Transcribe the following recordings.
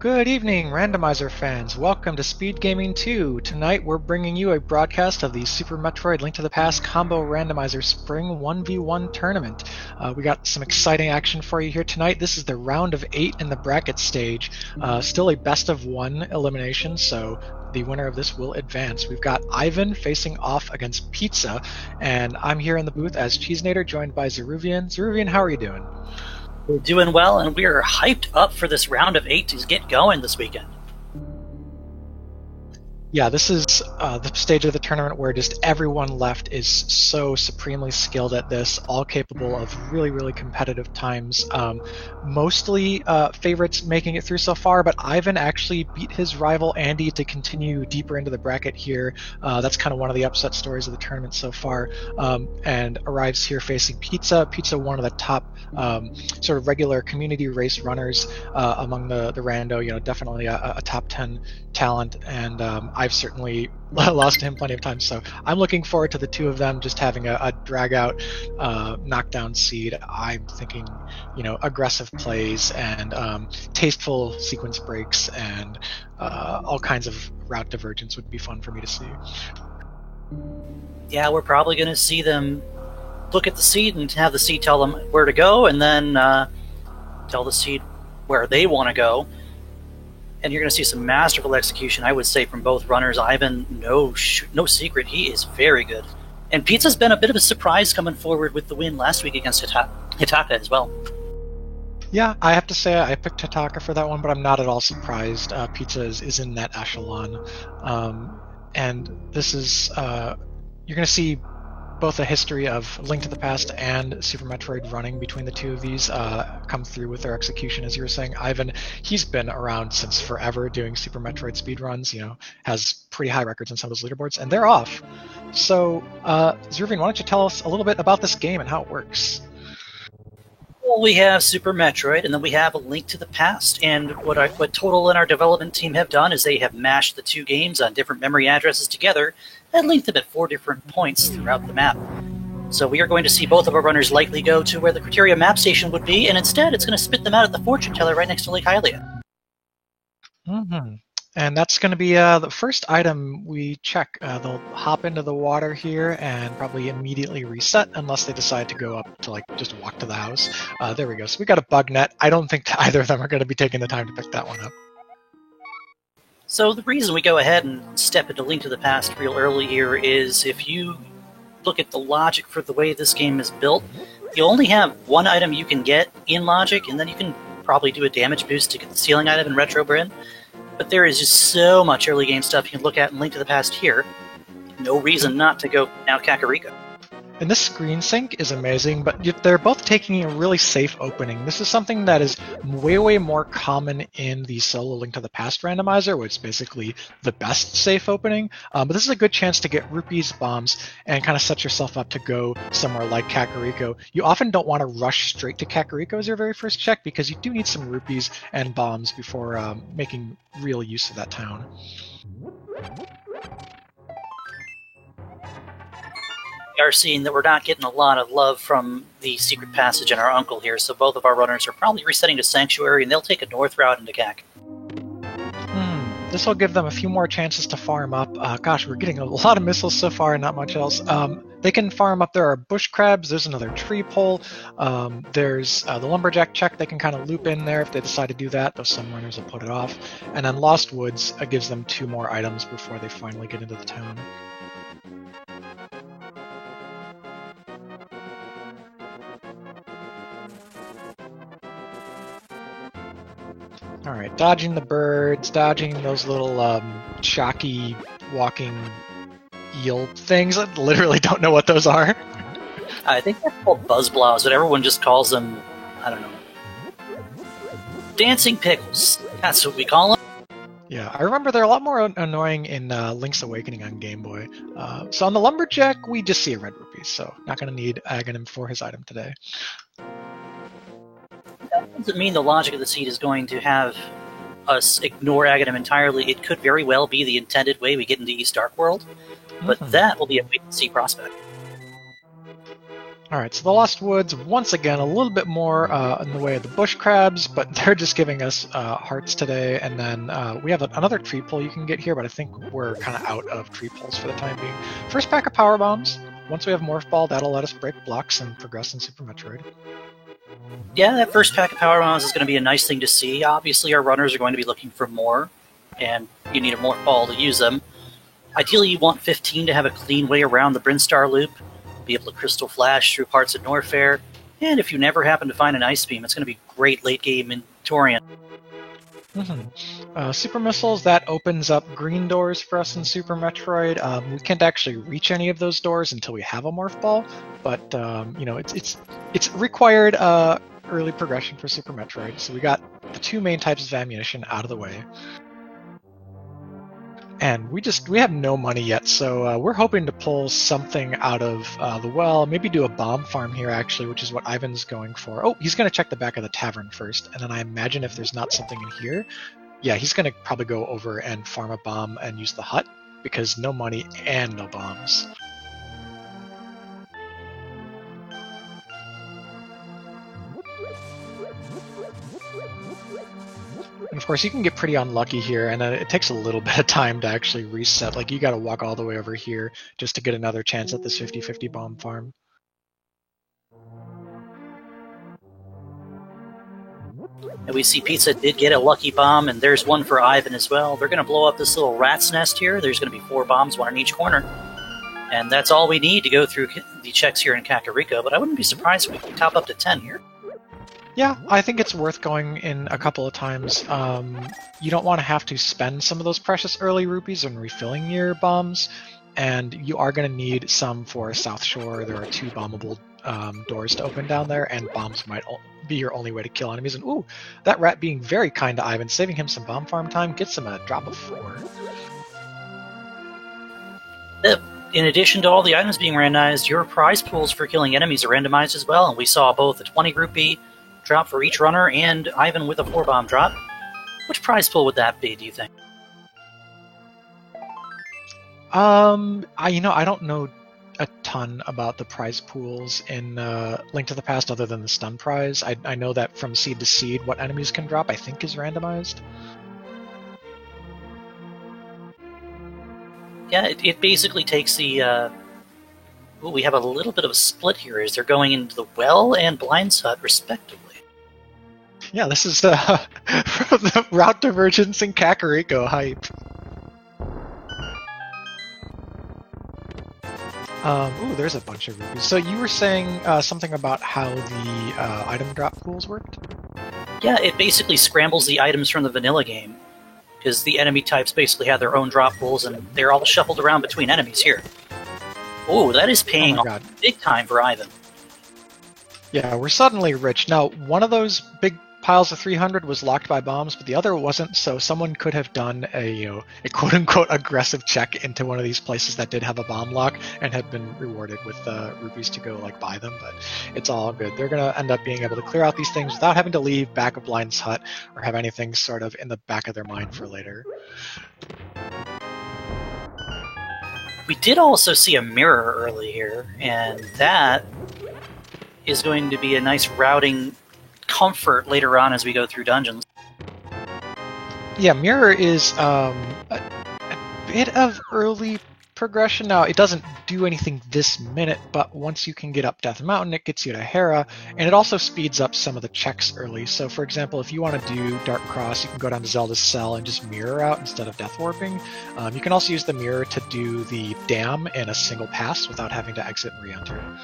Good evening, Randomizer fans. Welcome to Speed Gaming 2. Tonight we're bringing you a broadcast of the Super Metroid Link to the Past Combo Randomizer Spring 1v1 tournament. We got some exciting action for you here tonight. This is the round of 8 in the bracket stage. Still a best of 1 elimination, so the winner of this will advance. We've got Ivan facing off against Pizza, and I'm here in the booth as Cheesenator, joined by Zeruvian. Zeruvian, how are you doing? We're doing well, and we are hyped up for this round of 8 to get going this weekend. Yeah, this is the stage of the tournament where just everyone left is so supremely skilled at this, all capable of really, really competitive times. Mostly favorites making it through so far, but Ivan actually beat his rival Andy to continue deeper into the bracket here. That's kind of one of the upset stories of the tournament so far, and arrives here facing Pizza. Pizza, one of the top sort of regular community race runners among the rando, definitely a top 10 talent, and I've certainly lost to him plenty of times, so I'm looking forward to the two of them just having a drag-out knockdown seed. I'm thinking, aggressive plays and tasteful sequence breaks and all kinds of route divergence would be fun for me to see. Yeah, we're probably going to see them look at the seed and have the seed tell them where to go, and then tell the seed where they want to go. And you're going to see some masterful execution, I would say, from both runners. Ivan, no secret, he is very good. And Pizza's been a bit of a surprise coming forward with the win last week against Hitaka as well. Yeah, I have to say I picked Hitaka for that one, but I'm not at all surprised. Pizza is in that echelon. And this is, you're going to see both a history of Link to the Past and Super Metroid running between the two of these come through with their execution. As you were saying, Ivan, he's been around since forever doing Super Metroid speedruns, has pretty high records on some of those leaderboards, and they're off. So, Zeruvian, why don't you tell us a little bit about this game and how it works? Well, we have Super Metroid, and then we have A Link to the Past. And what Total and our development team have done is they have mashed the two games on different memory addresses together and linked them at 4 different points throughout the map. So we are going to see both of our runners likely go to where the Criteria map station would be, and instead it's going to spit them out at the fortune teller right next to Lake Hylia. Mm-hmm. And that's going to be the first item we check. They'll hop into the water here and probably immediately reset unless they decide to go up to just walk to the house. There we go. So we got a bug net. I don't think either of them are going to be taking the time to pick that one up. So the reason we go ahead and step into Link to the Past real early here is if you look at the logic for the way this game is built, you only have one item you can get in logic, and then you can probably do a damage boost to get the ceiling item in Retro Bryn. But there is just so much early game stuff you can look at in Link to the Past here. No reason not to go now Kakariko. And this screen sync is amazing, but they're both taking a really safe opening. This is something that is way, way more common in the solo Link to the Past randomizer, where it's basically the best safe opening. But this is a good chance to get rupees, bombs, and kind of set yourself up to go somewhere like Kakariko. You often don't want to rush straight to Kakariko as your very first check, because you do need some rupees and bombs before making real use of that town. We are seeing that we're not getting a lot of love from the Secret Passage and our uncle here, so both of our runners are probably resetting to Sanctuary, and they'll take a north route into CAC. This will give them a few more chances to farm up. Gosh, we're getting a lot of missiles so far and not much else. They can farm up. There are bush crabs. There's another tree pole. There's the lumberjack check. They can kind of loop in there if they decide to do that, though some runners will put it off. And then Lost Woods gives them 2 more items before they finally get into the town. Alright, dodging the birds, dodging those little shocky walking eel things. I literally don't know what those are. I think they're called buzzblows, but everyone just calls them, I don't know, dancing pickles. That's what we call them. Yeah, I remember they're a lot more annoying in Link's Awakening on Game Boy. So on the lumberjack, we just see a red rupee, so not going to need Aghanim for his item today. That doesn't mean the logic of the seed is going to have us ignore Aghanim entirely. It could very well be the intended way we get into East Dark World, but that will be a wait-and-see prospect. Alright, so the Lost Woods, once again, a little bit more in the way of the bush crabs, but they're just giving us hearts today. And then we have another tree pull you can get here, but I think we're kind of out of tree pulls for the time being. First pack of power bombs. Once we have Morph Ball, that'll let us break blocks and progress in Super Metroid. Yeah, that first pack of power bombs is going to be a nice thing to see. Obviously, our runners are going to be looking for more, and you need a Morph Ball to use them. Ideally, you want 15 to have a clean way around the Brinstar loop, be able to Crystal Flash through parts of Norfair, and if you never happen to find an Ice Beam, it's going to be great late game in Torian. Super Missiles, that opens up green doors for us in Super Metroid. We can't actually reach any of those doors until we have a Morph Ball, but it's required early progression for Super Metroid. So we got the two main types of ammunition out of the way. And we have no money yet, so we're hoping to pull something out of the well, maybe do a bomb farm here actually, which is what Ivan's going for. Oh, he's going to check the back of the tavern first, and then I imagine if there's not something in here, yeah, he's going to probably go over and farm a bomb and use the hut, because no money and no bombs. And of course, you can get pretty unlucky here, and it takes a little bit of time to actually reset. Like, you gotta walk all the way over here just to get another chance at this 50-50 bomb farm. And we see Pizza did get a lucky bomb, and there's one for Ivan as well. They're going to blow up this little rat's nest here. There's going to be 4 bombs, 1 in each corner. And that's all we need to go through the checks here in Kakariko, but I wouldn't be surprised if we could top up to 10 here. Yeah, I think it's worth going in a couple of times. You don't want to have to spend some of those precious early rupees on refilling your bombs, and you are going to need some for South Shore. There are 2 bombable doors to open down there, and bombs might be your only way to kill enemies. And ooh, that rat being very kind to Ivan, saving him some bomb farm time, gets him a drop of 4. In addition to all the items being randomized, your prize pools for killing enemies are randomized as well, and we saw both a 20 rupee drop for each runner and Ivan with a 4-bomb drop. Which prize pool would that be, do you think? I don't know a ton about the prize pools in Link to the Past other than the stun prize. I know that from seed to seed what enemies can drop I think is randomized. Yeah, it basically takes the... we have a little bit of a split here as they're going into the well and Blind's Hut, respectively. Yeah, this is the route divergence in Kakariko hype. Ooh, there's a bunch of rupees. So you were saying something about how the item drop pools worked? Yeah, it basically scrambles the items from the vanilla game, because the enemy types basically have their own drop pools, and they're all shuffled around between enemies here. Ooh, that is paying off big time for Ivan. Yeah, we're suddenly rich. Now, one of those big piles of 300 was locked by bombs, but the other wasn't, so someone could have done a quote-unquote aggressive check into one of these places that did have a bomb lock and have been rewarded with rupees to go buy them, but it's all good. They're going to end up being able to clear out these things without having to leave back of Blind's Hut or have anything sort of in the back of their mind for later. We did also see a mirror early here, and that is going to be a nice routing comfort later on as we go through dungeons. Yeah, mirror is a bit of early progression. Now, it doesn't do anything this minute, but once you can get up Death Mountain, it gets you to Hera, and it also speeds up some of the checks early. So, for example, if you want to do Dark Cross, you can go down to Zelda's Cell and just mirror out instead of Death Warping. You can also use the mirror to do the dam in a single pass without having to exit and re-enter.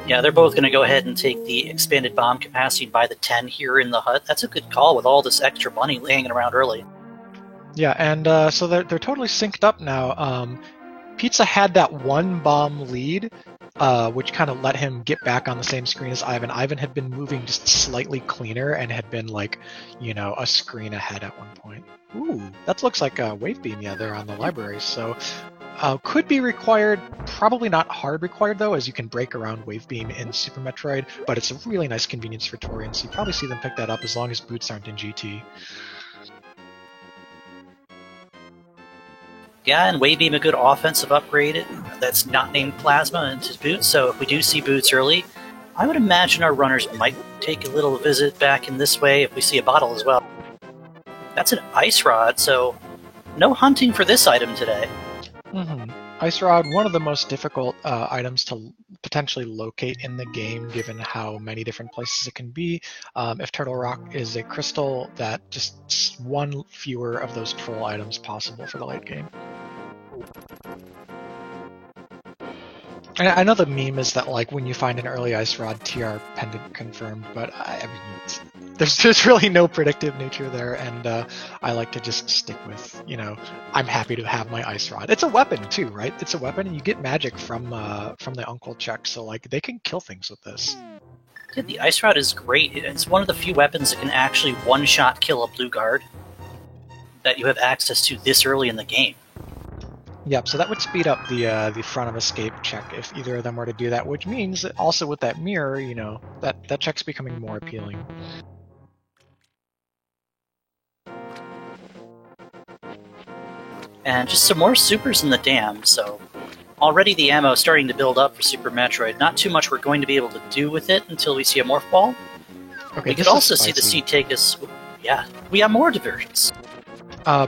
Yeah, they're both going to go ahead and take the expanded bomb capacity by the 10 here in the hut. That's a good call with all this extra money hanging around early. Yeah, and so they're totally synced up now. Pizza had that 1 bomb lead, which kind of let him get back on the same screen as Ivan. Ivan had been moving just slightly cleaner and had been a screen ahead at one point. Ooh, that looks like a wave beam, yeah, there on the library. So could be required, probably not hard required though, as you can break around wave beam in Super Metroid, but it's a really nice convenience for Torian, so you probably see them pick that up as long as boots aren't in GT. Yeah, and Wave Beam a good offensive upgrade that's not named Plasma into Boots, so if we do see Boots early, I would imagine our runners might take a little visit back in this way if we see a bottle as well. That's an Ice Rod, so no hunting for this item today. Ice Rod, one of the most difficult items to potentially locate in the game, given how many different places it can be. If Turtle Rock is a crystal, that just one fewer of those troll items possible for the late game. I know the meme is that, like, when you find an early Ice Rod, TR pendant confirmed, but I mean, there's really no predictive nature there, and I like to just stick with, I'm happy to have my Ice Rod. It's a weapon too, right? It's a weapon, and you get magic from the Uncle check, so like they can kill things with this. Yeah, the Ice Rod is great. It's one of the few weapons that can actually one-shot kill a blue guard that you have access to this early in the game. Yep, so that would speed up the front of escape check if either of them were to do that, which means that also with that mirror, that check's becoming more appealing. And just some more supers in the dam, so already the ammo is starting to build up for Super Metroid. Not too much we're going to be able to do with it until we see a Morph Ball. Okay, we could also see the seed take us... Yeah, we have more diversions.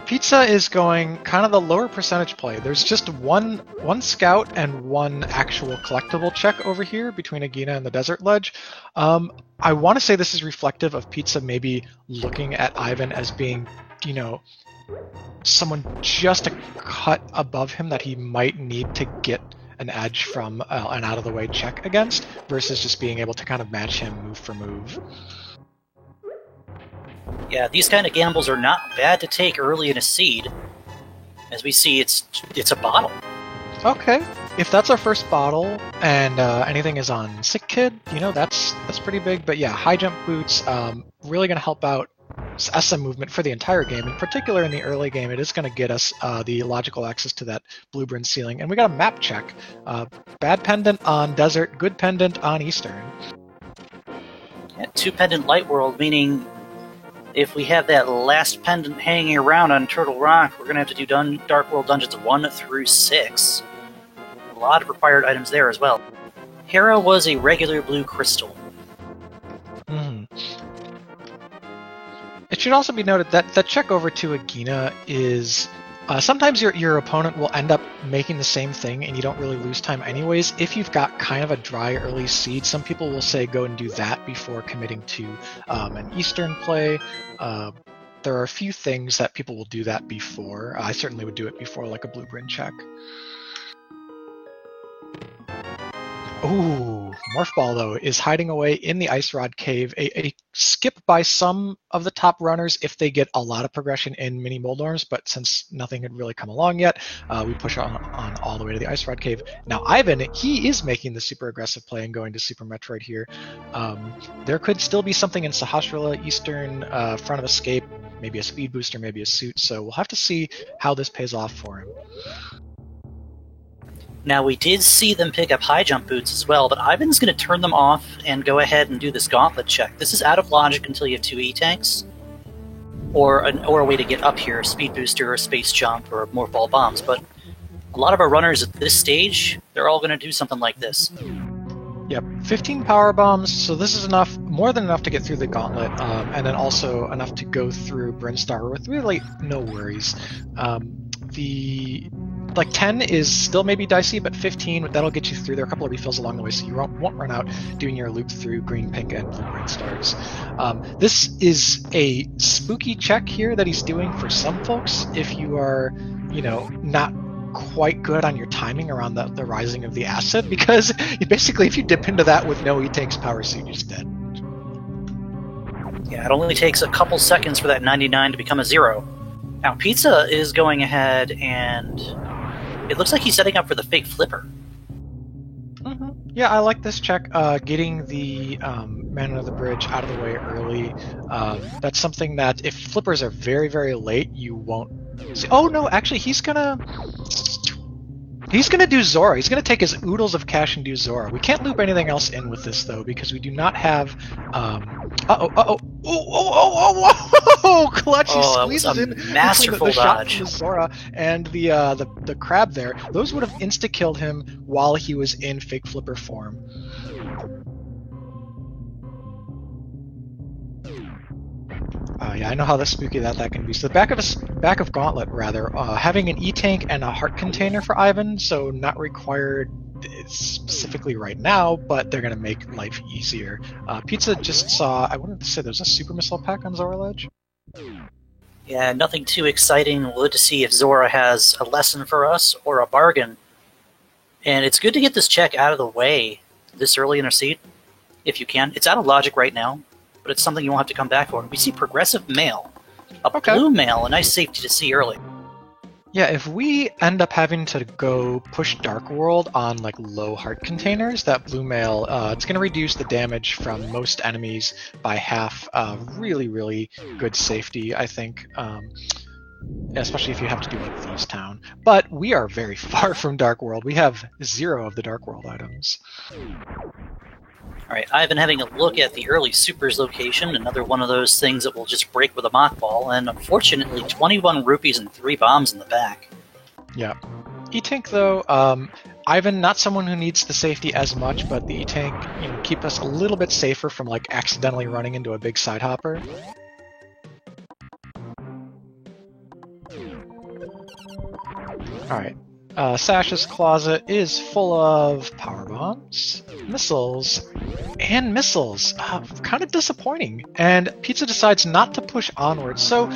Pizza is going kind of the lower percentage play. There's just one scout and one actual collectible check over here between Agina and the Desert Ledge. I want to say this is reflective of Pizza maybe looking at Ivan as being, someone just a cut above him that he might need to get an edge from an out-of-the-way check against, versus just being able to kind of match him move for move. Yeah, these kind of gambles are not bad to take early in a seed. As we see, it's a bottle. Okay, if that's our first bottle and anything is on Sick Kid, that's pretty big. But yeah, high jump boots really going to help out SM movement for the entire game. In particular, in the early game, it is going to get us the logical access to that Blueprint ceiling, and we got a map check. Bad pendant on Desert, good pendant on Eastern. Yeah, 2 pendant Light World, meaning if we have that last pendant hanging around on Turtle Rock, we're going to have to do Dark World Dungeons 1 through 6. A lot of required items there as well. Hera was a regular blue crystal. It should also be noted that the check over to Agina is... sometimes your opponent will end up making the same thing and you don't really lose time anyways. If you've got kind of a dry early seed, some people will say go and do that before committing to an Eastern play. There are a few things that people will do that before. I certainly would do it before like a Blueprint check. Ooh, Morph Ball, though, is hiding away in the Ice Rod Cave. A skip by some of the top runners if they get a lot of progression in Mini Moldorms, but since nothing had really come along yet, we push on all the way to the Ice Rod Cave. Now, Ivan, he is making the super aggressive play and going to Super Metroid here. There could still be something in Sahasrahla, Eastern, front of escape, maybe a speed booster, maybe a suit, so we'll have to see how this pays off for him. Now, we did see them pick up high jump boots as well, but Ivan's going to turn them off and go ahead and do this gauntlet check. This is out of logic until you have 2 E-tanks, or a way to get up here, speed booster, or space jump, or more ball bombs, but a lot of our runners at this stage, they're all going to do something like this. Yep, 15 power bombs, so this is enough, more than enough to get through the gauntlet, and then also enough to go through Brinstar with really no worries. The 10 is still maybe dicey, but 15, that'll get you through. There are a couple of refills along the way, so you won't run out doing your loop through green, pink, and blue Brinstars. This is a spooky check here that he's doing for some folks if you are, not quite good on your timing around the rising of the acid, because basically if you dip into that with no E-Tanks power suit, you're just dead. Yeah, it only takes a couple seconds for that 99 to become a 0. Now, Pizza is going ahead and it looks like he's setting up for the fake flipper. Mm-hmm. Yeah, I like this check. Getting the Man Under the Bridge out of the way early. That's something that if flippers are very, very late, you won't see. Oh no, actually he's gonna do Zora. He's gonna take his oodles of cash and do Zora. We can't loop anything else in with this though, because we do not have Uh-oh, uh-oh. Oh, Clutch, he Oh, that was squeezes a in between masterful the shot dodge. from the Zora and the crab there. Those would have insta-killed him while he was in Fake Flipper form. Yeah, I know how spooky that can be. So the back of Gauntlet, rather, having an E-Tank and a heart container for Ivan, so not required specifically right now, but they're going to make life easier. Pizza just saw, I wanted to say there's a super missile pack on Zora Ledge. Yeah, nothing too exciting. We'll look to see if Zora has a lesson for us or a bargain. And it's good to get this check out of the way this early in our seed, if you can. It's out of logic right now, but it's something you won't have to come back for. We see Progressive Mail, a blue mail, a nice safety to see early. Yeah, if we end up having to go push Dark World on like low heart containers, that blue mail, it's going to reduce the damage from most enemies by half. Really, really good safety, I think. Especially if you have to do like Thieves Town. But we are very far from Dark World. We have 0 of the Dark World items. Alright, I've been having a look at the early Supers location, another one of those things that will just break with a mock ball, and unfortunately 21 rupees and 3 bombs in the back. Yeah. E-Tank though, Ivan, not someone who needs the safety as much, but the E-Tank, keep us a little bit safer from like accidentally running into a big side hopper. Alright. Sash's closet is full of power bombs, missiles, and missiles. Kind of disappointing. And Pizza decides not to push onwards. So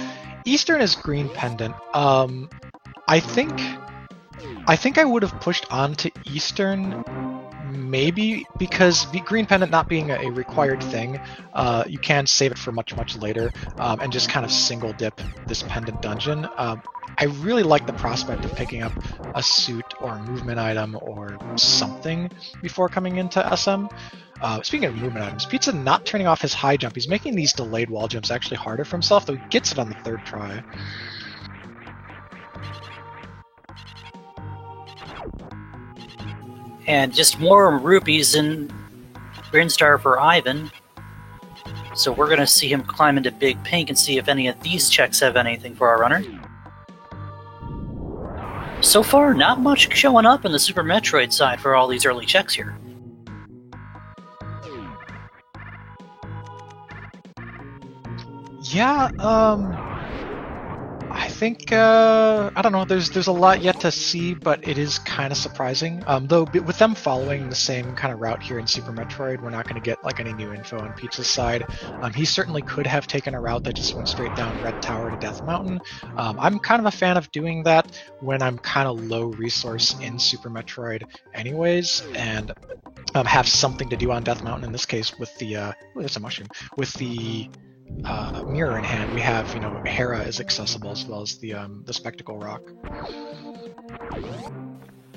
Eastern is green pendant. I think I would have pushed on to Eastern, maybe because green pendant not being a required thing, you can save it for much later, and just kind of single dip this pendant dungeon. I really like the prospect of picking up a suit or a movement item or something before coming into SM. Speaking of movement items, Pizza not turning off his high jump. He's making these delayed wall jumps actually harder for himself, though he gets it on the 3rd try. And just more rupees in Brinstar for Ivan. So we're going to see him climb into Big Pink and see if any of these checks have anything for our runner. So far, not much showing up in the Super Metroid side for all these early checks here. Yeah, I think, I don't know, there's a lot yet to see, but it is kind of surprising. Though, with them following the same kind of route here in Super Metroid, we're not going to get, like, any new info on Pizza's side. He certainly could have taken a route that just went straight down Red Tower to Death Mountain. I'm kind of a fan of doing that when I'm kind of low resource in Super Metroid anyways, and have something to do on Death Mountain, in this case with the, there's a mushroom, with the mirror in hand. We have, Hera is accessible as well as the Spectacle Rock.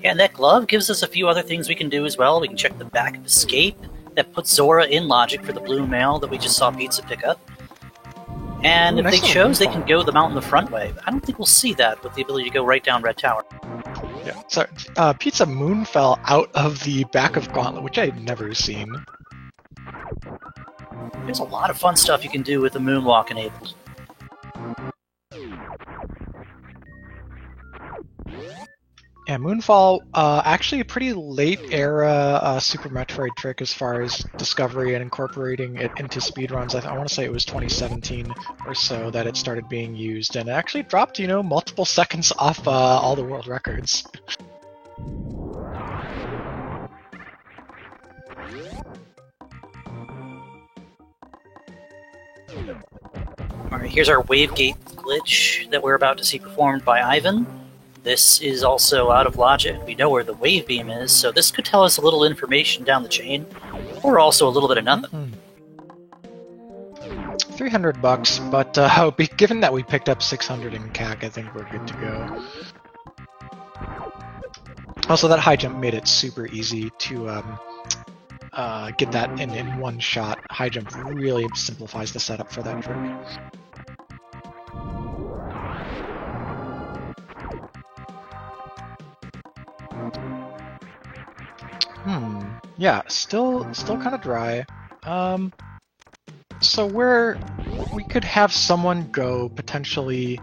Yeah, and that glove gives us a few other things we can do as well. We can check the back of Escape. That puts Zora in logic for the blue mail that we just saw Pizza pick up. And if they chose, they can go the mountain the front way. I don't think we'll see that with the ability to go right down Red Tower. Yeah, sorry. Pizza moonfell out of the back of Gauntlet, which I had never seen. There's a lot of fun stuff you can do with the moonwalk enabled. Yeah, Moonfall, actually a pretty late era Super Metroid trick as far as discovery and incorporating it into speedruns. I want to say it was 2017 or so that it started being used, and it actually dropped, multiple seconds off all the world records. Alright, here's our Wavegate glitch that we're about to see performed by Ivan. This is also out of logic. We know where the wave beam is, so this could tell us a little information down the chain, or also a little bit of nothing. $300, but given that we picked up 600 in CAC, I think we're good to go. Also, that high jump made it super easy to get that in one shot. High jump really simplifies the setup for that trick. Yeah, still kind of dry. So we could have someone go potentially.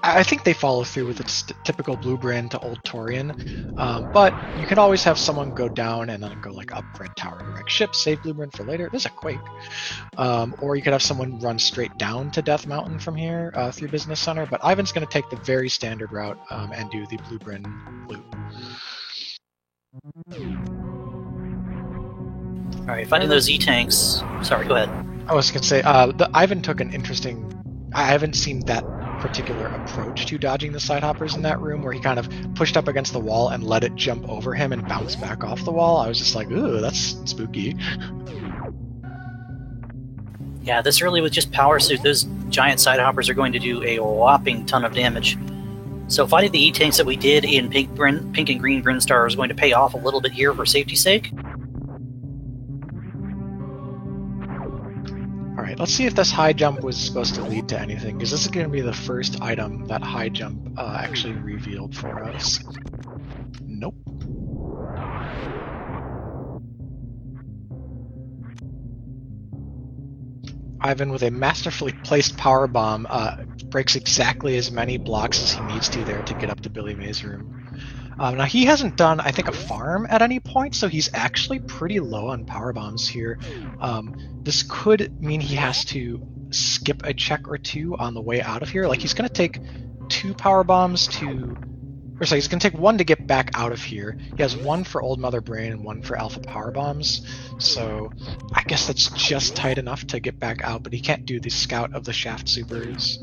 I think they follow through with its typical Blue Brand to Old Torian, but you can always have someone go down and then go like up Red Tower direct ship, save Blue Brand for later. There's a Quake, or you could have someone run straight down to Death Mountain from here through Business Center. But Ivan's going to take the very standard route and do the Blue Brand loop. All right, finding those E-tanks. Sorry, go ahead. I was going to say Ivan took an interesting. I haven't seen that particular approach to dodging the side hoppers in that room, where he kind of pushed up against the wall and let it jump over him and bounce back off the wall. I was just like, ooh, that's spooky. Yeah, this early with just Power Suit, those giant side hoppers are going to do a whopping ton of damage. So fighting the E-tanks that we did in pink and green Brinstar is going to pay off a little bit here for safety's sake. Alright, let's see if this high jump was supposed to lead to anything, because this is going to be the first item that high jump actually revealed for us. Nope. Ivan, with a masterfully placed power bomb, breaks exactly as many blocks as he needs to there to get up to Billy May's room. Now, he hasn't done, I think, a farm at any point, so he's actually pretty low on power bombs here. This could mean he has to skip a check or two on the way out of here. Like, he's going to take 2 power bombs to... Or sorry, he's going to take 1 to get back out of here. He has 1 for Old Mother Brain and 1 for Alpha Power Bombs. So I guess that's just tight enough to get back out, but he can't do the Scout of the Shaft Supers.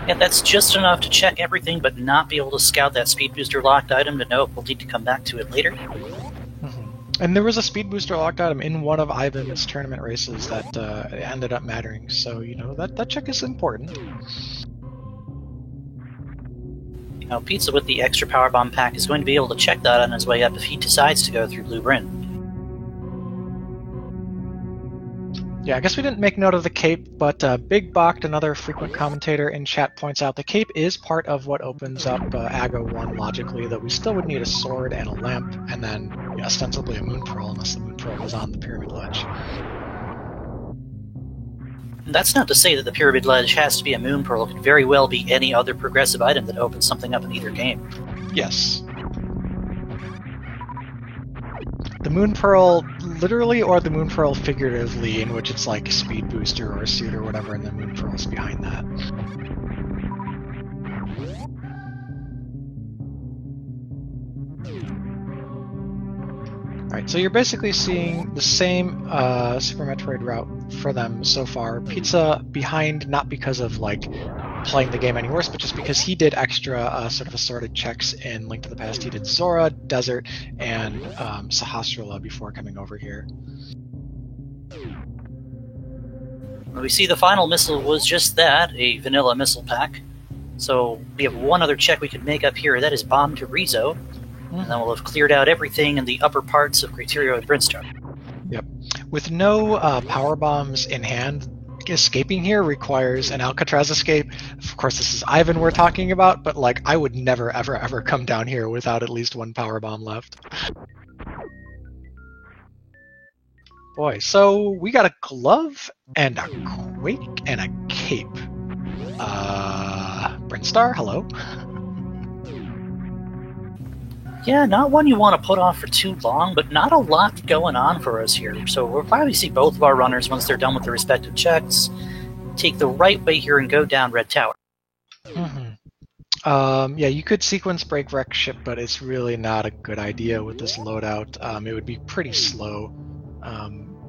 Yeah, that's just enough to check everything, but not be able to scout that Speed Booster locked item to know if we'll need to come back to it later. Mm-hmm. And there was a Speed Booster locked item in one of Ivan's tournament races that ended up mattering, so, you know, that check is important. Now, Pizza with the extra Power Bomb pack is going to be able to check that on his way up if he decides to go through Blue Bryn. Yeah, I guess we didn't make note of the cape, but Big Bocht, another frequent commentator in chat, points out the cape is part of what opens up Ago 1 logically, though we still would need a sword and a lamp, and then ostensibly a Moon Pearl, unless the Moon Pearl was on the Pyramid Ledge. That's not to say that the Pyramid Ledge has to be a Moon Pearl. It could very well be any other progressive item that opens something up in either game. Yes. The Moon Pearl literally, or the Moon Pearl figuratively, in which it's like a Speed Booster or a suit or whatever, and the Moon Pearl's behind that. Alright, so you're basically seeing the same Super Metroid route for them so far. Pizza behind, not because of like playing the game any worse, but just because he did extra sort of assorted checks in Link to the Past. He did Zora, Desert, and Sahasrahla before coming over here. We see the final missile was just that, a vanilla missile pack. So we have one other check we could make up here, that is Bomb to Rizzo. And then we'll have cleared out everything in the upper parts of Criteria and Brinstar. Yep. With no power bombs in hand, escaping here requires an Alcatraz escape. Of course, this is Ivan we're talking about, but like I would never, ever, ever come down here without at least 1 power bomb left. Boy, so we got a glove and a Quake and a cape. Brinstar, hello? Yeah, not one you want to put off for too long, but not a lot going on for us here. So we'll probably see both of our runners, once they're done with their respective checks, take the right way here and go down Red Tower. Mm-hmm. Yeah, you could sequence break wreck ship, but it's really not a good idea with this loadout. It would be pretty slow.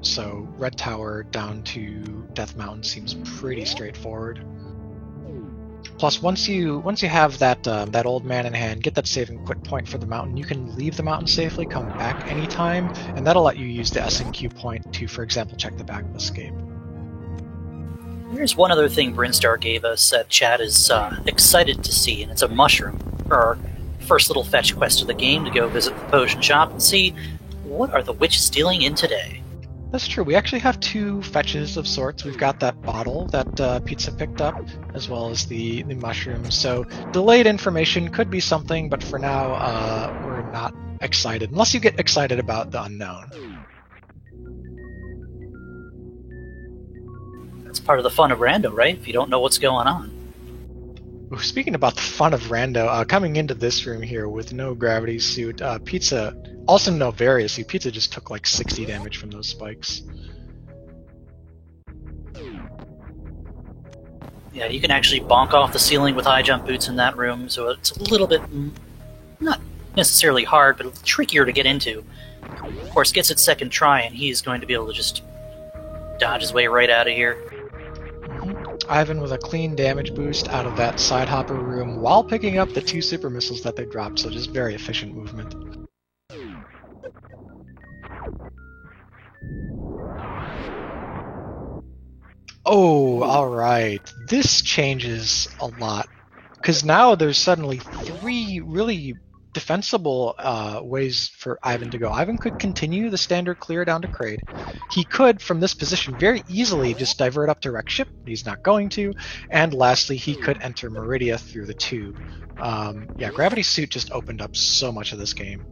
So Red Tower down to Death Mountain seems pretty straightforward. Plus, once you have that old man in hand, get that save and quit point for the mountain, you can leave the mountain safely, come back anytime, and that'll let you use the S&Q point to, for example, check the back of escape. Here's one other thing Brinstar gave us that Chad is excited to see, and it's a mushroom for our first little fetch quest of the game to go visit the potion shop and see what are the witches dealing in today. That's true. We actually have 2 fetches of sorts. We've got that bottle that Pizza picked up, as well as the mushrooms. So delayed information could be something, but for now, we're not excited. Unless you get excited about the unknown. That's part of the fun of Rando, right? If you don't know what's going on. Speaking about the fun of Rando, coming into this room here with no gravity suit, Pizza, also no Various suit, Pizza just took like 60 damage from those spikes. Yeah, you can actually bonk off the ceiling with high jump boots in that room, so it's a little bit, not necessarily hard, but trickier to get into. Of course, gets it second try, and he's going to be able to just dodge his way right out of here. Ivan with a clean damage boost out of that side hopper room while picking up the 2 super missiles that they dropped, so just very efficient movement. Oh, alright. This changes a lot, because now there's suddenly 3 really defensible ways for Ivan to go. Ivan could continue the standard clear down to Kraid. He could, from this position, very easily just divert up to Wreck Ship. He's not going to. And lastly, he could enter Meridia through the tube. Yeah, Gravity Suit just opened up so much of this game.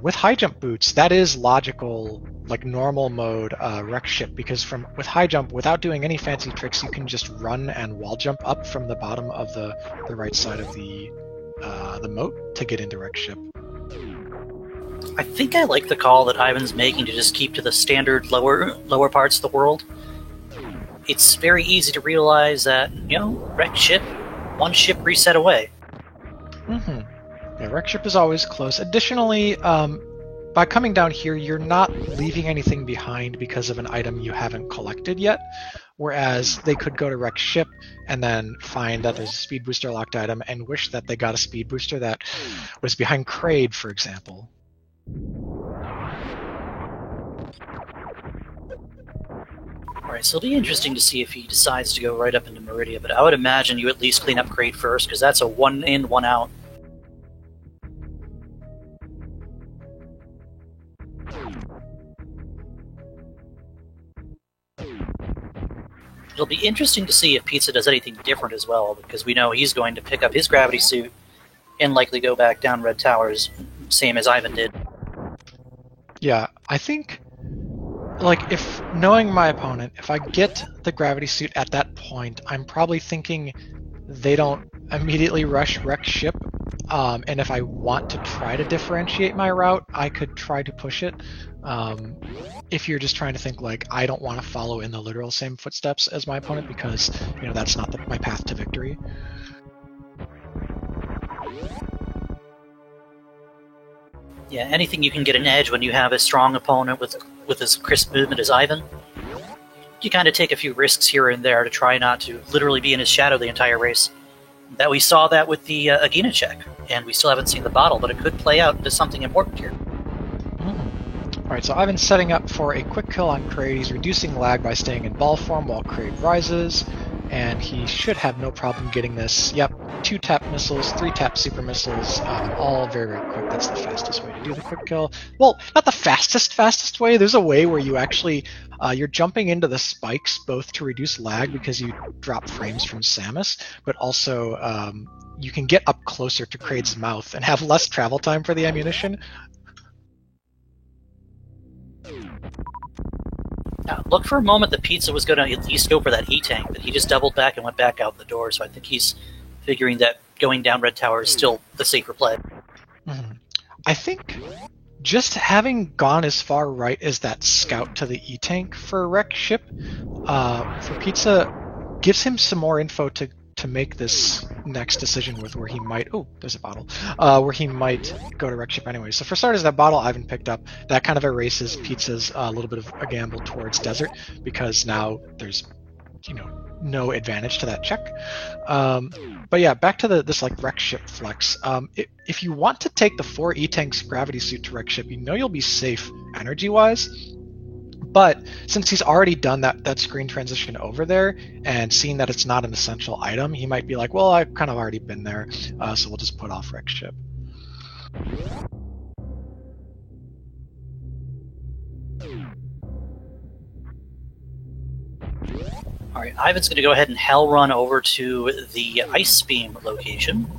With high jump boots, that is logical, like normal mode Wreck Ship, because with high jump, without doing any fancy tricks, you can just run and wall jump up from the bottom of the right side of the moat to get into Wreck Ship. I think I like the call that Ivan's making to just keep to the standard lower parts of the world. It's very easy to realize that, Wreck Ship, 1 ship reset away. Mm-hmm. Yeah, Wreck Ship is always close. Additionally, by coming down here, you're not leaving anything behind because of an item you haven't collected yet, whereas they could go to Wreck Ship and then find that there's a speed booster locked item and wish that they got a speed booster that was behind Kraid, for example. Alright, so it'll be interesting to see if he decides to go right up into Meridia, but I would imagine you at least clean up Kraid first, because that's a 1 in, 1 out. It'll be interesting to see if Pizza does anything different as well, because we know he's going to pick up his gravity suit and likely go back down Red Towers, same as Ivan did. Yeah, I think, like, if knowing my opponent, if I get the gravity suit at that point, I'm probably thinking they don't immediately rush Wreck Ship, and if I want to try to differentiate my route, I could try to push it. If you're just trying to think, like, I don't want to follow in the literal same footsteps as my opponent because, that's not my path to victory. Yeah, anything you can get an edge when you have a strong opponent with as crisp movement as Ivan, you kind of take a few risks here and there to try not to literally be in his shadow the entire race. That we saw that with the Agena check, and we still haven't seen the bottle, but it could play out into something important here. Alright, so Ivan's setting up for a quick kill on Kraid. He's reducing lag by staying in ball form while Kraid rises, and he should have no problem getting this. Yep, 2 tap missiles, 3 tap super missiles, all very, very quick. That's the fastest way to do the quick kill. Well, not the fastest way. There's a way where you actually, you're jumping into the spikes both to reduce lag because you drop frames from Samus, but also you can get up closer to Kraid's mouth and have less travel time for the ammunition. Now, look for a moment that Pizza was going to at least go for that E-Tank, but he just doubled back and went back out the door, so I think he's figuring that going down Red Tower is still the safer play. Mm-hmm. I think just having gone as far right as that scout to the E-Tank for Wreck Ship, for Pizza, gives him some more info to make this next decision with where he might... Oh, there's a bottle. Where he might go to Wreck Ship anyway. So for starters, that bottle Ivan picked up, that kind of erases Pizza's little bit of a gamble towards Desert, because now there's, no advantage to that check. But yeah, back to this like Wreck Ship flex. If you want to take the 4 E-Tank's gravity suit to Wreck Ship, you'll be safe energy-wise. But since he's already done that screen transition over there and seeing that it's not an essential item, he might be like, well, I've kind of already been there, so we'll just put off Wreck Ship. Alright, Ivan's going to go ahead and hell run over to the Ice Beam location.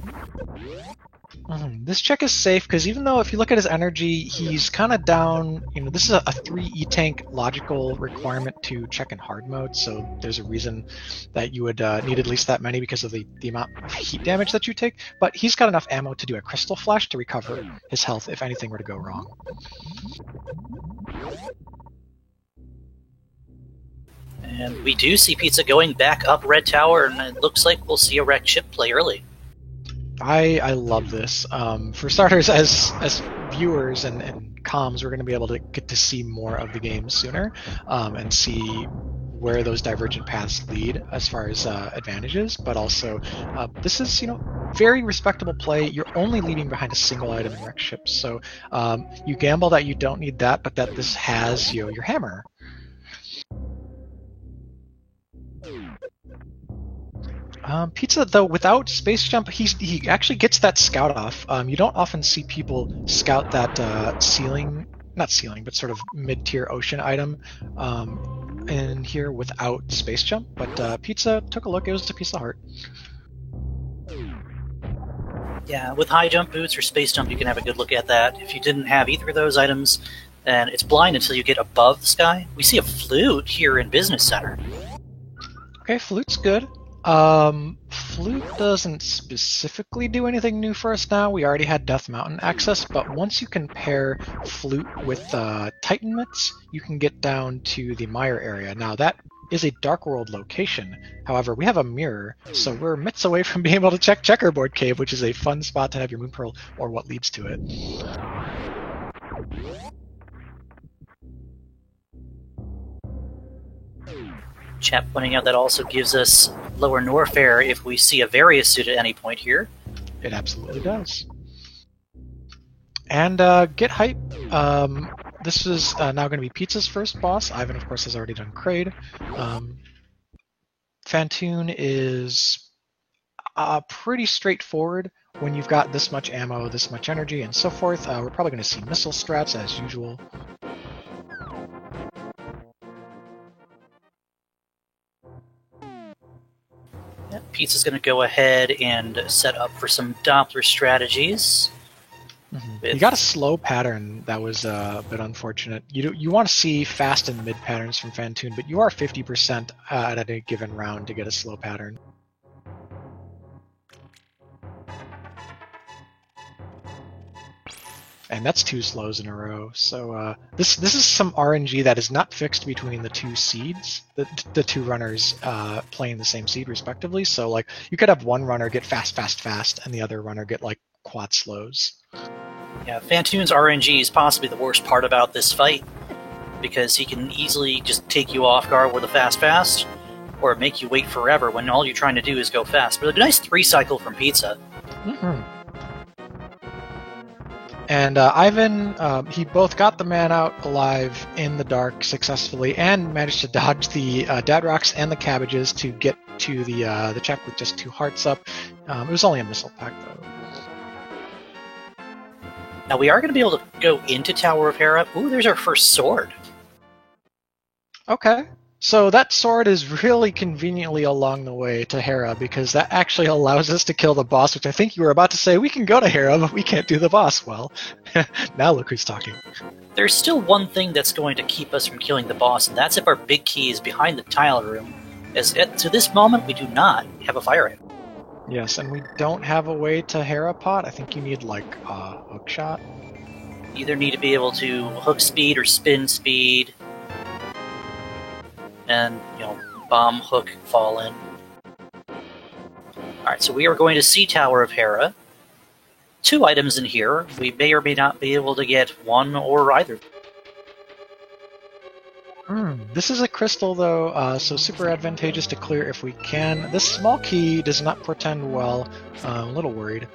This check is safe because even though if you look at his energy, he's kind of down. This is a 3 E-Tank logical requirement to check in hard mode, so there's a reason that you would need at least that many because of the amount of heat damage that you take. But he's got enough ammo to do a crystal flash to recover his health if anything were to go wrong. And we do see Pizza going back up Red Tower, and it looks like we'll see a wrecked ship play early. I love this. For starters, as viewers and comms, we're going to be able to get to see more of the game sooner and see where those divergent paths lead as far as advantages. But also, this is very respectable play. You're only leaving behind a single item in wrecked ships, so you gamble that you don't need that, but that this has your hammer. Pizza, though, without Space Jump, he actually gets that scout off. You don't often see people scout that not ceiling, but sort of mid-tier ocean item in here without Space Jump. But Pizza took a look. It was a piece of heart. Yeah, with high jump boots or Space Jump, you can have a good look at that. If you didn't have either of those items, then it's blind until you get above the sky. We see a flute here in Business Center. Okay, flute's good. Flute doesn't specifically do anything new for us now. We already had Death Mountain access, but once you can pair Flute with Titan Mitts, you can get down to the Mire area. Now that is a Dark World location. However, we have a mirror, so we're mitts away from being able to check Checkerboard Cave, which is a fun spot to have your Moon Pearl or what leads to it. Chat pointing out that also gives us Lower Norfair if we see a Various suit at any point here. It absolutely does. And get hype. This is now going to be Pizza's first boss. Ivan, of course, has already done Kraid. Phantoon is pretty straightforward when you've got this much ammo, this much energy, and so forth. We're probably going to see missile strats as usual. Pizza's going to go ahead and set up for some Doppler strategies. Mm-hmm. You got a slow pattern that was a bit unfortunate. You want to see fast and mid patterns from Phantoon, but you are 50% at a given round to get a slow pattern. And that's 2 slows in a row. So this is some RNG that is not fixed between the 2 seeds, the 2 runners playing the same seed respectively. So like you could have one runner get fast, and the other runner get like quad slows. Yeah, Phantoon's RNG is possibly the worst part about this fight, because he can easily just take you off guard with a fast, or make you wait forever when all you're trying to do is go fast. But a nice 3 cycle from Pizza. Mm-hmm. And Ivan, he both got the man out alive in the dark successfully and managed to dodge the Dad Rocks and the cabbages to get to the check with just 2 hearts up. It was only a missile pack, though. Now we are going to be able to go into Tower of Hera. Ooh, there's our first sword. Okay. So that sword is really conveniently along the way to Hera, because that actually allows us to kill the boss, which I think you were about to say, we can go to Hera, but we can't do the boss. Well, now look who's talking. There's still one thing that's going to keep us from killing the boss, and that's if our big key is behind the tile room. As to this moment, we do not have a fire item. Yes, and we don't have a way to Hera pot. I think you need, like, a hook shot. Either need to be able to hook speed or spin speed. And, bomb, hook, fall in. Alright, so we are going to see Tower of Hera. 2 items in here. We may or may not be able to get one or either. This is a crystal, though, so super advantageous to clear if we can. This small key does not portend well. I'm a little worried.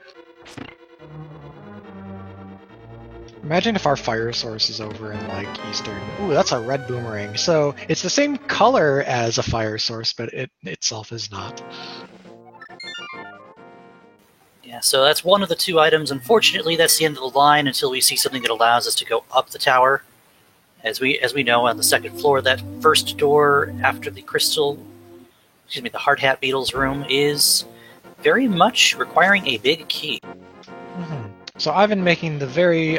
Imagine if our fire source is over in, like, Eastern. Ooh, that's a red boomerang. So it's the same color as a fire source, but it itself is not. Yeah, so that's one of the 2 items. Unfortunately, that's the end of the line until we see something that allows us to go up the tower. As we know, on the 2nd floor, that first door after the the Hard Hat Beetle's room is very much requiring a big key. Mm-hmm. So Ivan making the very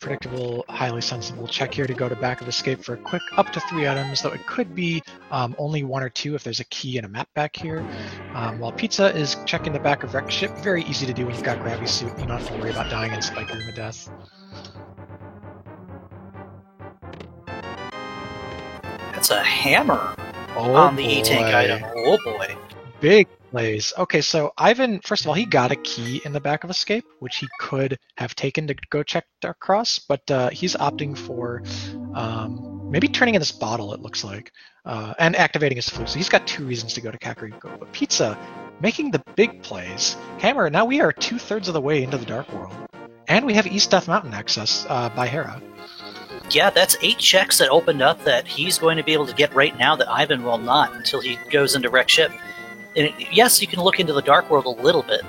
predictable, highly sensible check here to go to back of escape for a quick up to 3 items, though it could be only 1 or 2 if there's a key and a map back here. While Pizza is checking the back of Wrecked Ship, very easy to do when you've got Gravity Suit. You don't have to worry about dying in Spike Room of Death. That's a hammer on the E-Tank item. Oh boy. Big plays. Okay, so Ivan, first of all, he got a key in the back of escape, which he could have taken to go check across, but he's opting for maybe turning in this bottle, it looks like, and activating his flute. So he's got 2 reasons to go to Kakariko. But Pizza making the big plays. Hammer, now we are 2/3 of the way into the Dark World. And we have East Death Mountain access by Hera. Yeah, that's 8 checks that opened up that he's going to be able to get right now that Ivan will not until he goes into Wrecked Ship. And yes, you can look into the Dark World a little bit.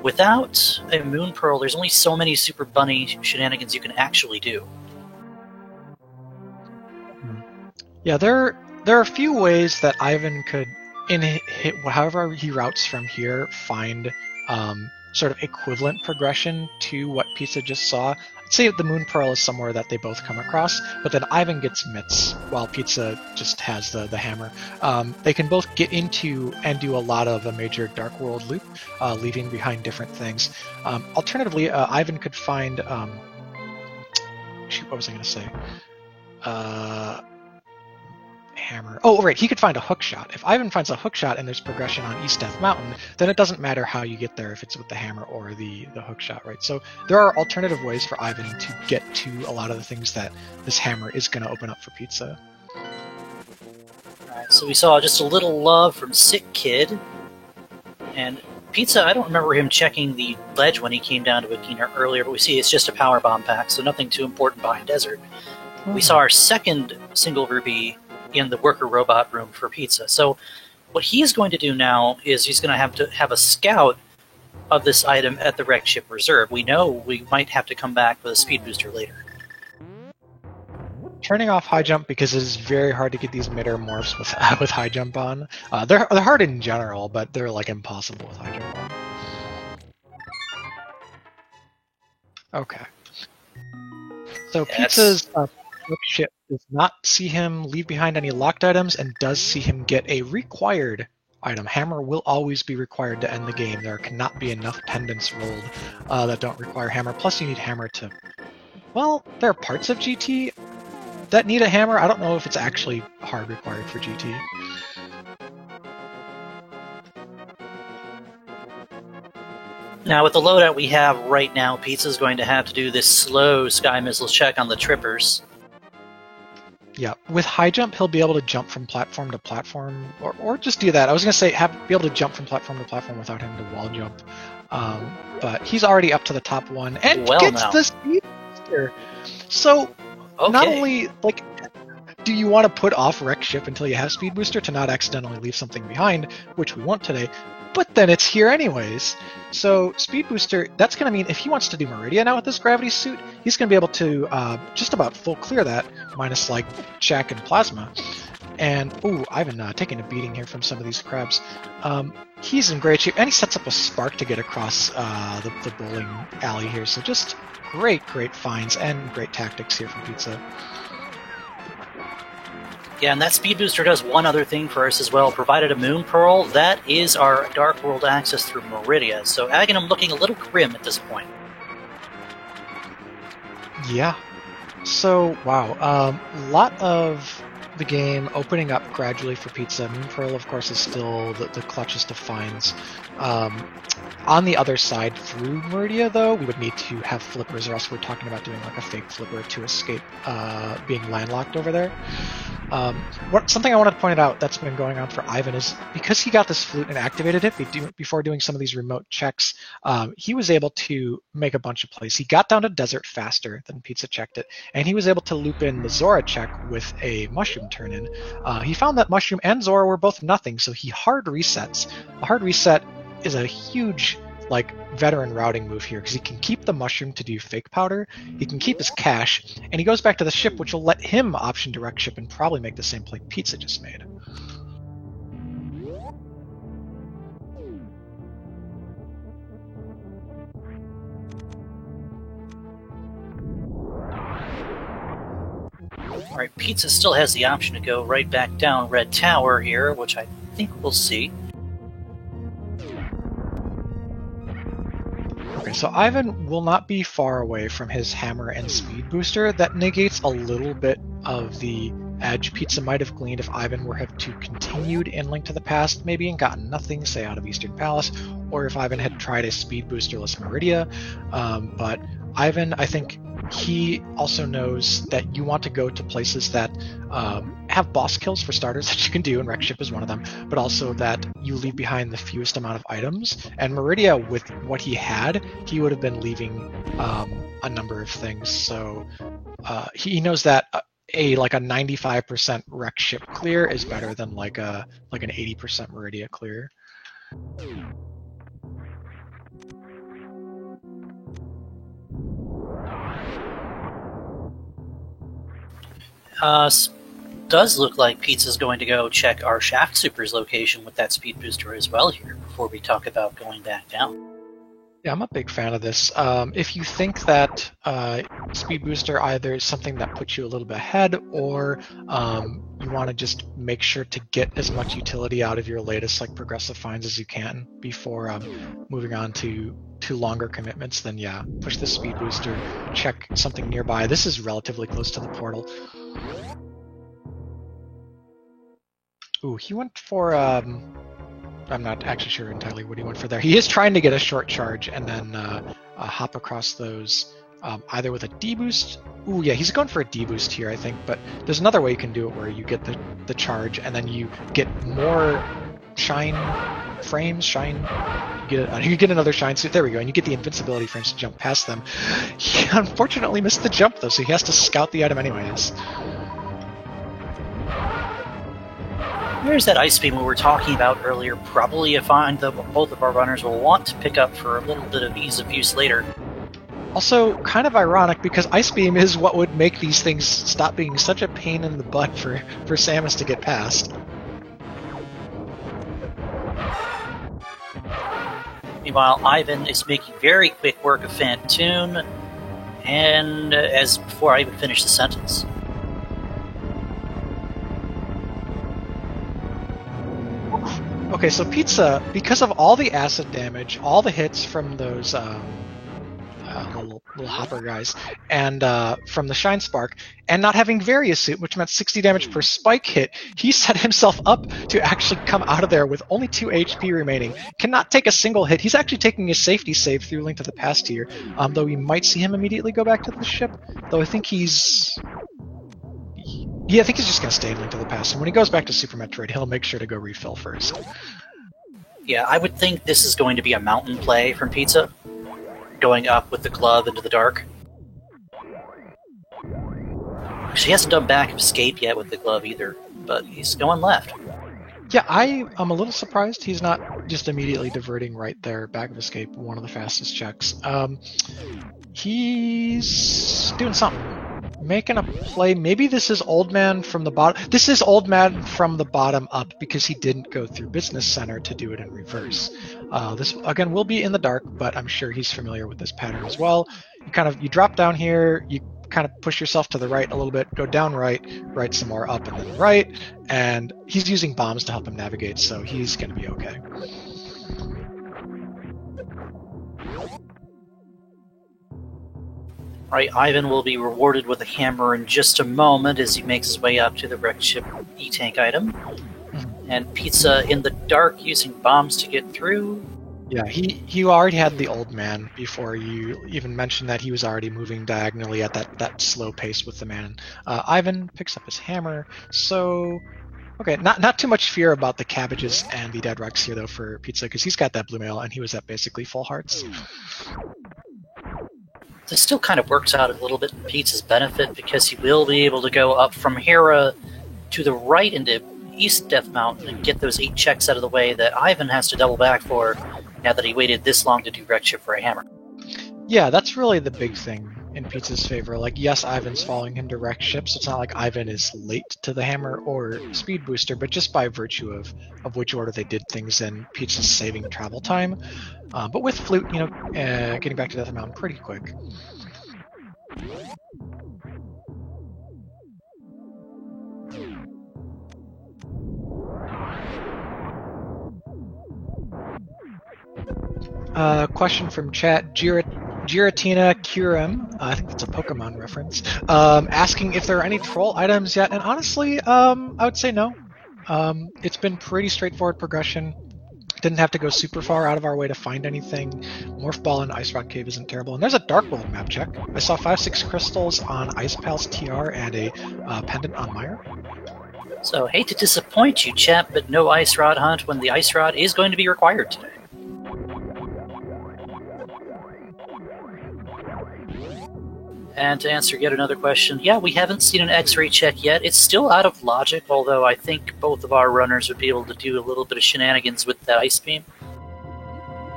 Without a Moon Pearl, there's only so many Super Bunny shenanigans you can actually do. Yeah, there are a few ways that Ivan could, however he routes from here, find sort of equivalent progression to what Pizza just saw. Let's say the Moon Pearl is somewhere that they both come across, but then Ivan gets Mitts while Pizza just has the hammer. They can both get into and do a lot of a major Dark World loop, leaving behind different things. Alternatively, Ivan could find... shoot, what was I going to say? Hammer. Oh, right, he could find a hook shot. If Ivan finds a hook shot and there's progression on East Death Mountain, then it doesn't matter how you get there if it's with the hammer or the hook shot, right? So there are alternative ways for Ivan to get to a lot of the things that this hammer is going to open up for Pizza. Alright, so we saw just a little love from Sick Kid. And Pizza, I don't remember him checking the ledge when he came down to Akina earlier, but we see it's just a power bomb pack, so nothing too important behind Desert. We saw our second single ruby in the worker robot room for Pizza. So what he's going to do now is he's going to have a scout of this item at the Wrecked Ship Reserve. We know we might have to come back with a speed booster later. Turning off high jump because it is very hard to get these mid-air morphs with high jump on. They're hard in general, but they're like impossible with high jump on. Okay. So Pizza's ship does not see him leave behind any locked items and does see him get a required item. Hammer will always be required to end the game. There cannot be enough pendants rolled that don't require hammer. Plus you need hammer to... Well, there are parts of GT that need a hammer. I don't know if it's actually hard required for GT. Now, with the loadout we have right now, Pizza's going to have to do this slow Sky Missile check on the Trippers. Yeah, with high jump, he'll be able to jump from platform to platform, or just do that. I was going to say be able to jump from platform to platform without having to wall jump. But he's already up to the top one and gets the speed booster. So, not only, like, do you want to put off Wrecked Ship until you have speed booster to not accidentally leave something behind, which we won't today, but then it's here anyways. So speed booster, that's going to mean if he wants to do Meridia now with this gravity suit, he's going to be able to just about full clear that, minus like Shack and Plasma. And, ooh, Ivan taking a beating here from some of these crabs. He's in great shape, and he sets up a spark to get across the bowling alley here. So just great finds and great tactics here from Pizza. Yeah, and that speed booster does one other thing for us as well. Provided a Moon Pearl, that is our Dark World access through Meridia. So Aghanim looking a little grim at this point. Yeah. So, wow. Lot of the game opening up gradually for Pizza. Moon Pearl, of course, is still the clutchest of finds. On the other side, through Meridia, though, we would need to have flippers, or else we're talking about doing like a fake flipper to escape being landlocked over there. Something I wanted to point out that's been going on for Ivan is because he got this flute and activated it before doing some of these remote checks, he was able to make a bunch of plays. He got down to Desert faster than Pizza checked it, and he was able to loop in the Zora check with a Mushroom turn-in. He found that Mushroom and Zora were both nothing, so he hard resets. A hard reset is a huge veteran routing move here because he can keep the Mushroom to do fake powder, he can keep his cash, and he goes back to the ship, which will let him option direct ship and probably make the same play Pizza just made. Alright, Pizza still has the option to go right back down Red Tower here, which I think we'll see. Okay, so Ivan will not be far away from his hammer and speed booster. That negates a little bit of the edge Pizza might have gleaned if Ivan were have to continued in Link to the Past, maybe, and gotten nothing, say, out of Eastern Palace, or if Ivan had tried a speed boosterless Meridia. But Ivan, I think he also knows that you want to go to places that have boss kills for starters that you can do, and Wreck Ship is one of them, but also that you leave behind the fewest amount of items. And Meridia, with what he had, he would have been leaving a number of things. So he knows that like a 95% Wreck Ship clear is better than like an 80% Meridia clear. Does look like Pizza's going to go check our Shaft Super's location with that speed booster as well here before we talk about going back down. Yeah, I'm a big fan of this. If you think that speed booster either is something that puts you a little bit ahead, or you want to just make sure to get as much utility out of your latest like progressive finds as you can before moving on to longer commitments, then yeah, push the speed booster, check something nearby. This is relatively close to the portal. Ooh, he went for I'm not actually sure entirely what he went for there. He is trying to get a short charge and then hop across those either with a D-boost. Ooh, yeah, he's going for a D-boost here, I think, but there's another way you can do it where you get the charge and then you get more shine frames, you get another shine suit, there we go, and you get the invincibility frames to jump past them. He unfortunately missed the jump though, so he has to scout the item anyways. There's that Ice Beam we were talking about earlier, probably a find that both of our runners will want to pick up for a little bit of ease of use later. Also, kind of ironic, because Ice Beam is what would make these things stop being such a pain in the butt for Samus to get past. Meanwhile, Ivan is making very quick work of Phantoon, and as before I even finish the sentence. Okay, so Pizza, because of all the acid damage, all the hits from those little hopper guys, and from the Shine Spark, and not having Various Suit, which meant 60 damage per spike hit, he set himself up to actually come out of there with only 2 HP remaining. Cannot take a single hit. He's actually taking a safety save through Link to the Past here, though we might see him immediately go back to the ship, though I think he's... Yeah, I think he's just going to stay in Link to the Past, and when he goes back to Super Metroid, he'll make sure to go refill first. Yeah, I would think this is going to be a mountain play from Pizza, going up with the glove into the dark. He hasn't done back escape yet with the glove either, but he's going left. Yeah, I'm a little surprised he's not just immediately diverting right there, back of escape, one of the fastest checks. He's doing something. Making a play. Maybe this is Old Man from the bottom. This is Old Man from the bottom up because he didn't go through Business Center to do it in reverse. This again will be in the dark, but I'm sure he's familiar with this pattern as well. You drop down here, you kind of push yourself to the right a little bit, go down right some more, up and then right, and he's using bombs to help him navigate, so he's going to be okay. Right, Ivan will be rewarded with a hammer in just a moment as he makes his way up to the Wreck Ship E-Tank item. And Pizza in the dark using bombs to get through. Yeah, he already had the Old Man before you even mentioned that he was already moving diagonally at that slow pace with the man. Ivan picks up his hammer, so... Okay, not too much fear about the cabbages and the dead Rex here though for Pizza, because he's got that blue mail and he was at basically full hearts. This still kind of works out a little bit in Pizza's benefit because he will be able to go up from Hera to the right into East Death Mountain and get those 8 checks out of the way that Ivan has to double back for now that he waited this long to do Wreck Ship for a hammer. Yeah, that's really the big thing in Pizza's favor. Like, yes, Ivan's following him to Wreck Ship, so it's not like Ivan is late to the hammer or speed booster, but just by virtue of which order they did things in, Pizza's saving travel time. But with Flute, getting back to Death Mountain pretty quick. Question from chat. Giratina Kyurem, I think that's a Pokemon reference, asking if there are any troll items yet, and honestly, I would say no. It's been pretty straightforward progression. Didn't have to go super far out of our way to find anything. Morph Ball and Ice Rock Cave isn't terrible. And there's a Dark World map check. I saw 5-6 crystals on Ice Pal's TR and a pendant on Mire. So, hate to disappoint you, chap, but no Ice Rod hunt when the Ice Rod is going to be required today. And to answer yet another question, yeah, we haven't seen an X-ray check yet. It's still out of logic, although I think both of our runners would be able to do a little bit of shenanigans with that Ice Beam.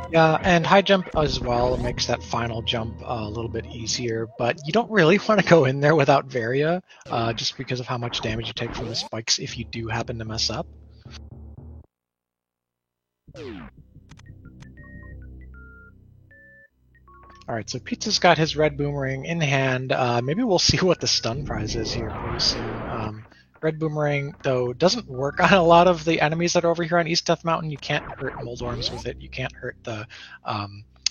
Yeah, and high jump as well makes that final jump a little bit easier, but you don't really want to go in there without Varia, just because of how much damage you take from the spikes if you do happen to mess up. Alright, so Pizza's got his red boomerang in hand. Maybe we'll see what the stun prize is here pretty soon. Red boomerang, though, doesn't work on a lot of the enemies that are over here on East Death Mountain. You can't hurt Moldorms with it. You can't hurt the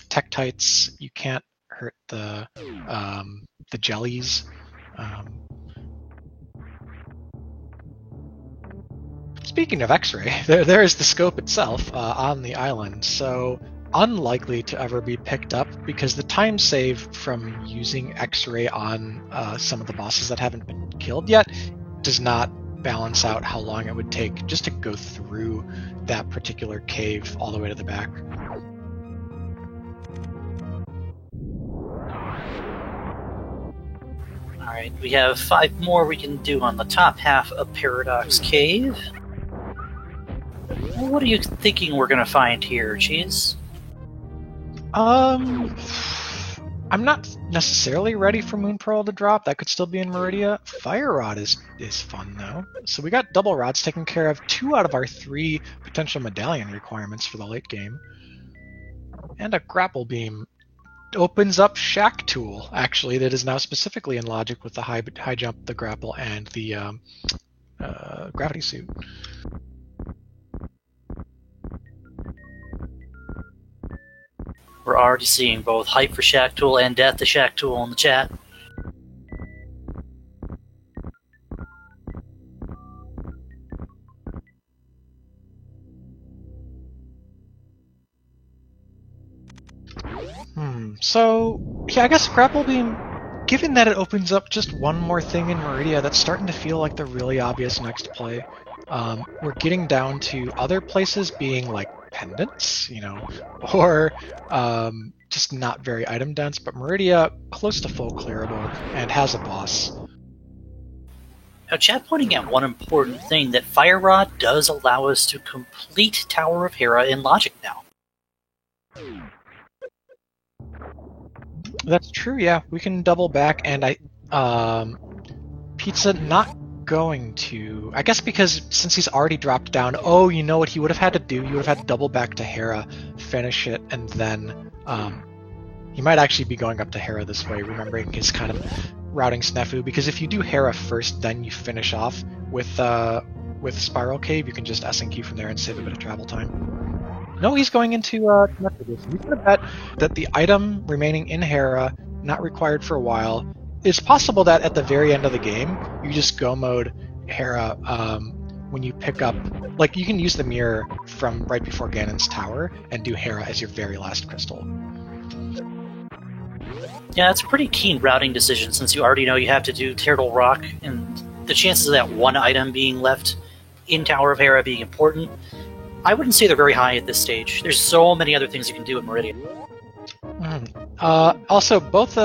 Tektites. You can't hurt the jellies. Speaking of X-ray, there is the scope itself on the island. So unlikely to ever be picked up because the time save from using X-ray on some of the bosses that haven't been killed yet does not balance out how long it would take just to go through that particular cave all the way to the back. Alright, we have 5 more we can do on the top half of Paradox Cave. What are you thinking we're going to find here, Cheese? I'm not necessarily ready for Moon Pearl to drop. That could still be in Meridia. Fire Rod is fun, though. So we got double rods taken care of. 2 out of our 3 potential medallion requirements for the late game. And a grapple beam opens up Shack Tool, actually, that is now specifically in logic with the high jump, the grapple, and the gravity suit. We're already seeing both hype for Shack Tool and death to Shack Tool in the chat. So, yeah, I guess Grapple Beam, given that it opens up just one more thing in Meridia, that's starting to feel like the really obvious next play. We're getting down to other places being like pendants, you know, or just not very item dense, but Meridia close to full clearable and has a boss. Now, chat pointing out one important thing, that Fire Rod does allow us to complete Tower of Hera in logic now. That's true, yeah. We can double back, and Pizza not going to... I guess because since he's already dropped down, oh, you know what he would have had to do? You would have had to double back to Hera, finish it, and then... he might actually be going up to Hera this way, remembering his kind of routing snafu, because if you do Hera first, then you finish off with Spiral Cave, you can just S&Q from there and save a bit of travel time. No, he's going into Methodist. He's going to bet that the item remaining in Hera, not required for a while, it's possible that at the very end of the game, you just go mode Hera when you pick up... Like, you can use the mirror from right before Ganon's Tower and do Hera as your very last crystal. Yeah, it's a pretty keen routing decision since you already know you have to do Turtle Rock, and the chances of that one item being left in Tower of Hera being important, I wouldn't say they're very high at this stage. There's so many other things you can do in Meridia. Also, both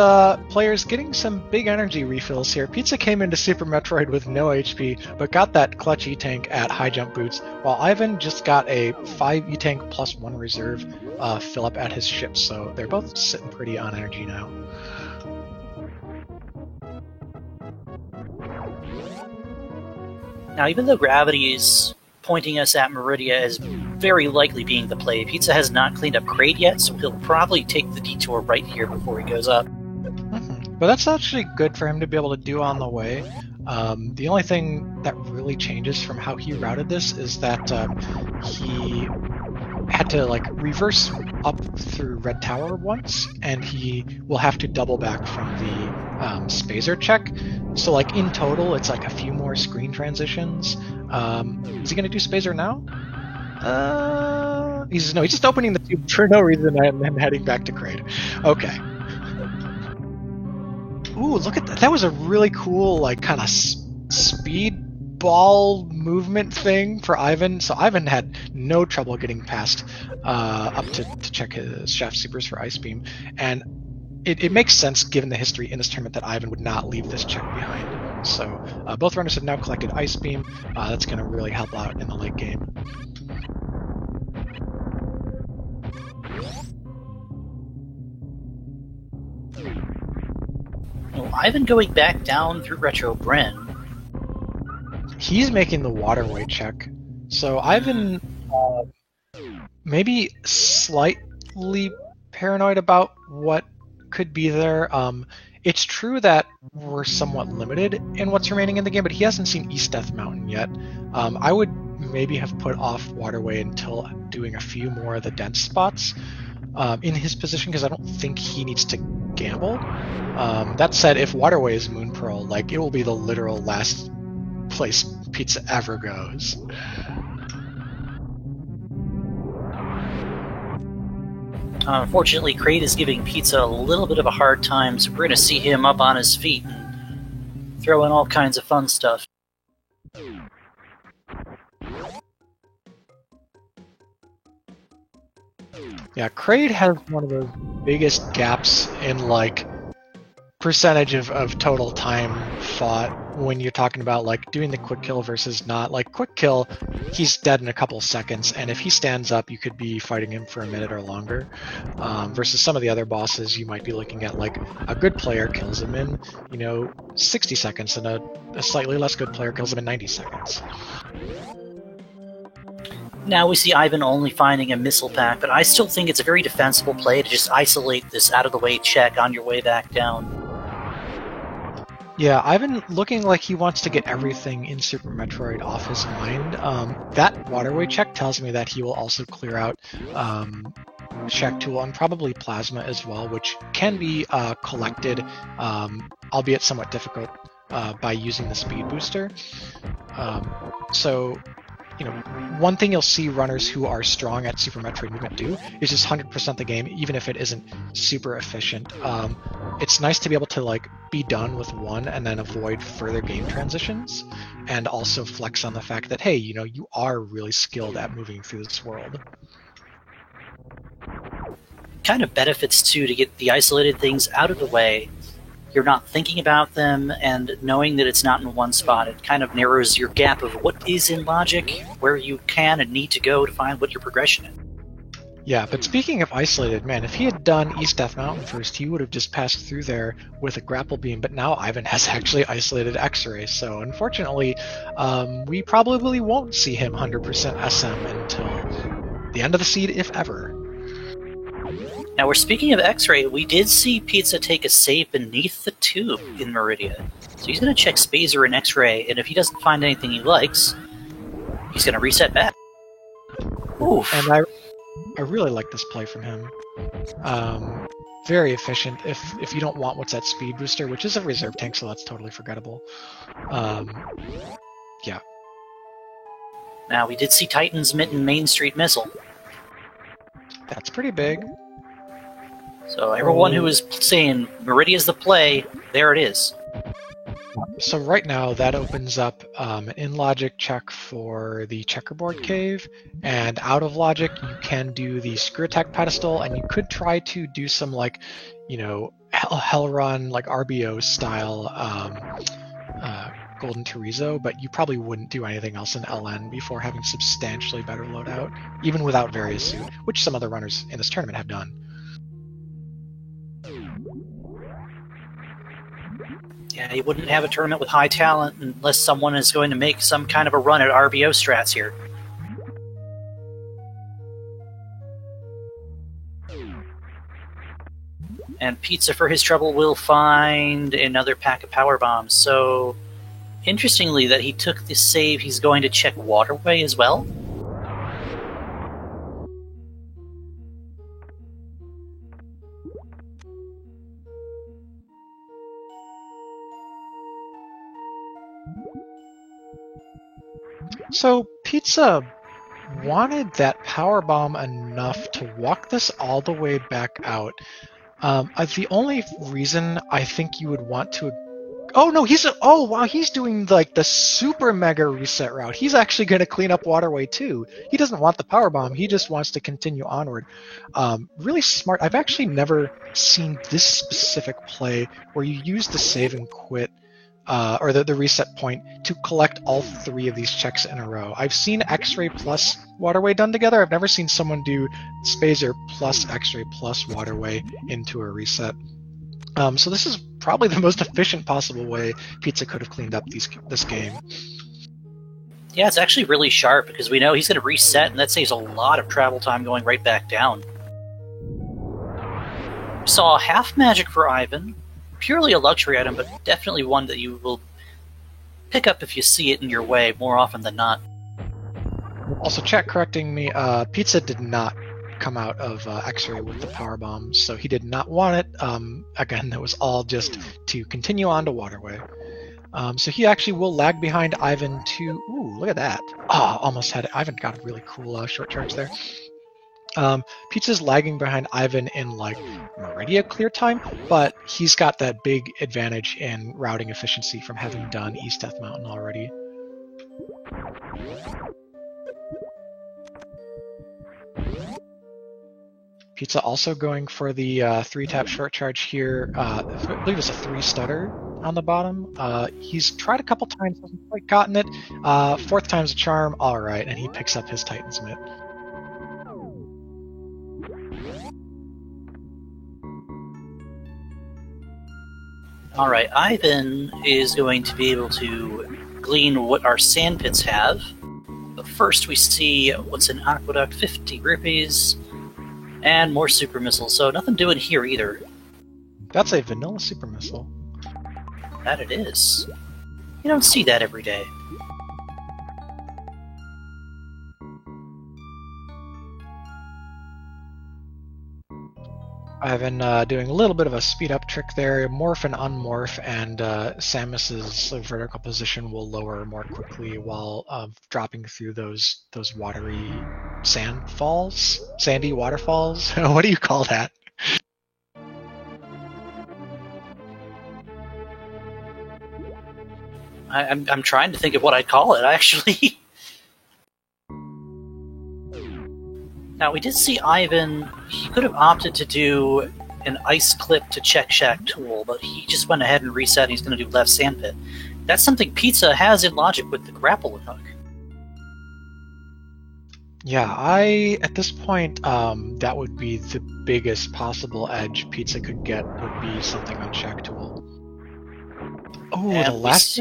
players getting some big energy refills here. Pizza came into Super Metroid with no HP, but got that clutch E-Tank at high jump boots, while Ivan just got a 5 E-Tank plus 1 reserve fill up at his ship, so they're both sitting pretty on energy now. Now, even though gravity is pointing us at Meridia as very likely being the play, Pizza has not cleaned up Crate yet, so he'll probably take the detour right here before he goes up. But that's actually good for him to be able to do on the way. The only thing that really changes from how he routed this is that he had to like reverse up through Red Tower once, and he will have to double back from the Spazer check. So like in total, it's like a few more screen transitions. Is he going to do Spazer now? He's just opening the tube for no reason and then heading back to Kraid. Okay. Ooh, look at that. That was a really cool, like, kind of speed ball movement thing for Ivan. So Ivan had no trouble getting past up to check his Shaft Supers for Ice Beam. And it makes sense, given the history in this tournament, that Ivan would not leave this check behind. So both runners have now collected Ice Beam. That's going to really help out in the late game. Well, Ivan going back down through Retro Bryn. He's making the waterway check. So Ivan maybe slightly paranoid about what could be there. It's true that we're somewhat limited in what's remaining in the game, but he hasn't seen East Death Mountain yet. I would maybe have put off waterway until doing a few more of the dense spots in his position, because I don't think he needs to gamble. That said, if waterway is Moon Pearl, like, it will be the literal last place pizza ever goes. Unfortunately, Kraid is giving Pizza a little bit of a hard time, so we're going to see him up on his feet and throw in all kinds of fun stuff. Yeah, Kraid has one of the biggest gaps in, like, percentage of total time fought when you're talking about, like, doing the quick kill versus not. Like, quick kill, he's dead in a couple seconds, and if he stands up, you could be fighting him for a minute or longer. Versus some of the other bosses, you might be looking at, like, a good player kills him in, 60 seconds, and a slightly less good player kills him in 90 seconds. Now we see Ivan only finding a missile pack, but I still think it's a very defensible play to just isolate this out-of-the-way check on your way back down. Yeah, Ivan looking like he wants to get everything in Super Metroid off his mind. That waterway check tells me that he will also clear out Shack Tool and probably Plasma as well, which can be collected, albeit somewhat difficult, by using the speed booster. So, one thing you'll see runners who are strong at Super Metroid movement do is just 100% the game, even if it isn't super efficient. It's nice to be able to, like, be done with one and then avoid further game transitions, and also flex on the fact that, hey, you are really skilled at moving through this world. Kind of benefits, too, to get the isolated things out of the way. You're not thinking about them, and knowing that it's not in one spot, it kind of narrows your gap of what is in logic, where you can and need to go to find what your progression is. Yeah, but speaking of isolated, man, if he had done East Death Mountain first, he would have just passed through there with a grapple beam, but now Ivan has actually isolated X-Ray, so unfortunately, we probably won't see him 100% SM until the end of the seed, if ever. Now, we're speaking of X-Ray, we did see Pizza take a save beneath the tube in Meridia. So he's going to check Spazer and X-Ray, and if he doesn't find anything he likes, he's going to reset back. Oof. And I really like this play from him. Very efficient if you don't want what's that speed booster, which is a reserve tank, so that's totally forgettable. Yeah. Now, we did see Titan's Mitten Main Street Missile. That's pretty big. So everyone who is saying Meridia's the play, there it is. So right now that opens up an in-logic check for the checkerboard cave, and out of logic you can do the screw attack pedestal, and you could try to do some, like, hell run, like RBO style Golden Chorizo, but you probably wouldn't do anything else in LN before having substantially better loadout, even without Various Suit, which some other runners in this tournament have done. Yeah, you wouldn't have a tournament with high talent unless someone is going to make some kind of a run at RBO strats here. And Pizza, for his trouble, will find another pack of power bombs. So, interestingly, that he took the save, he's going to check Waterway as well. So Pizza wanted that power bomb enough to walk this all the way back out. The only reason I think you would want to... Oh no, oh wow, he's doing like the super mega reset route. He's actually going to clean up Waterway too. He doesn't want the power bomb. He just wants to continue onward. Really smart. I've actually never seen this specific play where you use the save and quit or the reset point to collect all three of these checks in a row. I've seen X-Ray plus Waterway done together. I've never seen someone do Spazer plus X-Ray plus Waterway into a reset. So this is probably the most efficient possible way Pizza could have cleaned up this game. Yeah, it's actually really sharp because we know he's going to reset, and that saves a lot of travel time going right back down. We saw half magic for Ivan. Purely a luxury item, but definitely one that you will pick up if you see it in your way more often than not. Also, chat correcting me, Pizza did not come out of X-Ray with the power bomb, so he did not want it. Again, that was all just to continue on to Waterway. So he actually will lag behind Ivan to... Ooh, look at that. Oh, almost had it. Ivan got a really cool short charge there. Pizza's lagging behind Ivan in like Meridia clear time, but he's got that big advantage in routing efficiency from having done East Death Mountain already. Pizza also going for the 3-tap short charge here. I believe it's a 3 stutter on the bottom. He's tried a couple times, hasn't quite gotten it. 4th time's a charm, alright, and he picks up his Titan's Mitt. Alright, Ivan is going to be able to glean what our sand pits have. But first we see what's in Aqueduct, 50 rupees, and more super missiles, so nothing doing here either. That's a vanilla super missile. That it is. You don't see that every day. I've been doing a little bit of a speed up trick there. Morph and unmorph, and Samus's vertical position will lower more quickly while dropping through those watery sandy waterfalls. What do you call that? I'm trying to think of what I'd call it, actually. Now, we did see Ivan. He could have opted to do an ice clip to check Shack Tool, but he just went ahead and reset, and he's going to do left sandpit. That's something Pizza has in logic with the grapple hook. Yeah, at this point, that would be the biggest possible edge Pizza could get, would be something on Shack Tool. Oh, the last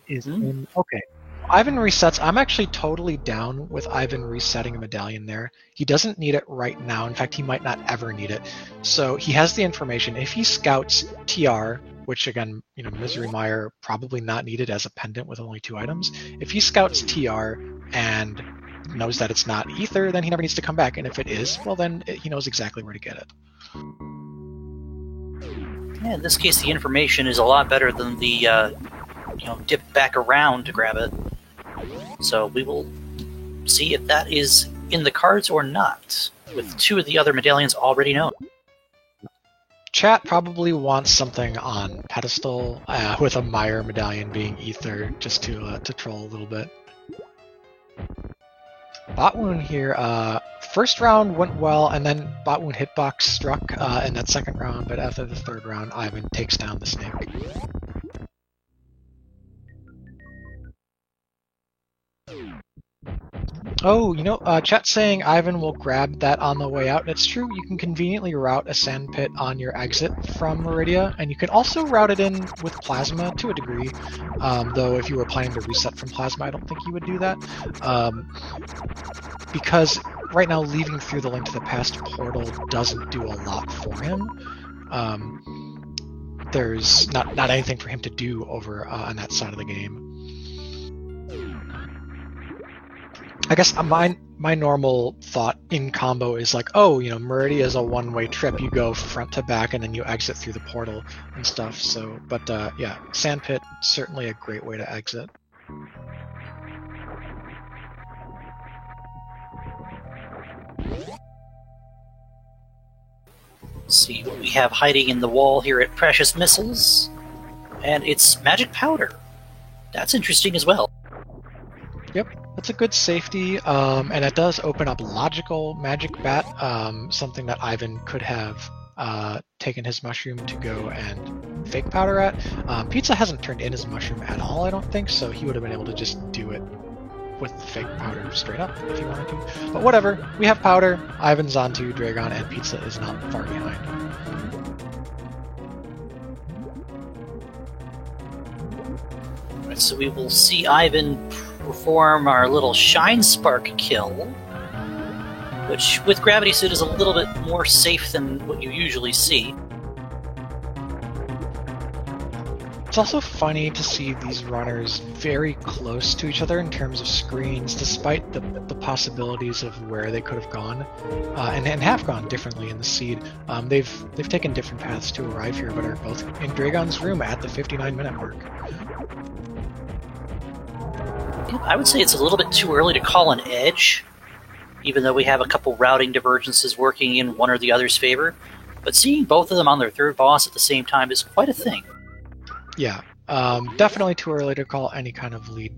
is in... Okay. Ivan resets. I'm actually totally down with Ivan resetting a medallion there. He doesn't need it right now. In fact, he might not ever need it. So he has the information. If he scouts TR, which again, Misery Mire probably not needed as a pendant with only 2 items. If he scouts TR and knows that it's not Ether, then he never needs to come back. And if it is, well then he knows exactly where to get it. Yeah, in this case, the information is a lot better than the dip back around to grab it. So we will see if that is in the cards or not, with 2 of the other medallions already known. Chat probably wants something on pedestal, with a Mire medallion being Ether, just to troll a little bit. Botwoon here, first round went well, and then Botwoon hitbox struck in that second round, but after the 3rd round, Ivan takes down the snake. Oh, chat's saying Ivan will grab that on the way out, and it's true, you can conveniently route a sand pit on your exit from Meridia, and you can also route it in with Plasma to a degree, though if you were planning to reset from Plasma, I don't think you would do that, because right now leaving through the Link to the Past portal doesn't do a lot for him. There's not anything for him to do over on that side of the game. I guess my normal thought in combo is like, oh, Meridia is a one-way trip. You go front to back and then you exit through the portal and stuff. So, but yeah, Sandpit, certainly a great way to exit. See what we have hiding in the wall here at Precious Missiles. And it's magic powder. That's interesting as well. Yep, that's a good safety, and it does open up logical magic bat, something that Ivan could have taken his mushroom to go and fake powder at. Pizza hasn't turned in his mushroom at all, I don't think, so he would have been able to just do it with the fake powder straight up if he wanted to. But whatever, we have powder, Ivan's onto Dragon, and Pizza is not far behind. Right, so we will see Ivan perform our little Shine Spark kill, which with Gravity Suit is a little bit more safe than what you usually see. It's also funny to see these runners very close to each other in terms of screens, despite the possibilities of where they could have gone, and have gone differently in the seed. They've taken different paths to arrive here, but are both in Dragon's room at the 59-minute mark. I would say it's a little bit too early to call an edge, even though we have a couple routing divergences working in one or the other's favor. But seeing both of them on their third boss at the same time is quite a thing. Yeah, definitely too early to call any kind of lead.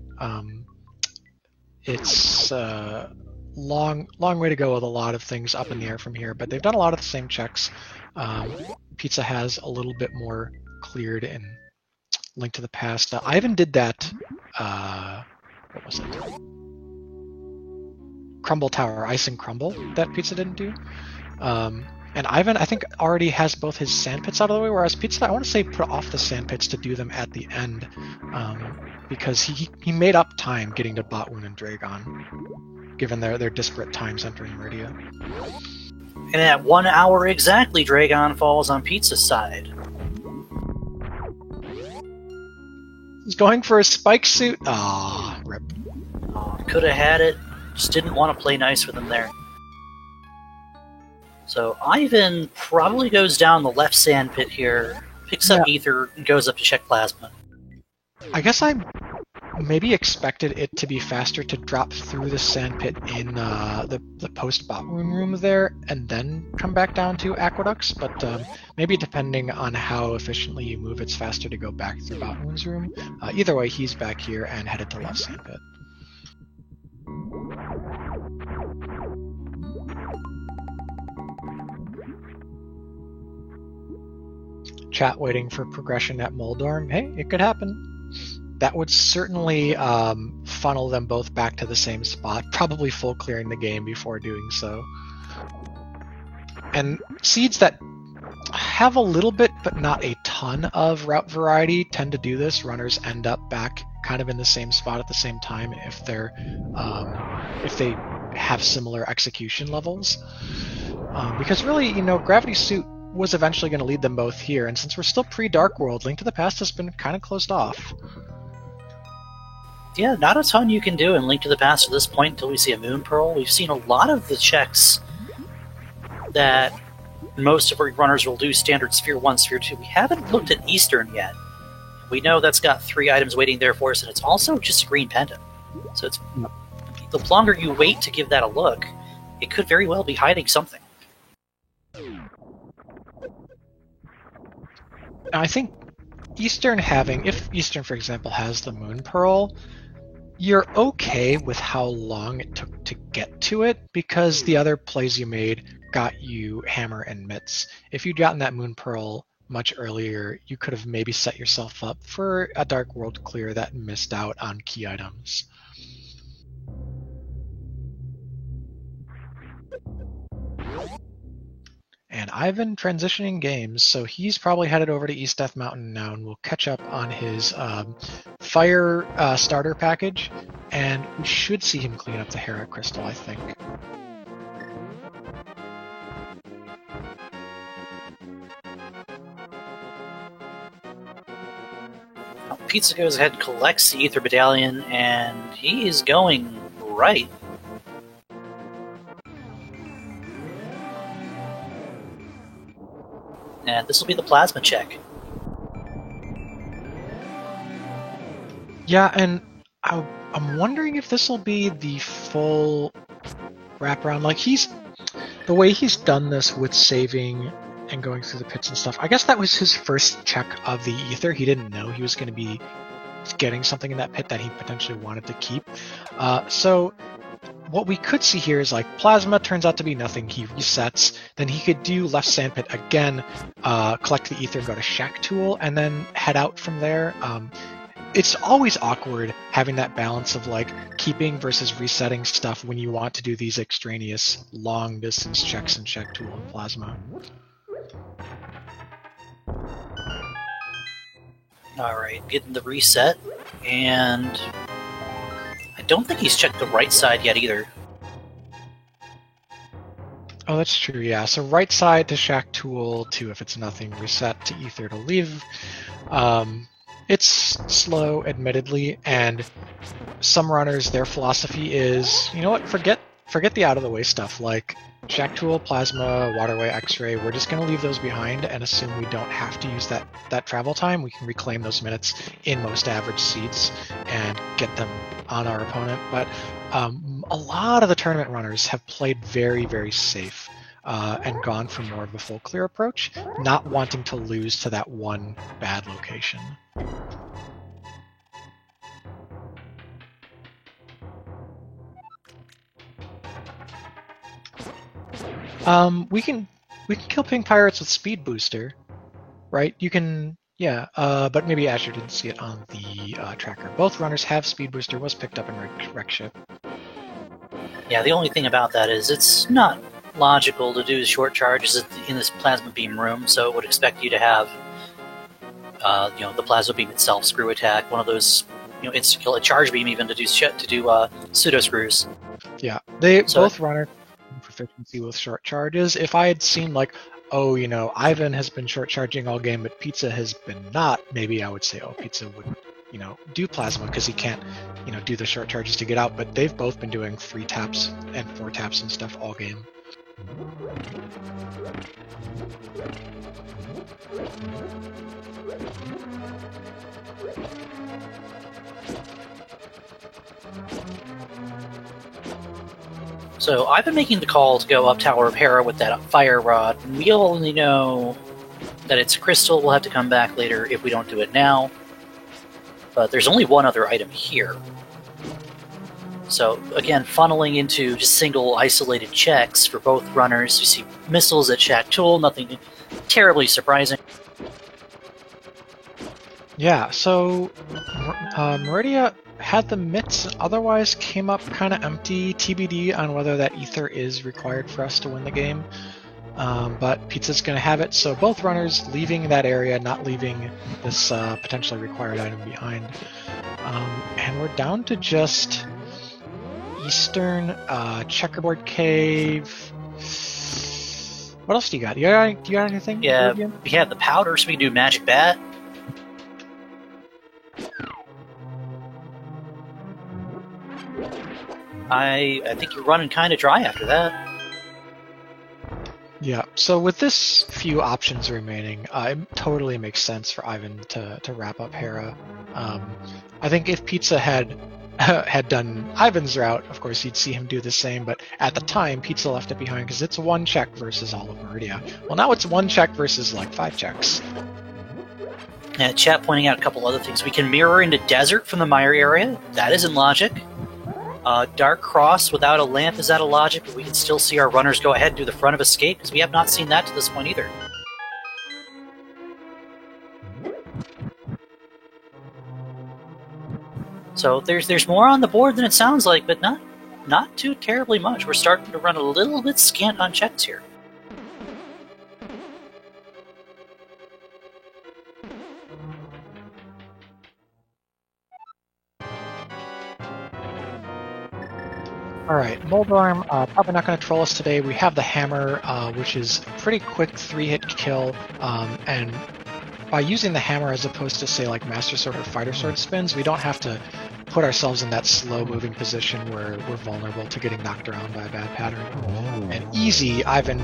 It's a long way to go with a lot of things up in the air from here, but they've done a lot of the same checks. Pizza has a little bit more cleared in Link to the Past. Ivan did that, what was it? Crumble Tower, Ice and Crumble, that Pizza didn't do. And Ivan, I think, already has both his sand pits out of the way, whereas Pizza, I want to say, put off the sand pits to do them at the end, because he made up time getting to Botwoon and Dragon, given their disparate times entering Meridia. And at 1 hour exactly, Dragon falls on Pizza's side. He's going for a spike suit. Rip. Could have had it, just didn't want to play nice with him there. So Ivan probably goes down the left sand pit here, picks up Ether, and goes up to check Plasma. I guess I maybe expected it to be faster to drop through the sand pit in the post-Botwoon room there, and then come back down to Aqueducts, but maybe depending on how efficiently you move, it's faster to go back through Botwoon's room. Either way, he's back here and headed to left sand pit. Chat waiting for progression at Moldorm. Hey, it could happen. That would certainly funnel them both back to the same spot, probably full clearing the game before doing so. And seeds that have a little bit, but not a ton of route variety tend to do this. Runners end up back kind of in the same spot at the same time if they're if they have similar execution levels. Because really, Gravity Suit was eventually going to lead them both here, and since we're still pre-Dark World, Link to the Past has been kind of closed off. Yeah, not a ton you can do in Link to the Past at this point until we see a Moon Pearl. We've seen a lot of the checks that most of our runners will do standard Sphere 1, Sphere 2. We haven't looked at Eastern yet. We know that's got 3 items waiting there for us, and it's also just a green pendant. So it's the longer you wait to give that a look, it could very well be hiding something. I think Eastern if Eastern, for example, has the Moon Pearl, you're okay with how long it took to get to it, because the other plays you made got you Hammer and Mitts. If you'd gotten that Moon Pearl much earlier, you could have maybe set yourself up for a Dark World clear that missed out on key items. And Ivan transitioning games, so he's probably headed over to East Death Mountain now, and we'll catch up on his fire starter package, and we should see him clean up the Hera Crystal, I think. Pizza goes ahead and collects the Ether Medallion, and he is going right. And this will be the Plasma check. Yeah, and I'm wondering if this will be the full wraparound. Like, the way he's done this with saving and going through the pits and stuff. I guess that was his first check of the ether. He didn't know he was going to be getting something in that pit that he potentially wanted to keep. So what we could see here is like plasma turns out to be nothing. He resets. Then he could do left sandpit again, collect the ether and go to Shack Tool, and then head out from there. It's always awkward having that balance of like keeping versus resetting stuff when you want to do these extraneous long distance checks in Shack Tool and plasma. Alright, getting the reset, and I don't think he's checked the right side yet either. Oh, that's true, yeah. So right side to Shack Tool to, if it's nothing, reset to ether to leave. It's slow, admittedly, and some runners, their philosophy is, you know what, forget the out-of-the-way stuff, like Shack Tool, Plasma, Waterway, X-Ray. We're just going to leave those behind and assume we don't have to use that travel time. We can reclaim those minutes in most average seats and get them on our opponent. But a lot of the tournament runners have played very, very safe and gone for more of a full clear approach, not wanting to lose to that one bad location. We can kill Pink Pirates with Speed Booster, right? You can, yeah, but maybe Azure didn't see it on the tracker. Both runners have Speed Booster, was picked up in Wreck Ship. Yeah, the only thing about that is it's not logical to do short charges in this plasma beam room, so it would expect you to have, the plasma beam itself screw attack, one of those, insta-kill, a charge beam even to do pseudo screws. Yeah, both runners have proficiency with short charges. If I had seen like, oh, Ivan has been short charging all game, but Pizza has been not, maybe I would say, oh, Pizza would, do plasma because he can't, do the short charges to get out. But they've both been doing 3 taps and 4 taps and stuff all game. So I've been making the call to go up Tower of Hera with that fire rod. We only know that it's crystal. We'll have to come back later if we don't do it now. But there's only one other item here. So again, funneling into just single isolated checks for both runners. You see missiles at Shack Tool, nothing terribly surprising. Yeah, so Meridia had the mitts, otherwise came up kind of empty. TBD on whether that ether is required for us to win the game. But Pizza's going to have it, so both runners leaving that area, not leaving this potentially required item behind. And we're down to just Eastern, Checkerboard Cave. What else do you got? Do you got anything? Yeah, we have the powder, so we can do Magic Bat. I think you're running kind of dry after that. Yeah, so with this few options remaining, it totally makes sense for Ivan to wrap up Hera. I think if Pizza had done Ivan's route, of course you'd see him do the same, but at the time Pizza left it behind because it's 1 check versus all of Meridia. Well, now it's 1 check versus like 5 checks. Chat pointing out a couple other things. We can mirror into Desert from the Mire area. That isn't logic. Dark Cross without a lamp is out of logic, but we can still see our runners go ahead and do the front of escape, because we have not seen that to this point either. So there's more on the board than it sounds like, but not too terribly much. We're starting to run a little bit scant on checks here. Alright, Moldorm, probably not going to troll us today. We have the Hammer, which is a pretty quick 3-hit kill, and by using the Hammer as opposed to, say, like Master Sword or Fighter Sword spins, we don't have to put ourselves in that slow-moving position where we're vulnerable to getting knocked around by a bad pattern. And easy, Ivan,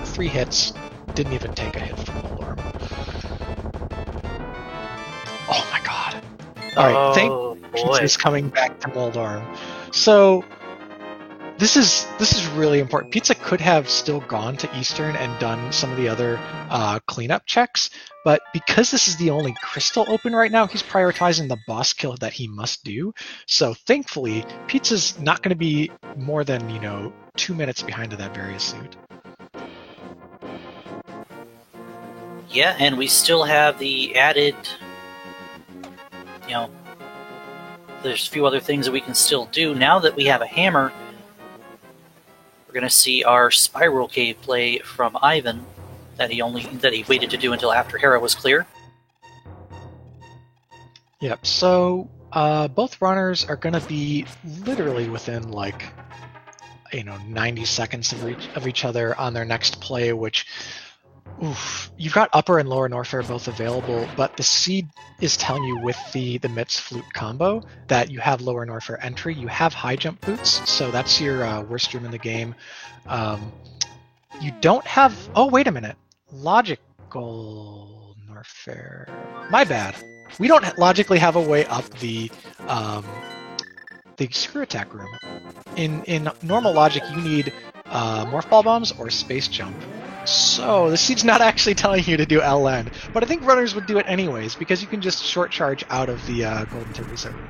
3 hits, didn't even take a hit from Moldorm. Oh my god. Alright, thank you for coming back to Moldorm. So, this is really important. Pizza could have still gone to Eastern and done some of the other cleanup checks, but because this is the only crystal open right now, he's prioritizing the boss kill that he must do. So thankfully, Pizza's not going to be more than 2 minutes behind to that Various suit. Yeah, and we still have the added, there's a few other things that we can still do. Now that we have a hammer, we're going to see our Spiral Cave play from Ivan that he waited to do until after Hera was clear. Yep, so both runners are going to be literally within 90 seconds of each other on their next play, which you've got Upper and Lower Norfair both available, but the seed is telling you with the Mitz Flute combo that you have Lower Norfair entry, you have high jump boots, so that's your worst room in the game. You don't have... Oh, wait a minute. Logical Norfair. My bad. We don't logically have a way up the screw attack room. In normal logic, you need Morph Ball Bombs or Space Jump. So, the seed's not actually telling you to do LN, but I think runners would do it anyways, because you can just short charge out of the Golden Teresa room.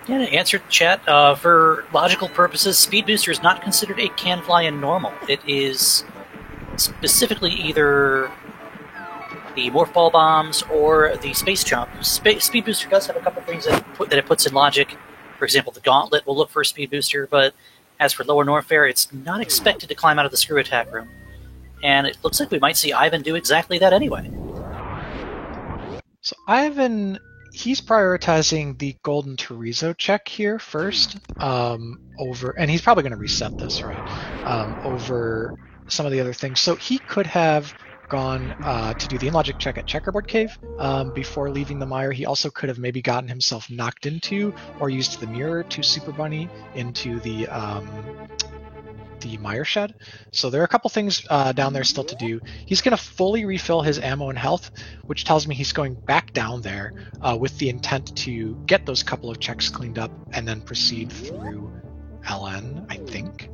Yeah, to answer chat, for logical purposes, Speed Booster is not considered a Can Fly in normal. It is specifically either the Morph Ball Bombs or the Space Jump. Speed Booster does have a couple things that it puts in logic. For example, the Gauntlet will look for a Speed Booster, but as for Lower Norfair, it's not expected to climb out of the Screw Attack room. And it looks like we might see Ivan do exactly that anyway. So Ivan, he's prioritizing the Golden Terizo check here first, and he's probably going to reset this, right, over some of the other things. So he could have gone to do the in-logic check at Checkerboard Cave before leaving the mire. He also could have maybe gotten himself knocked into or used the mirror to Super Bunny into the mire shed. So there are a couple things down there still to do. He's going to fully refill his ammo and health, which tells me he's going back down there with the intent to get those couple of checks cleaned up and then proceed through LN, I think.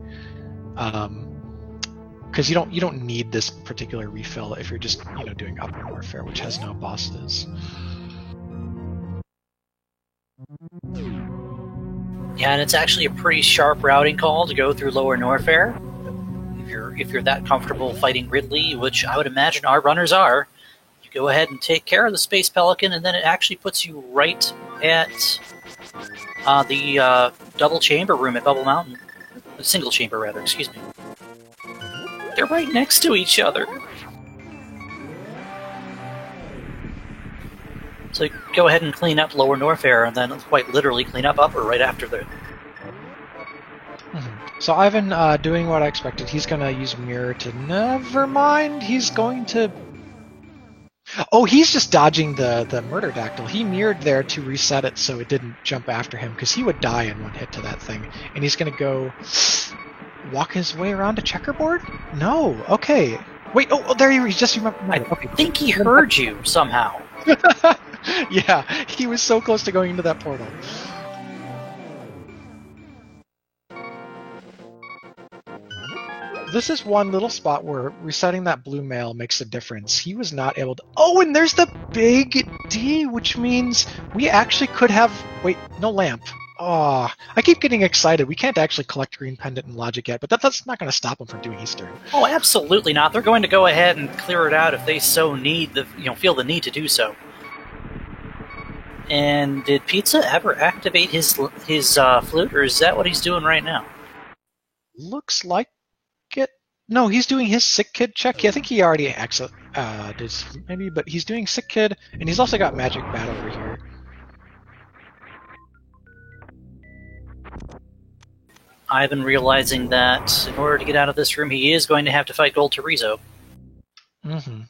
Because you don't need this particular refill if you're just doing Upper Norfair, which has no bosses. Yeah, and it's actually a pretty sharp routing call to go through Lower Norfair. If you're that comfortable fighting Ridley, which I would imagine our runners are, you go ahead and take care of the Space Pelican, and then it actually puts you right at the double chamber room at Bubble Mountain. The single chamber, rather, excuse me. They're right next to each other. So go ahead and clean up Lower Norfair, and then quite literally clean up Upper right after the... So Ivan doing what I expected. He's going to use Mirror to... Never mind, he's going to... Oh, he's just dodging the Murder Dactyl. He mirrored there to reset it so it didn't jump after him, because he would die in one hit to that thing. And he's going to go... walk his way around a checkerboard? No. Okay. Wait. Oh, there he just remembered. I think he heard you somehow. Yeah, he was so close to going into that portal. This is one little spot where resetting that blue mail makes a difference. He was not able to... Oh, and there's the big D, which means we actually could have... Wait, no lamp. Oh, I keep getting excited. We can't actually collect Green Pendant in Logic yet, but that's not going to stop them from doing Eastern. Oh, absolutely not. They're going to go ahead and clear it out if they so need feel the need to do so. And did Pizza ever activate his flute, or is that what he's doing right now? Looks like it. No, he's doing his Sick Kid check. I think he already did his flute maybe, but he's doing Sick Kid, and he's also got Magic Bat over here. Ivan realizing that in order to get out of this room, he is going to have to fight Gold Terizo. Mm-hmm.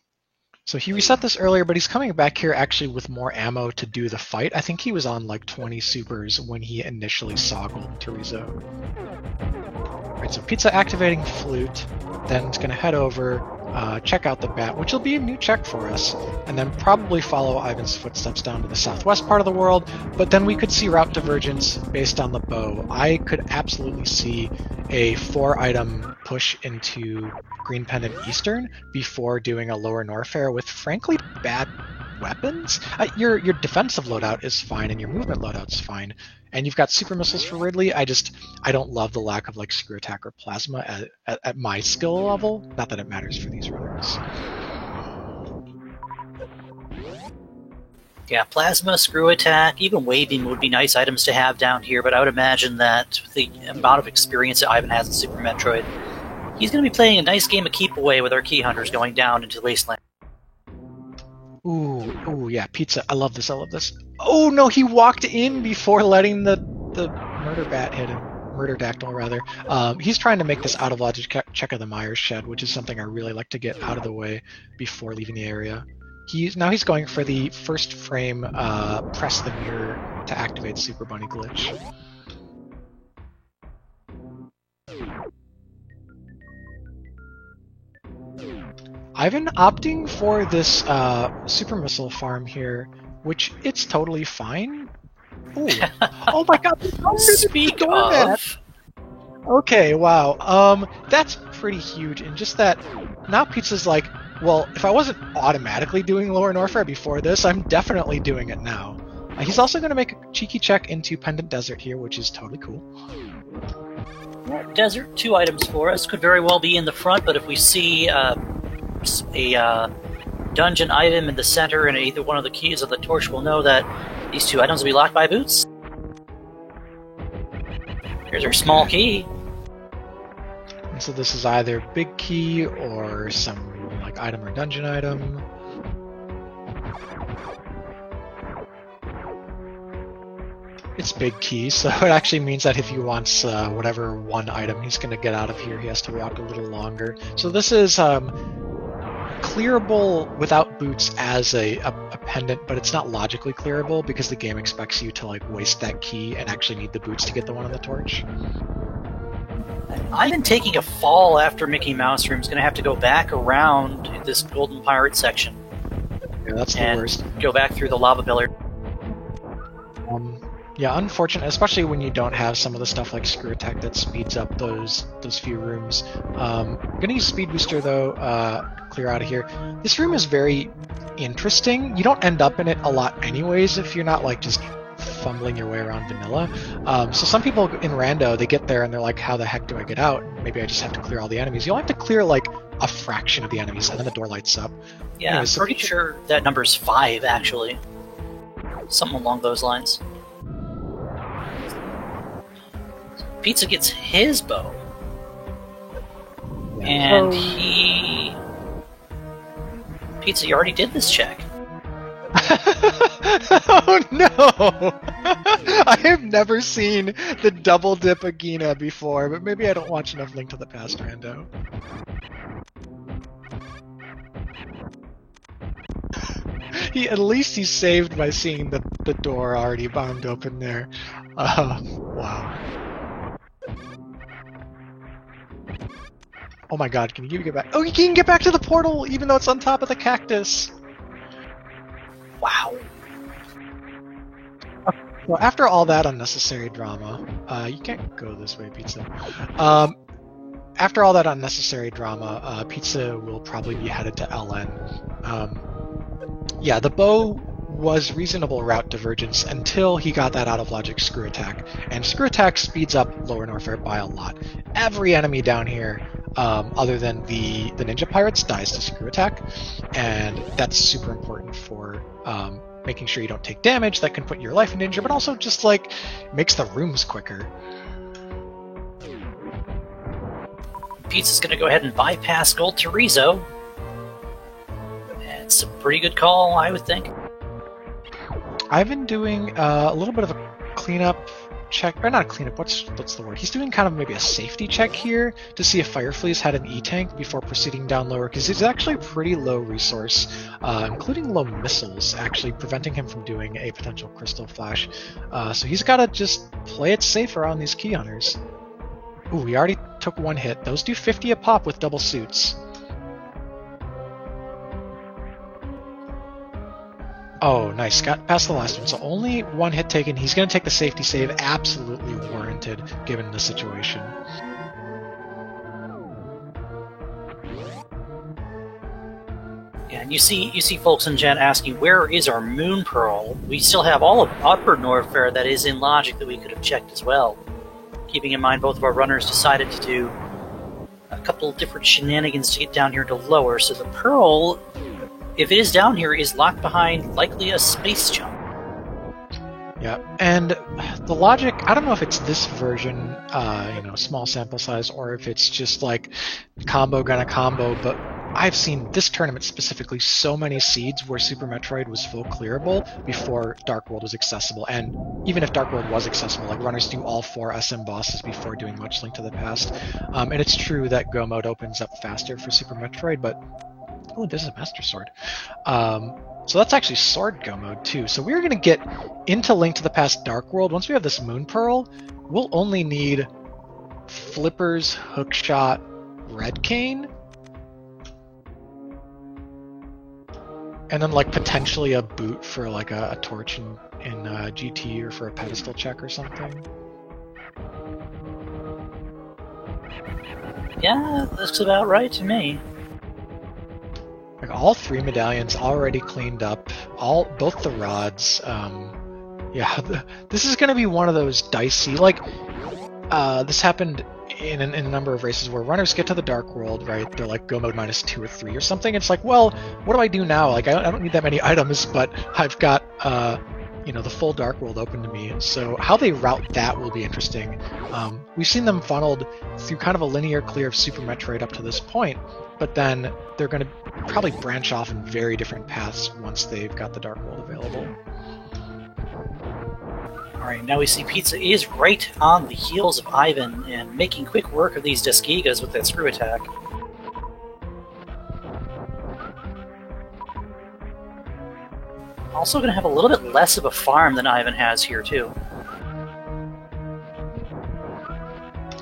So he reset this earlier, but he's coming back here actually with more ammo to do the fight. I think he was on like 20 supers when he initially saw Golden Terizo. Alright, so Pizza activating Flute, then it's going to head over, check out the bat, which will be a new check for us, and then probably follow Ivan's footsteps down to the southwest part of the world, but then we could see route divergence based on the bow. I could absolutely see a 4-item push into Green Pendant Eastern before doing a Lower Norfair with frankly bad weapons. Your defensive loadout is fine and your movement loadout's fine, and you've got super missiles for Ridley. I don't love the lack of like screw attack or plasma at my skill level. Not that it matters for these runners. Yeah, plasma, screw attack, even wave beam would be nice items to have down here, but I would imagine that with the amount of experience that Ivan has in Super Metroid, he's going to be playing a nice game of keep away with our key hunters going down into Wasteland. Ooh, yeah, pizza. I love this. Oh no, he walked in before letting the murder bat hit him. Murder dactyl, rather. He's trying to make this out of logic check of the Myers shed, which is something I really like to get out of the way before leaving the area. He's going for the first frame press the mirror to activate Super Bunny glitch. Ivan opting for this super missile farm here, which it's totally fine. Ooh. Oh my god! Speak of. Okay, wow. That's pretty huge, and just that now Pizza's like, well, if I wasn't automatically doing Lower Norfair before this, I'm definitely doing it now. He's also going to make a cheeky check into Pendant Desert here, which is totally cool. Desert, 2 items for us. Could very well be in the front, but if we see a dungeon item in the center and either one of the keys of the torch, we'll know that these 2 items will be locked by boots. Here's our small key. And so this is either big key or some like item or dungeon item. It's big key, so it actually means that if he wants whatever one item he's going to get out of here, he has to walk a little longer. So this is clearable without boots as a pendant, but it's not logically clearable because the game expects you to like waste that key and actually need the boots to get the one on the torch. I've been taking a fall after Mickey Mouse Room's going to have to go back around this Golden Pirate section. Yeah, that's the worst. Go back through the lava pillar. Yeah, unfortunate, especially when you don't have some of the stuff like Screw Attack that speeds up those few rooms. Gonna use Speed Booster though, clear out of here. This room is very interesting. You don't end up in it a lot anyways if you're not like just fumbling your way around vanilla. So some people in Rando, they get there and they're like, how the heck do I get out? Maybe I just have to clear all the enemies. You only have to clear like a fraction of the enemies and then the door lights up. Yeah, anyways, I'm pretty sure that number's 5 actually. Something along those lines. Pizza gets his bow. And Pizza, you already did this check. Oh no! I have never seen the double dip Agina before, but maybe I don't watch enough Link to the Past, Rando. At least he's saved by seeing the door already bombed open there. Wow. Oh my god, can you get back? Oh, you can get back to the portal even though it's on top of the cactus! Wow. Well, after all that unnecessary drama, you can't go this way, Pizza. After all that unnecessary drama, Pizza will probably be headed to LN. Yeah, the bow was reasonable route divergence until he got that out of logic Screw Attack, and Screw Attack speeds up Lower Norfair by a lot. Every enemy down here, other than the Ninja Pirates, dies to Screw Attack, and that's super important for making sure you don't take damage that can put your life in danger, but also just like makes the rooms quicker. Pizza's gonna go ahead and bypass Gold Terizo. It's a pretty good call, I would think. I've been doing a little bit of a cleanup check, or not a cleanup, what's the word? He's doing kind of maybe a safety check here to see if Firefleas had an E-tank before proceeding down lower, because he's actually pretty low resource, including low missiles, actually preventing him from doing a potential Crystal Flash. So he's got to just play it safe around these key hunters. Ooh, we already took one hit. Those do 50 a pop with double suits. Oh, nice. Got past the last one. So only one hit taken. He's going to take the safety save. Absolutely warranted, given the situation. Yeah, and you see folks in chat asking, where is our Moon Pearl? We still have all of Upper Norfair that is in Logic that we could have checked as well. Keeping in mind both of our runners decided to do a couple different shenanigans to get down here to Lower, so the Pearl, if it is down here, is locked behind likely a space jump. Yeah, and the logic, I don't know if it's this version, small sample size, or if it's just like combo gonna combo, but I've seen this tournament specifically so many seeds where Super Metroid was full clearable before Dark World was accessible, and even if Dark World was accessible, like runners do all 4 SM bosses before doing much Link to the Past, and it's true that Go Mode opens up faster for Super Metroid, but oh, this is a Master Sword. So that's actually Sword Go Mode too. So we're going to get into Link to the Past Dark World. Once we have this Moon Pearl, we'll only need Flippers, Hookshot, Red Cane, and then like potentially a boot for like a torch in GT or for a pedestal check or something. Yeah, that's about right to me. Like all 3 medallions already cleaned up, both the rods. This is going to be one of those dicey. Like this happened in a number of races where runners get to the Dark World, right? They're like Go Mode -2 or 3 or something. It's like, well, what do I do now? Like I don't need that many items, but I've got the full Dark World open to me. So how they route that will be interesting. We've seen them funneled through kind of a linear clear of Super Metroid up to this point, but then they're going to probably branch off in very different paths once they've got the Dark World available. Alright, now we see Pizza is right on the heels of Ivan and making quick work of these Dusgigas with that screw attack. Also going to have a little bit less of a farm than Ivan has here too.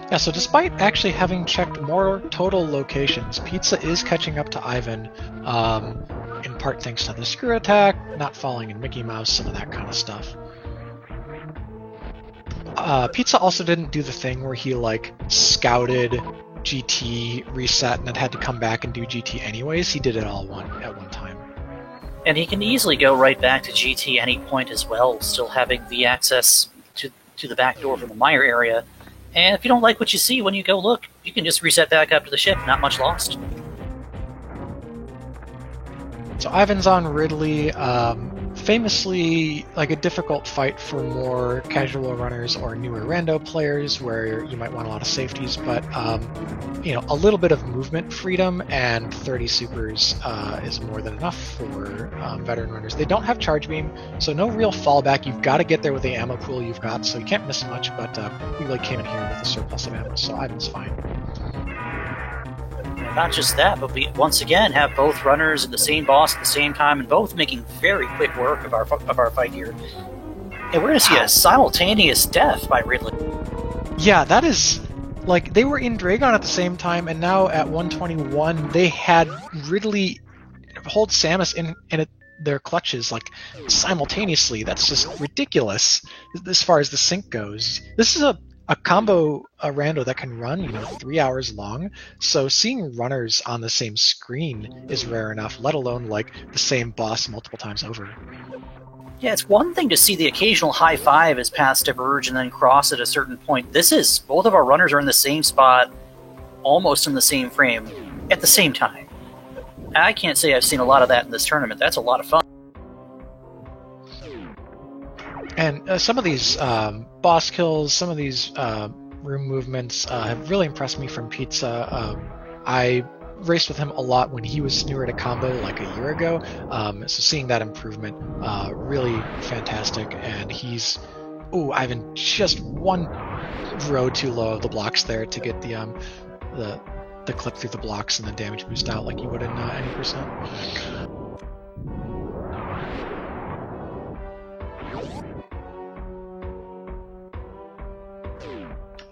Yeah, so despite actually having checked more total locations, Pizza is catching up to Ivan, in part thanks to the screw attack, not falling in Mickey Mouse, some of that kind of stuff. Pizza also didn't do the thing where he like scouted GT, reset, and then had to come back and do GT anyways. He did it all at one time. And he can easily go right back to GT any point as well, still having the access to the back door from the Meyer area. And if you don't like what you see when you go look, you can just reset back up to the ship, not much lost. So Ivan's on Ridley, famously like a difficult fight for more casual runners or newer rando players where you might want a lot of safeties, but a little bit of movement freedom and 30 supers is more than enough for veteran runners. They don't have charge beam, so no real fallback. You've got to get there with the ammo pool you've got, so you can't miss much, but we really came in here with a surplus of ammo, so Ivan's fine. Not just that, but we once again have both runners and the same boss at the same time, and both making very quick work of our fight here. And we're going to see a simultaneous death by Ridley. Yeah, that is like they were in Dragon at the same time, and now at 121 they had Ridley hold Samus in their clutches like simultaneously. That's just ridiculous as far as the sync goes. This is a combo rando that can run 3 hours long, so seeing runners on the same screen is rare enough, let alone like the same boss multiple times over. Yeah, it's one thing to see the occasional high five as paths diverge and then cross at a certain point. This is both of our runners are in the same spot, almost in the same frame, at the same time. I can't say I've seen a lot of that in this tournament. That's a lot of fun. And some of these boss kills, some of these room movements have really impressed me from Pizza. I raced with him a lot when he was newer to combo like a year ago, so seeing that improvement, really fantastic. And he's, Ivan just one row too low of the blocks there to get the clip through the blocks and the damage boost out like you would in any percent.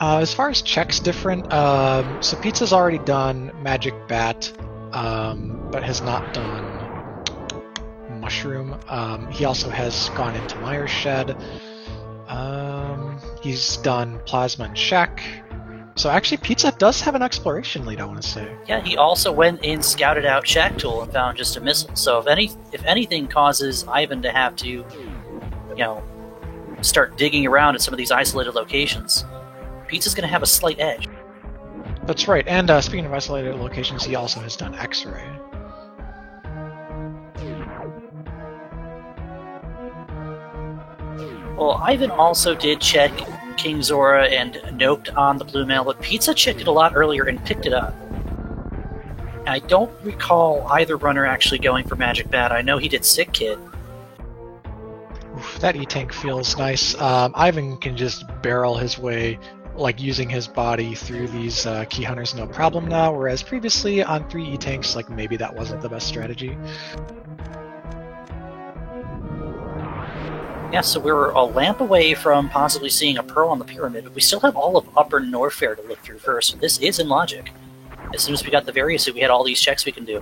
As far as checks different, so Pizza's already done Magic Bat, but has not done Mushroom. He also has gone into Mire's Shed. He's done Plasma and Shack. So actually, Pizza does have an exploration lead, I want to say. Yeah, he also went and scouted out Shack Tool and found just a missile. So if anything causes Ivan to have to, start digging around at some of these isolated locations, Pizza's going to have a slight edge. That's right, and speaking of isolated locations, he also has done X-Ray. Well, Ivan also did check King Zora and noped on the blue mail, but Pizza checked it a lot earlier and picked it up. I don't recall either runner actually going for Magic Bat. I know he did Sick Kid. Oof, that E-Tank feels nice. Ivan can just barrel his way, like using his body through these Key Hunters no problem now, whereas previously on 3 E-Tanks, like maybe that wasn't the best strategy. Yeah, so we're a lamp away from possibly seeing a Pearl on the Pyramid, but we still have all of Upper Norfair to look through first. This is in logic. As soon as we got the Various, we had all these checks we can do.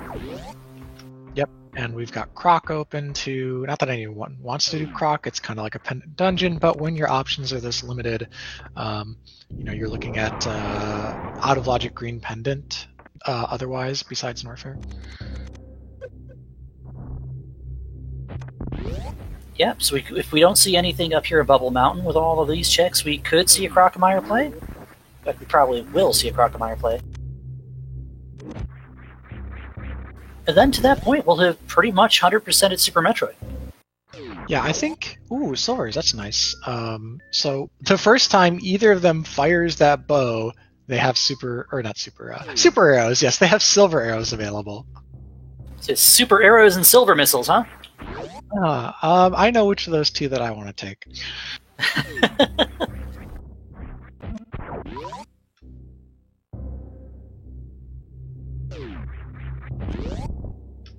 Yep, and we've got Croc open to... Not that anyone wants to do Croc, it's kind of like a pendant dungeon, but when your options are this limited, you're looking at out of logic green pendant otherwise, besides Norfair. Yeah, so if we don't see anything up here at Bubble Mountain with all of these checks, we could see a Crocomire play. In fact, we probably will see a Crocomire play. And then to that point, we'll have pretty much 100%ed Super Metroid. Yeah, I think... Ooh, Silvers, that's nice. So the first time either of them fires that bow, they have super arrows. Yes, they have silver arrows available. So it's super arrows and silver missiles, huh? I know which of those two that I want to take.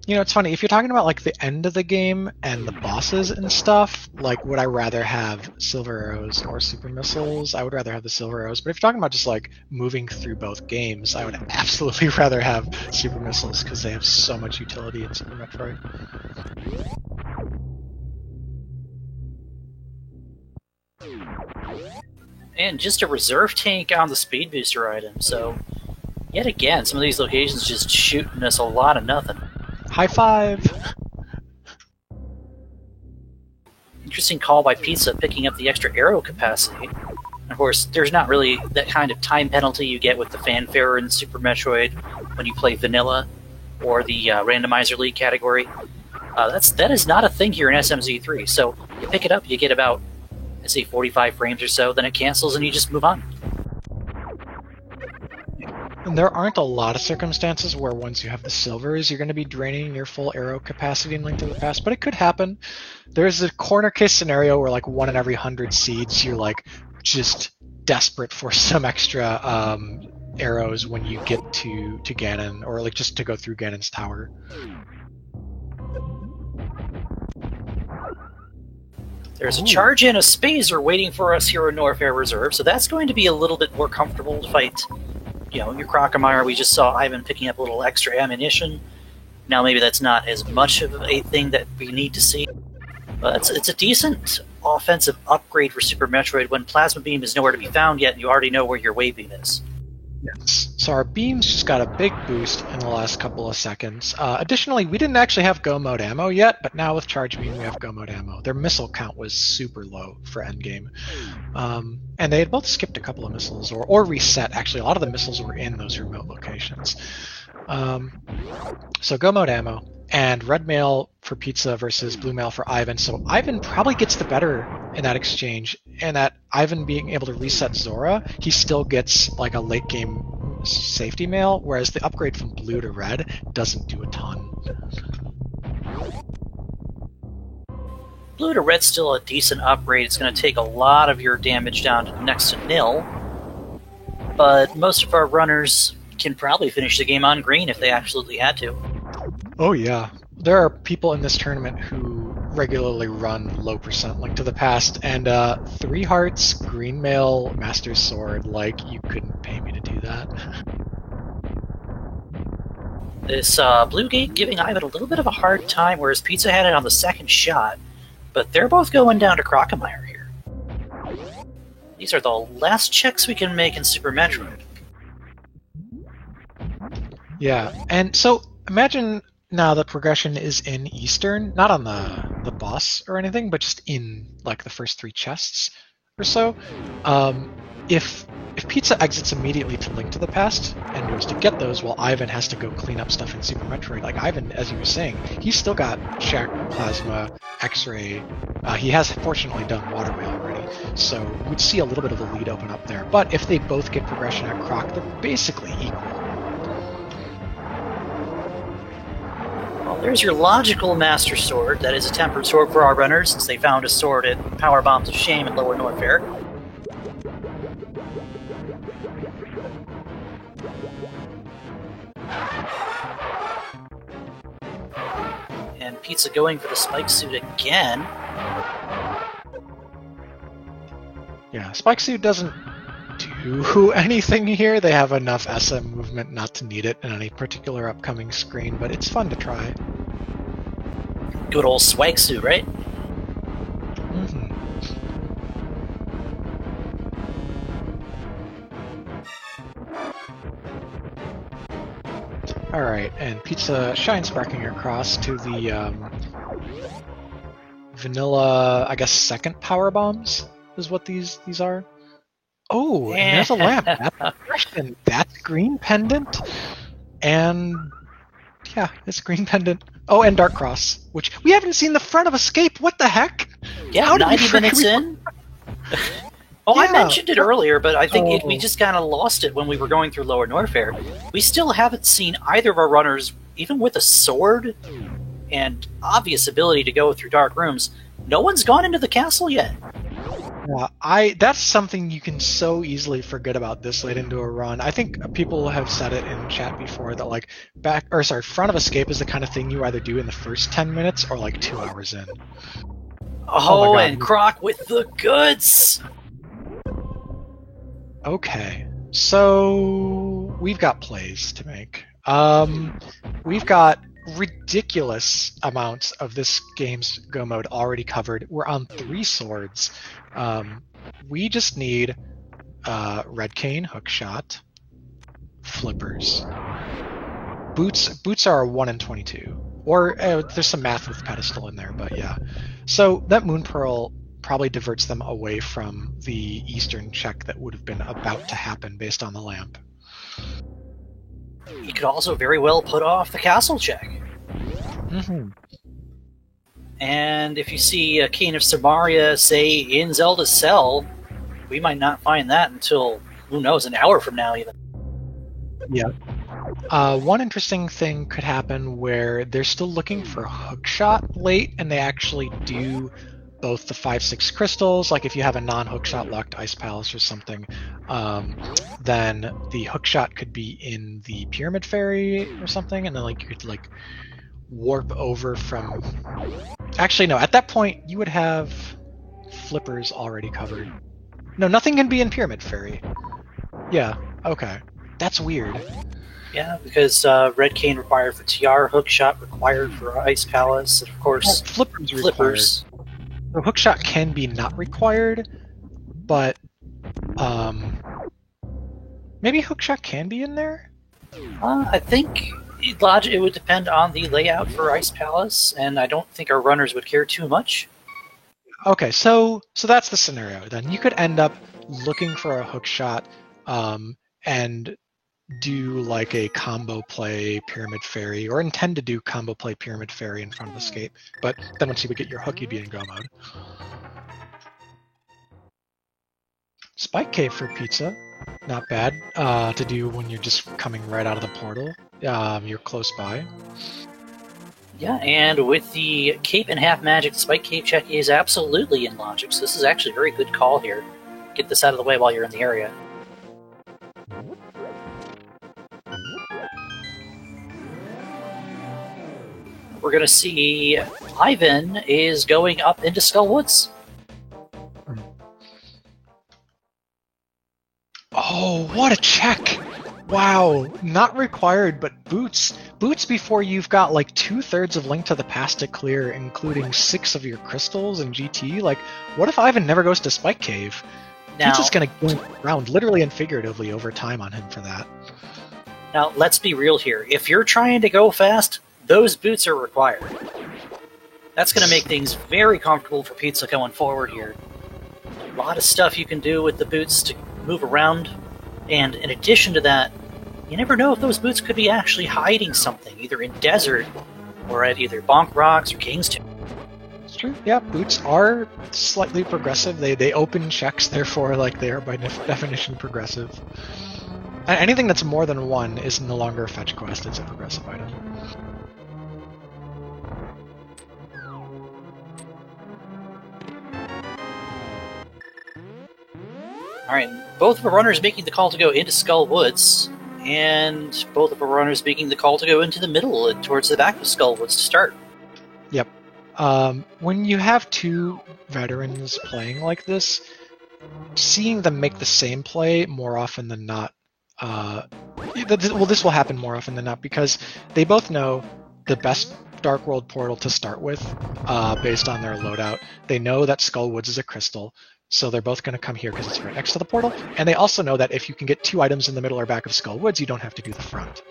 It's funny, if you're talking about like the end of the game and the bosses and stuff, like would I rather have silver arrows or super missiles? I would rather have the silver arrows. But if you're talking about just like moving through both games, I would absolutely rather have super missiles because they have so much utility in Super Metroid. And just a reserve tank on the speed booster item, so yet again, some of these locations just shooting us a lot of nothing. High five! Interesting call by Pizza, picking up the extra arrow capacity. Of course, there's not really that kind of time penalty you get with the Fanfare in Super Metroid when you play Vanilla or the Randomizer League category. That is not a thing here in SMZ3, so you pick it up, you get about, let's say, 45 frames or so, then it cancels and you just move on. And there aren't a lot of circumstances where once you have the silvers, you're going to be draining your full arrow capacity in Link to the Past, but it could happen. There's a corner case scenario where like 1 in every 100 seeds, you're like just desperate for some extra arrows when you get to Ganon, or like just to go through Ganon's tower. There's a charge and a Spazer waiting for us here in Norfair Reserve, so that's going to be a little bit more comfortable to fight. Your Crocomire, we just saw Ivan picking up a little extra ammunition. Now maybe that's not as much of a thing that we need to see. But it's a decent offensive upgrade for Super Metroid when Plasma Beam is nowhere to be found yet and you already know where your Wave Beam is. Yes. So our beams just got a big boost in the last couple of seconds. Additionally, we didn't actually have Go Mode ammo yet, but now with Charge Beam we have Go Mode ammo. Their missile count was super low for endgame. And they had both skipped a couple of missiles, or reset. Actually, a lot of the missiles were in those remote locations. So Go Mode ammo, and Red Mail for Pizza versus Blue Mail for Ivan. So Ivan probably gets the better in that exchange, and that Ivan being able to reset Zora, he still gets like a late game safety mail, whereas the upgrade from blue to red doesn't do a ton. Blue to red's still a decent upgrade. It's going to take a lot of your damage down to next to nil, but most of our runners can probably finish the game on green if they absolutely had to. Oh yeah. There are people in this tournament who regularly run low percent Link to the Past, and 3 hearts, green mail, Master's Sword, like, you couldn't pay me to do that. This blue gate giving Ivan a little bit of a hard time, whereas Pizza had it on the second shot. But they're both going down to Crockemeyer here. These are the last checks we can make in Super Metroid. Yeah, and so imagine now the progression is in Eastern, not on the boss or anything, but just in like the first 3 chests or so. If Pizza exits immediately to Link to the Past and goes to get those, while Ivan has to go clean up stuff in Super Metroid, like Ivan, as you were saying, he's still got Shack, Plasma, X-Ray. He has fortunately done Waterway already, so we'd see a little bit of a lead open up there. But if they both get progression at Croc, they're basically equal. Well, there's your logical Master Sword. That is a tempered sword for our runners, since they found a sword at Power Bombs of Shame in Lower Norfair. And Pizza going for the spike suit again. Yeah, Spike Suit doesn't do anything here. They have enough SM movement not to need it in any particular upcoming screen, but it's fun to try. Good old swag suit, right? Mm-hmm. Alright, and Pizza shine sparking across to the vanilla, I guess, second power bombs is what these are. Oh, and there's a lamp. That's Christian. That's green pendant. And yeah, it's green pendant. Oh, and Dark Cross, which we haven't seen the front of Escape. What the heck? Yeah, How did 90 minutes in. Oh, Yeah. I mentioned it earlier, but I think we just kind of lost it when we were going through Lower Norfair. We still haven't seen either of our runners, even with a sword and obvious ability to go through dark rooms. No one's gone into the castle yet. Yeah, that's something you can so easily forget about this late into a run. I think people have said it in chat before that like front of Escape is the kind of thing you either do in the first 10 minutes or like 2 hours in. Oh, my God. and Croc with the goods! Okay, so we've got plays to make. We've got ridiculous amounts of this game's Go mode already covered. We're on 3 swords. We just need Red Cane, Hookshot, Flippers. Boots are 1 in 22. Or there's some math with Pedestal in there, but yeah. So that Moon Pearl probably diverts them away from the Eastern check that would have been about to happen based on the lamp. You could also very well put off the castle check. Mm-hmm. And if you see a Cane of Samaria, say, in Zelda's Cell, we might not find that until, who knows, an hour from now even. Yeah. One interesting thing could happen where they're still looking for Hookshot late, and they actually do both the 5-6 crystals. Like if you have a non-Hookshot locked Ice Palace or something, then the Hookshot could be in the Pyramid Fairy or something, and then like you could like warp over from. Actually, no. At that point, you would have Flippers already covered. No, nothing can be in Pyramid Fairy. Yeah. Okay. That's weird. Yeah, because Red Cane required for TR, Hookshot required for Ice Palace, and of course, Flippers. Flippers. The Hookshot can be not required, but maybe Hookshot can be in there? I think it would depend on the layout for Ice Palace, and I don't think our runners would care too much. Okay, so that's the scenario then. You could end up looking for a Hookshot and do like a combo play Pyramid Fairy, or intend to do combo play Pyramid Fairy in front of Escape, but then once you would get your hook, you'd be in Go mode. Spike Cave for Pizza, not bad to do when you're just coming right out of the portal. You're close by. Yeah, and with the Cape and Half Magic, the Spike Cave check is absolutely in logic, so this is actually a very good call here. Get this out of the way while you're in the area. We're going to see Ivan is going up into Skull Woods. Oh, what a check! Wow, not required, but boots. Boots before you've got like 2/3 of Link to the Past to clear, including 6 of your crystals and GT. Like, what if Ivan never goes to Spike Cave? Now, Pizza's gonna go around, literally and figuratively, over time on him for that. now, let's be real here. If you're trying to go fast, those boots are required. That's going to make things very comfortable for Pizza going forward here. A lot of stuff you can do with the boots to move around, and in addition to that, you never know if those boots could be actually hiding something, either in Desert or at either Bonk Rocks or King's Tomb. It's true. Yeah, boots are slightly progressive. They open checks, therefore, like they are by definition progressive. And anything that's more than one is no longer a fetch quest; it's a progressive item. Alright, both of our runners making the call to go into Skull Woods, and both of our runners making the call to go into the middle and towards the back of Skull Woods to start. Yep. When you have two veterans playing like this, seeing them make the same play more often than not, this will happen more often than not because they both know the best Dark World portal to start with, based on their loadout. They know that Skull Woods is a crystal, so they're both going to come here because it's right next to the portal, and they also know that if you can get 2 items in the middle or back of Skull Woods, you don't have to do the front.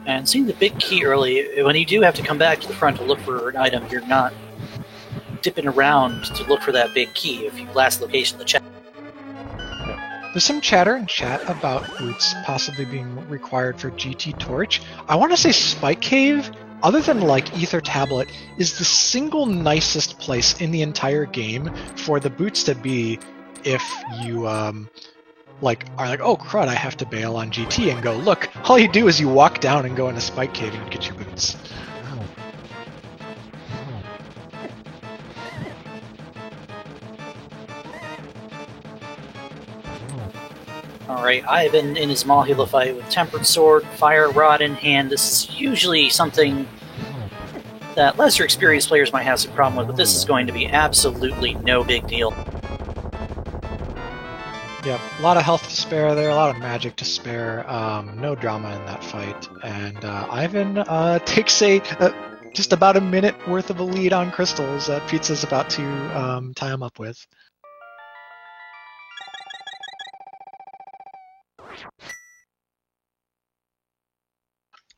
And seeing the big key early, when you do have to come back to the front to look for an item, you're not dipping around to look for that big key if you last location the chat. There's some chatter in chat about boots possibly being required for GT Torch. I want to say Spike Cave, other than like Ether Tablet, is the single nicest place in the entire game for the boots to be if you are like, oh crud, I have to bail on GT and go, look, all you do is you walk down and go into Spike Cave and get your boots. Alright, Ivan in his Mahula fight with Tempered Sword, Fire Rod in hand. This is usually something that lesser experienced players might have some problem with, but this is going to be absolutely no big deal. Yep, a lot of health to spare there, a lot of magic to spare, no drama in that fight, and Ivan takes just about a minute worth of a lead on crystals that Pizza's about to tie him up with.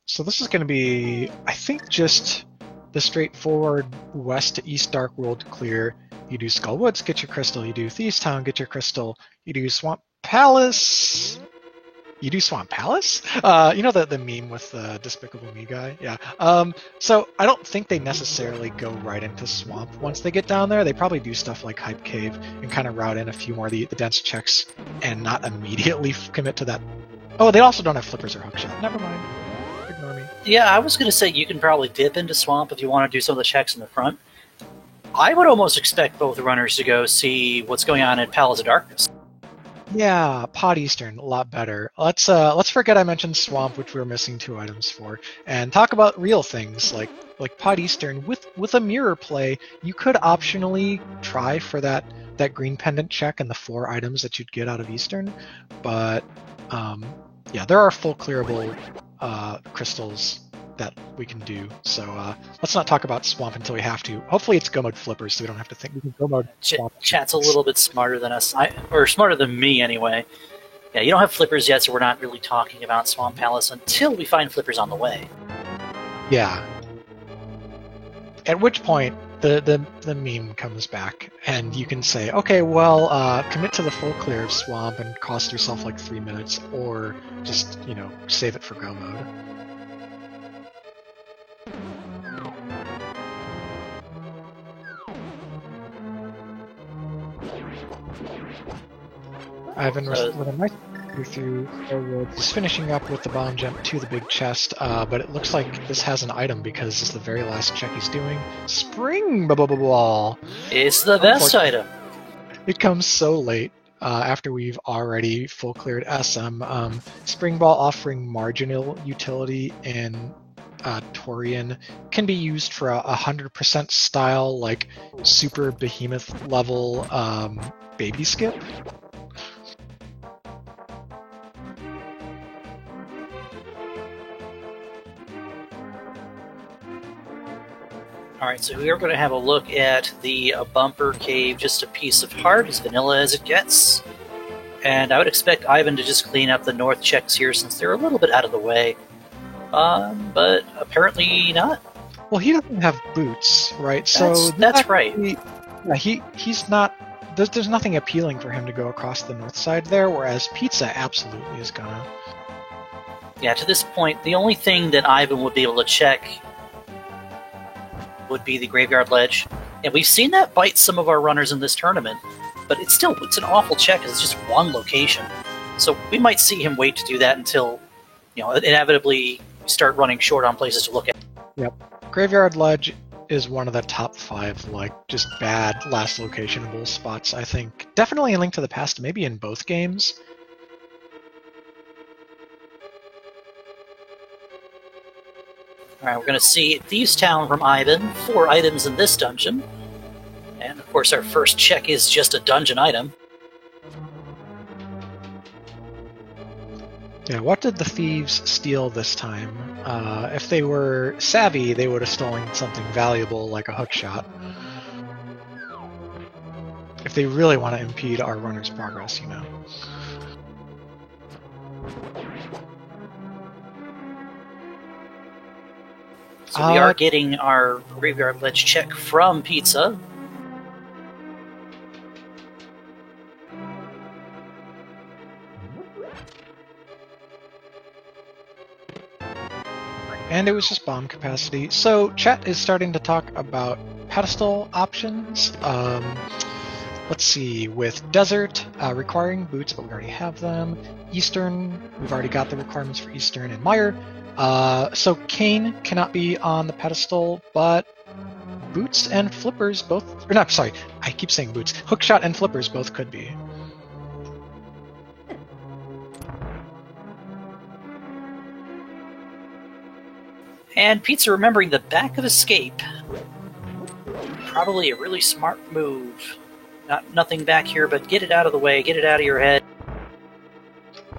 So this is going to be, I think, just the straightforward west to east Dark World clear. You do Skull Woods, get your crystal. You do Thieves Town, get your crystal. You do Swamp Palace. You do Swamp Palace? You know the meme with the Despicable Me guy? Yeah. So I don't think they necessarily go right into Swamp once they get down there. They probably do stuff like Hype Cave and kind of route in a few more of the dense checks and not immediately commit to that. Oh, they also don't have flippers or hookshot. Never mind. Ignore me. Yeah, I was going to say you can probably dip into Swamp if you want to do some of the checks in the front. I would almost expect both runners to go see what's going on at Palace of Darkness. Yeah, Pod Eastern, a lot better. Let's forget I mentioned Swamp, which we were missing 2 items for, and talk about real things like Pod Eastern. With a mirror play, you could optionally try for that green pendant check and the 4 items that you'd get out of Eastern, but yeah, there are full clearable crystals that we can do. So let's not talk about Swamp until we have to. Hopefully it's Go Mode Flippers, so we don't have to think. We can Go Mode Swamp. Chat's a little bit smarter than us, or smarter than me anyway. Yeah, you don't have flippers yet, so we're not really talking about Swamp Palace until we find flippers on the way. Yeah. At which point the meme comes back, and you can say, okay, well, commit to the full clear of Swamp and cost yourself like 3 minutes, or just, save it for Go Mode. Ivan with a nice through is finishing up with the bomb jump to the big chest, but it looks like this has an item because it's the very last check he's doing. Spring Ball! It's the best item! It comes so late after we've already full cleared SM. Spring Ball offering marginal utility in Torian can be used for a 100% style, like super behemoth level baby skip. Alright, so we are going to have a look at the bumper cave, just a piece of heart, as vanilla as it gets. And I would expect Ivan to just clean up the north checks here since they're a little bit out of the way. But apparently not. Well, he doesn't have boots, right? That's right. He's not. There's nothing appealing for him to go across the north side there, whereas Pizza absolutely is gonna. Yeah, to this point, the only thing that Ivan would be able to check would be the Graveyard Ledge. And we've seen that bite some of our runners in this tournament, but it's an awful check because it's just one location. So we might see him wait to do that until, inevitably start running short on places to look at. Yep. Graveyard Ledge is one of the top 5, just bad last locationable spots, I think. Definitely in Link to the Past, maybe in both games. Alright, we're going to see Thieves' Town from Ivan, 4 items in this dungeon. And, of course, our first check is just a dungeon item. Yeah, what did the thieves steal this time? If they were savvy, they would have stolen something valuable like a hookshot. If they really want to impede our runner's progress, So we are getting our Graveyard Ledge check from Pizza. And it was just bomb capacity. So chat is starting to talk about pedestal options. Let's see, with Desert requiring boots, but we already have them. Eastern, we've already got the requirements for Eastern and Mire. So Kane cannot be on the pedestal, but Boots and Flippers both... Or not, sorry, I keep saying Boots. Hookshot and Flippers both could be. And Pizza remembering the back of Escape. Probably a really smart move. Nothing back here, but get it out of the way, get it out of your head.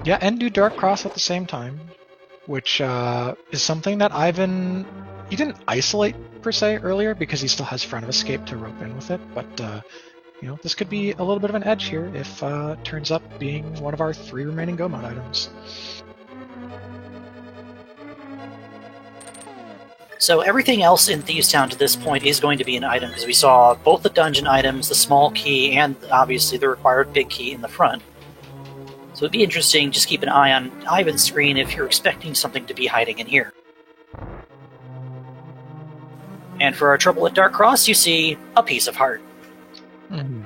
Yeah, and do Dark Cross at the same time, which is something that Ivan... He didn't isolate, per se, earlier, because he still has Front of Escape to rope in with it, but, this could be a little bit of an edge here if it turns up being one of our 3 remaining Go Mode items. So everything else in Thieves' Town to this point is going to be an item, because we saw both the dungeon items, the small key, and obviously the required big key in the front. So it'd be interesting, just keep an eye on Ivan's screen if you're expecting something to be hiding in here. And for our trouble at Dark Cross, you see a piece of heart. Mm-hmm.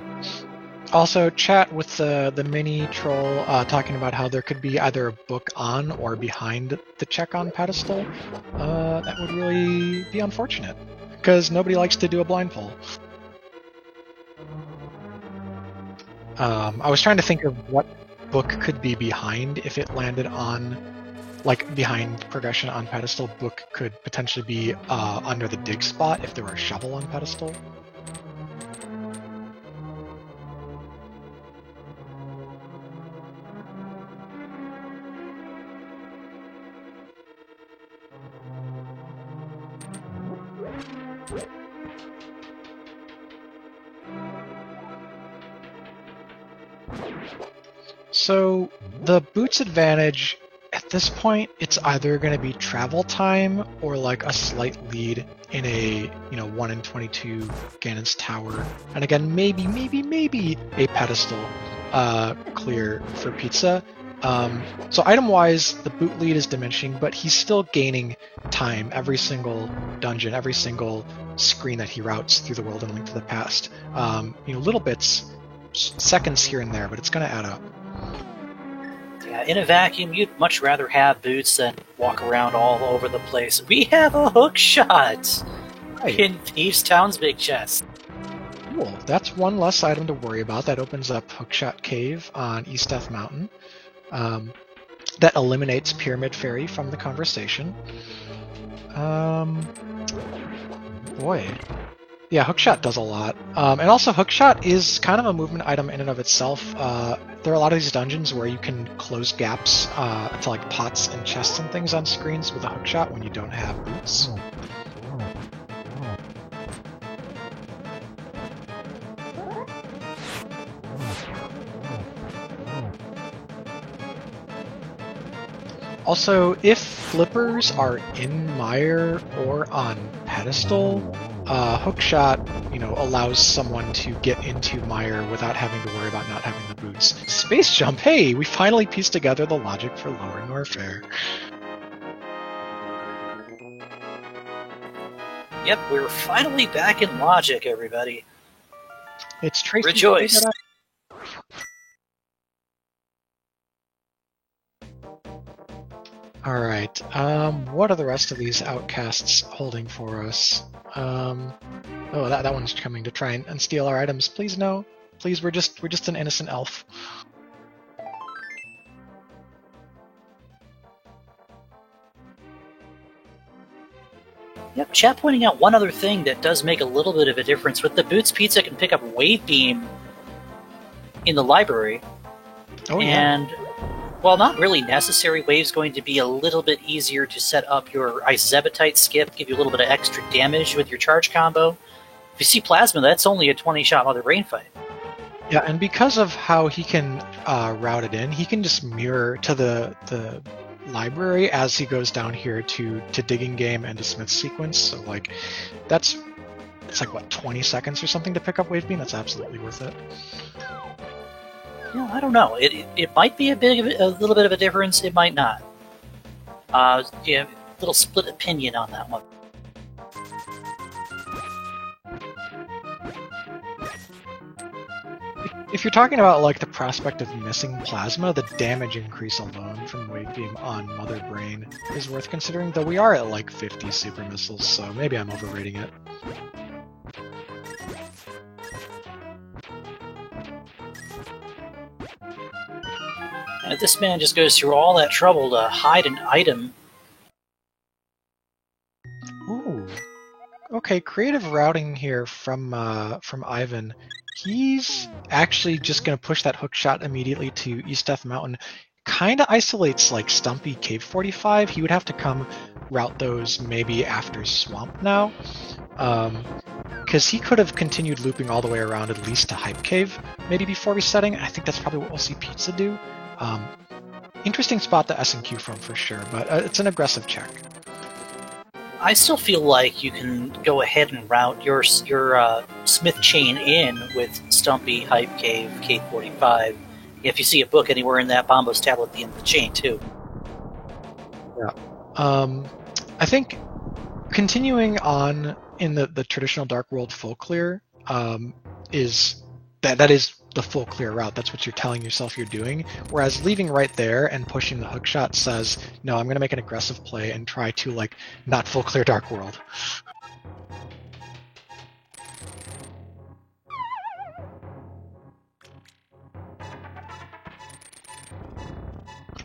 Also, chat with the mini troll talking about how there could be either a book on or behind the check on pedestal. That would really be unfortunate, because nobody likes to do a blind pull. I was trying to think of what book could be behind if it landed on, behind progression on pedestal. Book could potentially be under the dig spot if there were a shovel on pedestal. So the boots advantage at this point, it's either going to be travel time or a slight lead in a 1 in 22 Ganon's Tower, and again maybe a pedestal clear for Pizza. So item wise, the boot lead is diminishing, but he's still gaining time every single dungeon, every single screen that he routes through the world and Link to the Past. Little bits, seconds here and there, but it's going to add up. Yeah, in a vacuum, you'd much rather have boots than walk around all over the place. We have a hook shot in Thieves' Town's big chest. Cool. That's one less item to worry about. That opens up Hookshot Cave on East Death Mountain. That eliminates Pyramid Fairy from the conversation. Boy. Yeah, Hookshot does a lot. And also, Hookshot is kind of a movement item in and of itself. There are a lot of these dungeons where you can close gaps to like pots and chests and things on screens with a Hookshot when you don't have boots. Also, if flippers are in mire or on pedestal, Hookshot, allows someone to get into mire without having to worry about not having the boots. Space jump! Hey, we finally pieced together the logic for lowering warfare. Yep, we're finally back in logic, everybody. It's Tracy. Rejoice! Alright, what are the rest of these outcasts holding for us? Oh, that one's coming to try and steal our items. Please no. Please, we're just an innocent elf. Yep, chat pointing out one other thing that does make a little bit of a difference. With the Boots Pizza can pick up Wave Beam in the library. Oh, yeah. And while not really necessary, Wave's going to be a little bit easier to set up your Zebetite skip, give you a little bit of extra damage with your charge combo. If you see Plasma, that's only a 20-shot Mother Brain fight. Yeah, and because of how he can route it in, he can just mirror to the library as he goes down here to Digging Game and to Smith's Sequence. So, like, it's like, what, 20 seconds or something to pick up Wave Beam? That's absolutely worth it. Yeah, I don't know. It might be a little bit of a difference. It might not. Yeah, little split opinion on that one. If you're talking about like the prospect of missing Plasma, the damage increase alone from Wave Beam on Mother Brain is worth considering. Though we are at like 50 super missiles, so maybe I'm overrating it. And this man just goes through all that trouble to hide an item. Ooh. Okay, creative routing here from Ivan. He's actually just going to push that Hookshot immediately to East Death Mountain. Kind of isolates like Stumpy Cave 45. He would have to come route those maybe after Swamp now. Because he could have continued looping all the way around at least to Hype Cave maybe before resetting. I think that's probably what we'll see Pizza do. Interesting spot to S&Q from for sure, but it's an aggressive check. I still feel like you can go ahead and route your Smith chain in with Stumpy, Hype Cave, K45. If you see a book anywhere in that, Bombo's tablet at the end of the chain too. Yeah. I think continuing on in the traditional Dark World full clear is the full clear route. That's what you're telling yourself you're doing. Whereas leaving right there and pushing the Hookshot says, no, I'm going to make an aggressive play and try to like not full clear Dark World.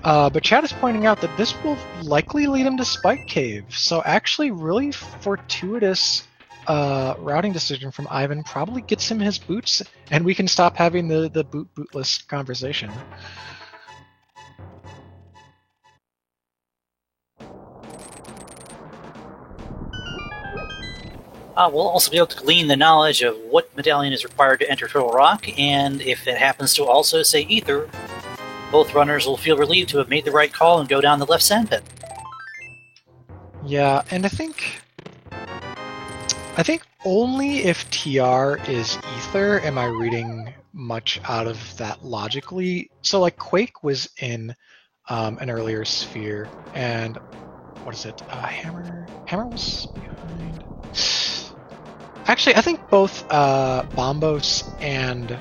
But Chad is pointing out that this will likely lead him to Spike Cave. So actually really fortuitous routing decision from Ivan probably gets him his boots, and we can stop having the bootless conversation. We'll also be able to glean the knowledge of what medallion is required to enter Turtle Rock, and if it happens to also say Ether, both runners will feel relieved to have made the right call and go down the left sandpit. Yeah, and I think only if TR is Ether am I reading much out of that logically. So like Quake was in an earlier sphere, and what is it? Hammer was behind. Actually, I think both Bombos and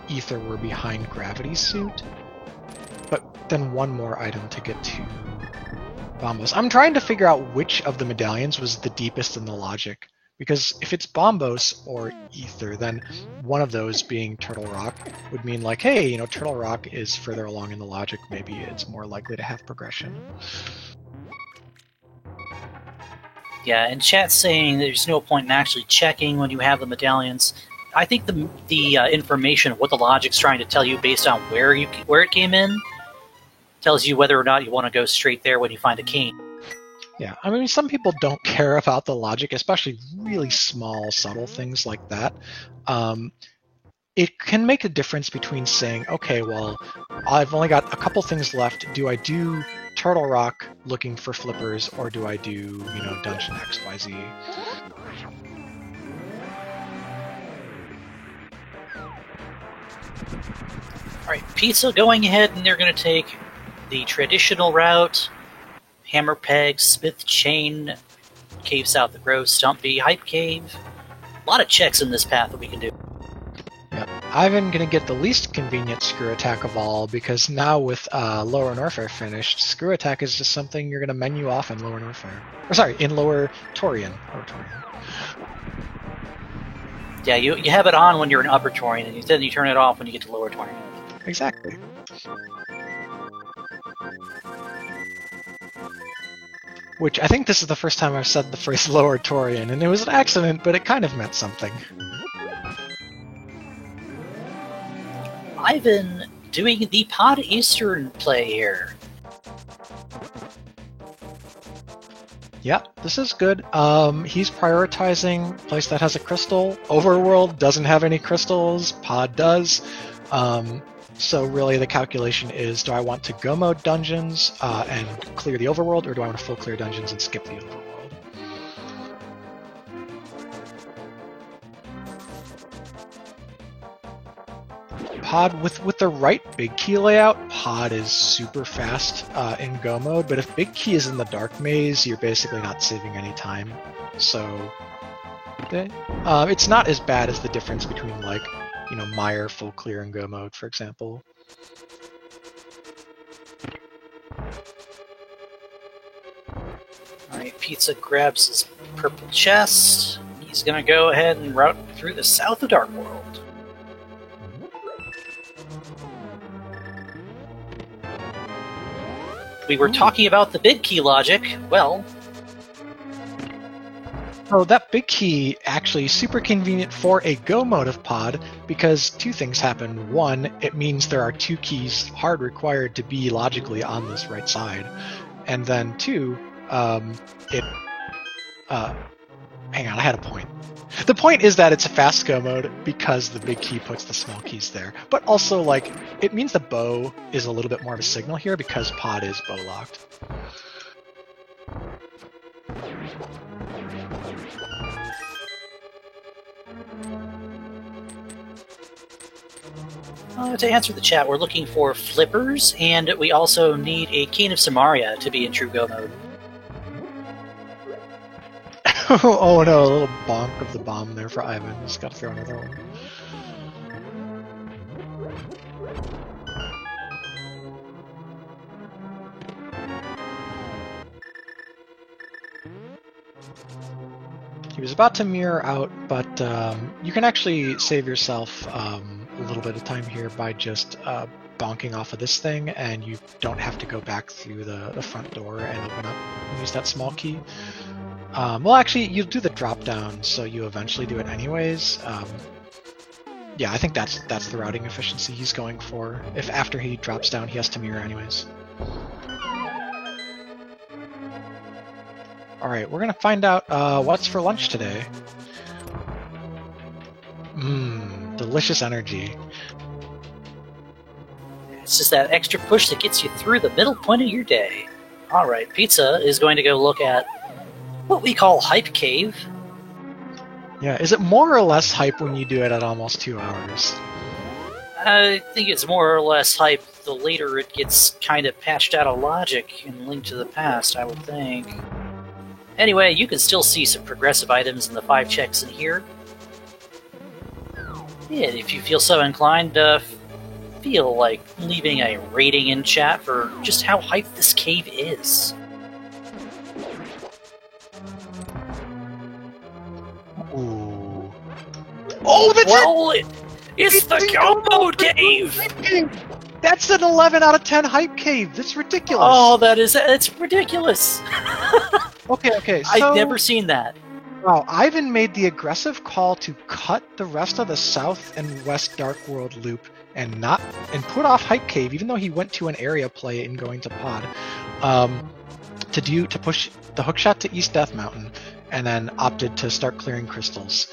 Ether were behind Gravity Suit, but then one more item to get to Bombos. I'm trying to figure out which of the medallions was the deepest in the logic, because if it's Bombos or Ether, then one of those being Turtle Rock would mean like, hey, Turtle Rock is further along in the logic, maybe it's more likely to have progression. Yeah, and chat's saying there's no point in actually checking when you have the medallions. I think the information of what the logic's trying to tell you based on where it came in tells you whether or not you want to go straight there when you find a key. Yeah, I mean, some people don't care about the logic, especially really small, subtle things like that. It can make a difference between saying, okay, well, I've only got a couple things left. Do I do Turtle Rock looking for flippers, or do I do, Dungeon XYZ? Alright, Pizza going ahead, and they're going to take the traditional route, Hammer Peg, Smith Chain, Cave South of Grove, Stumpy, Hype Cave. A lot of checks in this path that we can do. Yep. Ivan gonna get the least convenient screw attack of all, because now with Lower Norfair finished, screw attack is just something you're gonna menu off in Lower Norfair. Or sorry, in Lower Torian. Yeah, you have it on when you're in Upper Torian, and then you turn it off when you get to Lower Torian. Exactly. Which, I think this is the first time I've said the phrase Lower Torian, and it was an accident, but it kind of meant something. Ivan doing the Pod Eastern play here. Yeah, this is good. He's prioritizing a place that has a crystal. Overworld doesn't have any crystals. Pod does. So really the calculation is, do I want to go mode dungeons and clear the overworld, or do I want to full clear dungeons and skip the overworld? Pod, with the right big key layout, Pod is super fast in go mode, but if big key is in the dark maze, you're basically not saving any time. So it's not as bad as the difference between, like, Mire full clear and go mode, for example. Alright, Pizza grabs his purple chest. He's gonna go ahead and route through the South of Dark World. We were talking about the big key logic. Well, oh, that big key actually super convenient for a go mode of Pod, because two things happen. One, it means there are two keys hard required to be logically on this right side, and then two, hang on, I had a point. The point is that it's a fast go mode because the big key puts the small keys there. But also, like, it means the bow is a little bit more of a signal here because Pod is bow locked. To answer the chat, we're looking for flippers, and we also need a Keen of Samaria to be in true go mode. Oh no, a little bonk of the bomb there for Ivan. Just gotta throw another one. He was about to mirror out, but you can actually save yourself a little bit of time here by just bonking off of this thing, and you don't have to go back through the front door and open up and use that small key. Well, actually, you do the drop down, so you eventually do it anyways. Yeah, I think that's the routing efficiency he's going for. If after he drops down, he has to mirror anyways. Alright, we're gonna find out what's for lunch today. Mmm, delicious energy. It's just that extra push that gets you through the middle point of your day. Alright, Pizza is going to go look at what we call Hype Cave. Yeah, is it more or less hype when you do it at almost 2 hours? I think it's more or less hype the later it gets kind of patched out of logic in Link to the Past, I would think. Anyway, you can still see some progressive items in the 5 checks in here. Yeah, if you feel so inclined, feel like leaving a rating in chat for just how hyped this cave is. Ooh. Oh, that's it's the Go Mode Cave! That's an 11 out of 10 hype cave. That's ridiculous. Oh, it's ridiculous. Okay. So, I've never seen that. wow, Ivan made the aggressive call to cut the rest of the South and West Dark World loop and put off Hype Cave, even though he went to an area play in going to Pod, to push the hookshot to East Death Mountain, and then opted to start clearing crystals.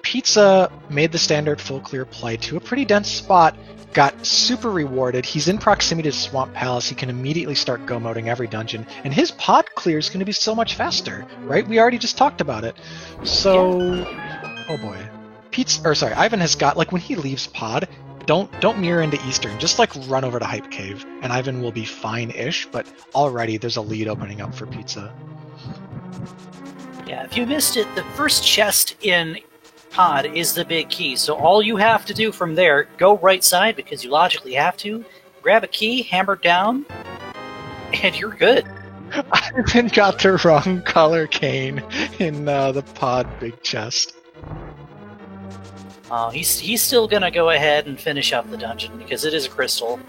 Pizza made the standard full clear play to a pretty dense spot, got super rewarded. He's in proximity to Swamp Palace. He can immediately start go-moding every dungeon, and his pod clear is going to be so much faster, right? We already just talked about it. So, oh boy, Ivan has got, like, when he leaves pod, don't mirror into Eastern. Just like run over to Hype Cave, and Ivan will be fine-ish. But already there's a lead opening up for Pizza. Yeah, if you missed it, the first chest in Pod is the big key. So all you have to do from there, go right side because you logically have to, grab a key, hammer down, and you're good. Ivan got the wrong color cane in the Pod big chest. He's still gonna go ahead and finish up the dungeon because it is a crystal.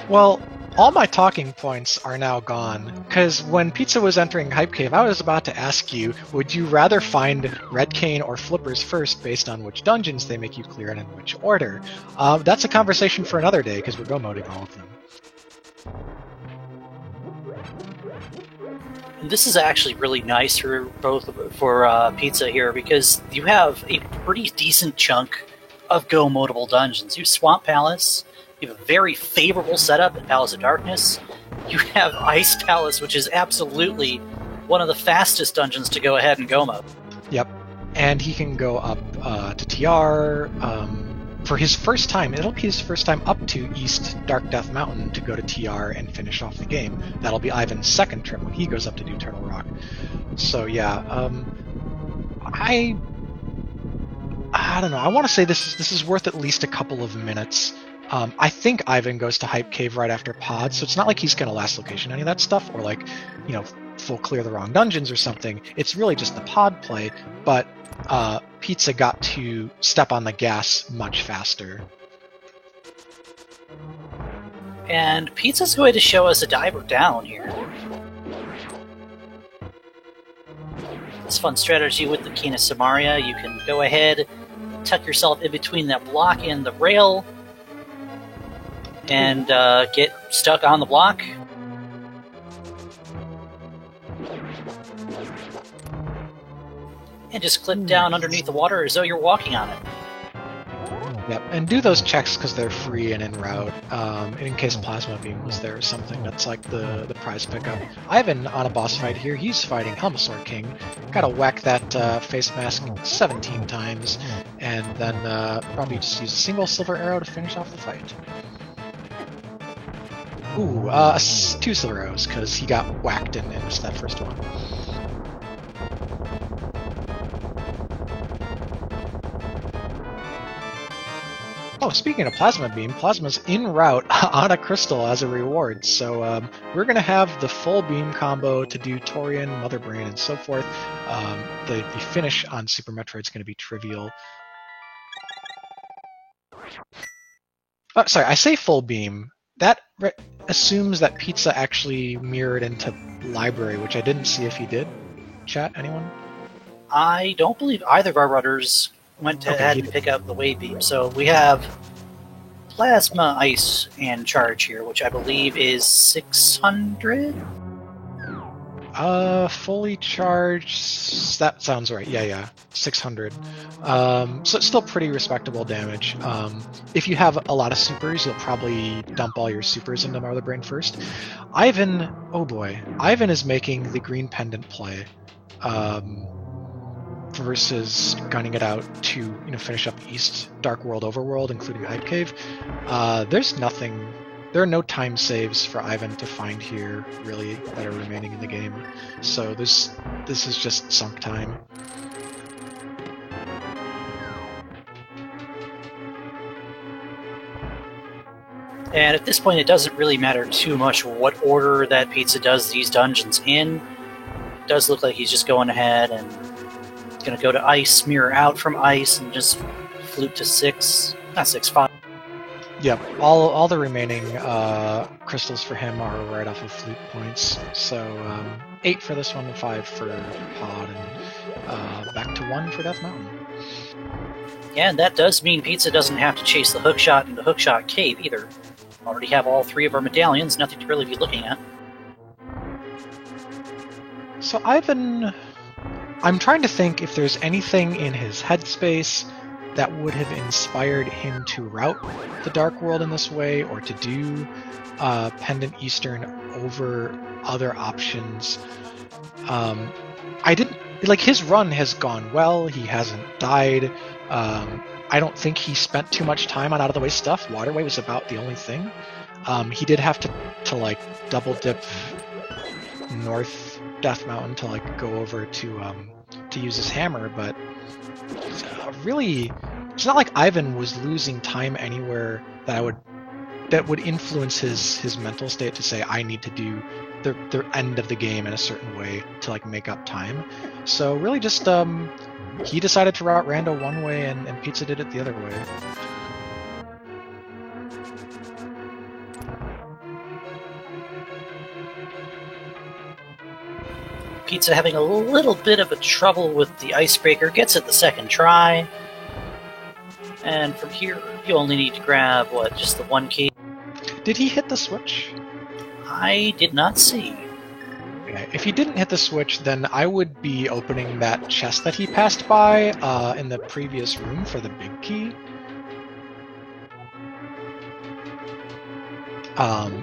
Well, all my talking points are now gone, because when Pizza was entering Hype Cave, I was about to ask you, would you rather find Red Cane or Flippers first based on which dungeons they make you clear and in which order? That's a conversation for another day, because we're go-moding all of them. And this is actually really nice for Pizza here, because you have a pretty decent chunk of go-modable dungeons. You have Swamp Palace. You have a very favorable setup at Palace of Darkness. You have Ice Palace, which is absolutely one of the fastest dungeons to go ahead and go mode. Yep. And he can go up to TR for his first time. It'll be his first time up to East Dark Death Mountain to go to TR and finish off the game. That'll be Ivan's second trip when he goes up to do Turtle Rock. So yeah, I don't know. I want to say this is worth at least a couple of minutes. I think Ivan goes to Hype Cave right after Pod, so it's not like he's going to last location any of that stuff, or like, full clear the wrong dungeons or something. It's really just the Pod play, but Pizza got to step on the gas much faster. And Pizza's going to show us a diver down here. It's fun strategy with the Keen of Samaria. You can go ahead, tuck yourself in between that block and the rail, and get stuck on the block. And just clip down underneath the water as though you're walking on it. Yep, and do those checks because they're free and en route. In case Plasma Beam was there or something, that's like the prize pickup. Ivan on a boss fight here, he's fighting Helmasaur King. Gotta whack that face mask 17 times, and then probably just use a single silver arrow to finish off the fight. Ooh, 2 silver arrows, because he got whacked and missed that first one. Oh, speaking of Plasma Beam, Plasma's en route on a crystal as a reward, so we're going to have the full beam combo to do Torian, Mother Brain, and so forth. The finish on Super Metroid's going to be trivial. Oh, sorry, I say full beam. That assumes that Pizza actually mirrored into Library, which I didn't see if he did. Chat, anyone? I don't believe either of our runners went ahead and pick up the Wave Beam, so we have Plasma, Ice, and Charge here, which I believe is 600? Fully charged, that sounds right. Yeah, 600. So it's still pretty respectable damage. If you have a lot of supers, you'll probably dump all your supers into Mother Brain first. Ivan, oh boy, Ivan is making the green pendant play, versus gunning it out to finish up East Dark World Overworld, including Hype Cave. There are no time saves for Ivan to find here, really, that are remaining in the game. So this is just sunk time. And at this point, it doesn't really matter too much what order that Pizza does these dungeons in. It does look like he's just going ahead and going to go to Ice, mirror out from Ice, and just flute to 5. Yep, all the remaining crystals for him are right off of flute points. So 8 for this one, 5 for Pod, and back to 1 for Death Mountain. Yeah, and that does mean Pizza doesn't have to chase the hookshot into Hookshot Cave either. Already have all 3 of our medallions, nothing to really be looking at. So Ivan, I'm trying to think if there's anything in his headspace that would have inspired him to route the Dark World in this way, or to do Pendant Eastern over other options. I didn't like his run has gone well. He hasn't died. I don't think he spent too much time on out of the way stuff. Waterway was about the only thing. He did have to like double dip north Death Mountain to like go over to use his hammer, but really, it's not like Ivan was losing time anywhere that would influence his mental state to say I need to do the end of the game in a certain way to like make up time. So really, just he decided to route Rando one way, and Pizza did it the other way. Pizza having a little bit of a trouble with the icebreaker, gets it the second try. And from here, you only need to grab, what, just the 1 key? Did he hit the switch? I did not see. Okay. If he didn't hit the switch, then I would be opening that chest that he passed by in the previous room for the big key.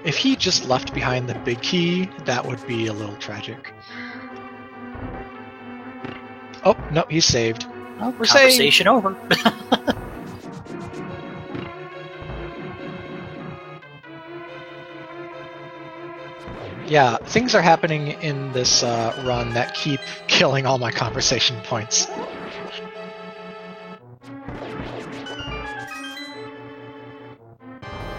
If he just left behind the big key, that would be a little tragic. Oh, no, he's saved. Well, we're conversation over. Yeah, things are happening in this run that keep killing all my conversation points.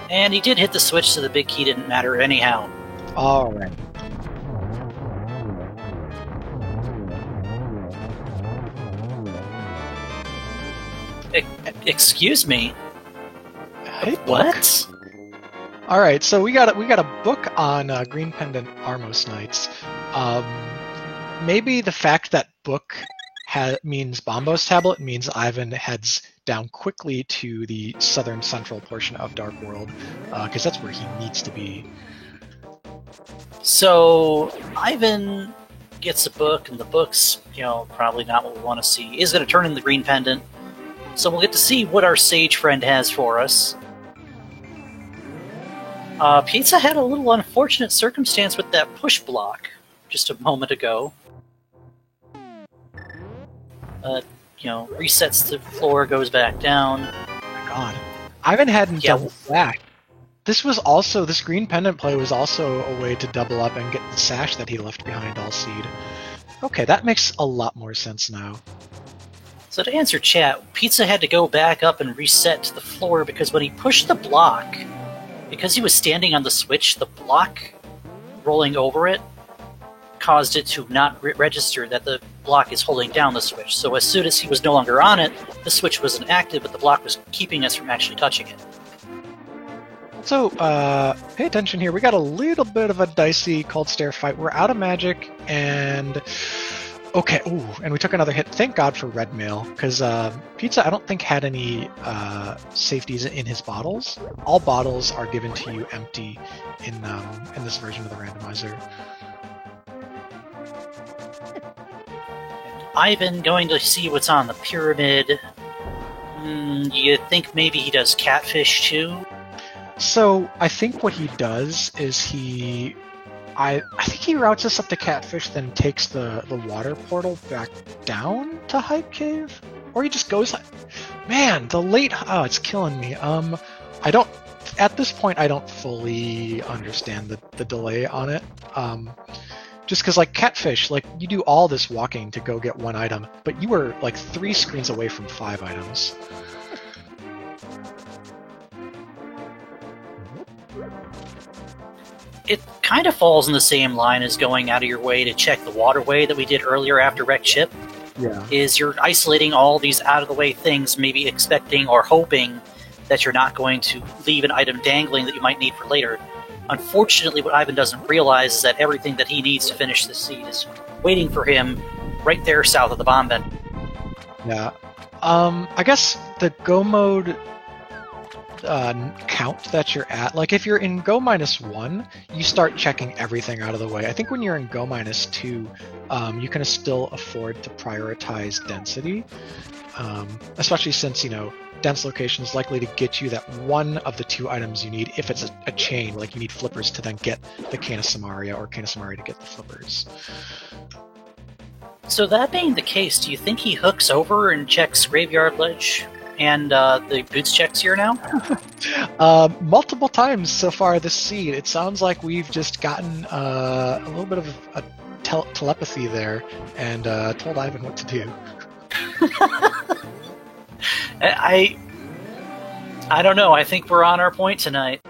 And he did hit the switch, so the big key didn't matter anyhow. Alright. Excuse me? Hey, what? Alright, so we got a book on Green Pendant Armos Knights. Maybe the fact that book means Bombo's tablet means Ivan heads down quickly to the southern central portion of Dark World, because that's where he needs to be. So Ivan gets a book, and the book's, probably not what we want to see. Is going to turn in the Green Pendant, so we'll get to see what our sage friend has for us. Pizza had a little unfortunate circumstance with that push block just a moment ago. Resets the floor, goes back down. Oh my god. Ivan hadn't doubled back. This Green Pendant play was also a way to double up and get the sash that he left behind all seed. Okay, that makes a lot more sense now. So to answer chat, Pizza had to go back up and reset to the floor because when he pushed the block, because he was standing on the switch, the block rolling over it caused it to not register that the block is holding down the switch. So as soon as he was no longer on it, the switch wasn't active, but the block was keeping us from actually touching it. So, pay attention here. We got a little bit of a dicey Cold Stare fight. We're out of magic, and... Okay, ooh, and we took another hit. Thank God for red mail, because Pizza, I don't think, had any safeties in his bottles. All bottles are given to you empty in this version of the randomizer. Ivan going to see what's on the pyramid. You think maybe he does catfish too? So I think what he does is I think he routes us up to Catfish, then takes the water portal back down to Hype Cave? Or he just goes... Man, it's killing me. At this point, I don't fully understand the delay on it. Just because, like, Catfish, like, you do all this walking to go get one item, but you were, like, 3 screens away from 5 items. It kind of falls in the same line as going out of your way to check the waterway that we did earlier after Wrecked Ship. Yeah. Is you're isolating all these out-of-the-way things, maybe expecting or hoping that you're not going to leave an item dangling that you might need for later. Unfortunately, what Ivan doesn't realize is that everything that he needs to finish this seed is waiting for him right there south of the bomb vent. Yeah. I guess the go mode count that you're at, like if you're in go -1, you start checking everything out of the way. I think when you're in go -2, you can still afford to prioritize density, especially since, you know, dense location is likely to get you that one of the 2 items you need if it's a chain, like you need flippers to then get the Cane of Samaria or Cane of Samaria to get the flippers. So that being the case, do you think he hooks over and checks Graveyard Ledge and the Boots checks here now? Multiple times so far this seed. It sounds like we've just gotten a little bit of a telepathy there and told Ivan what to do. I don't know. I think we're on our point tonight.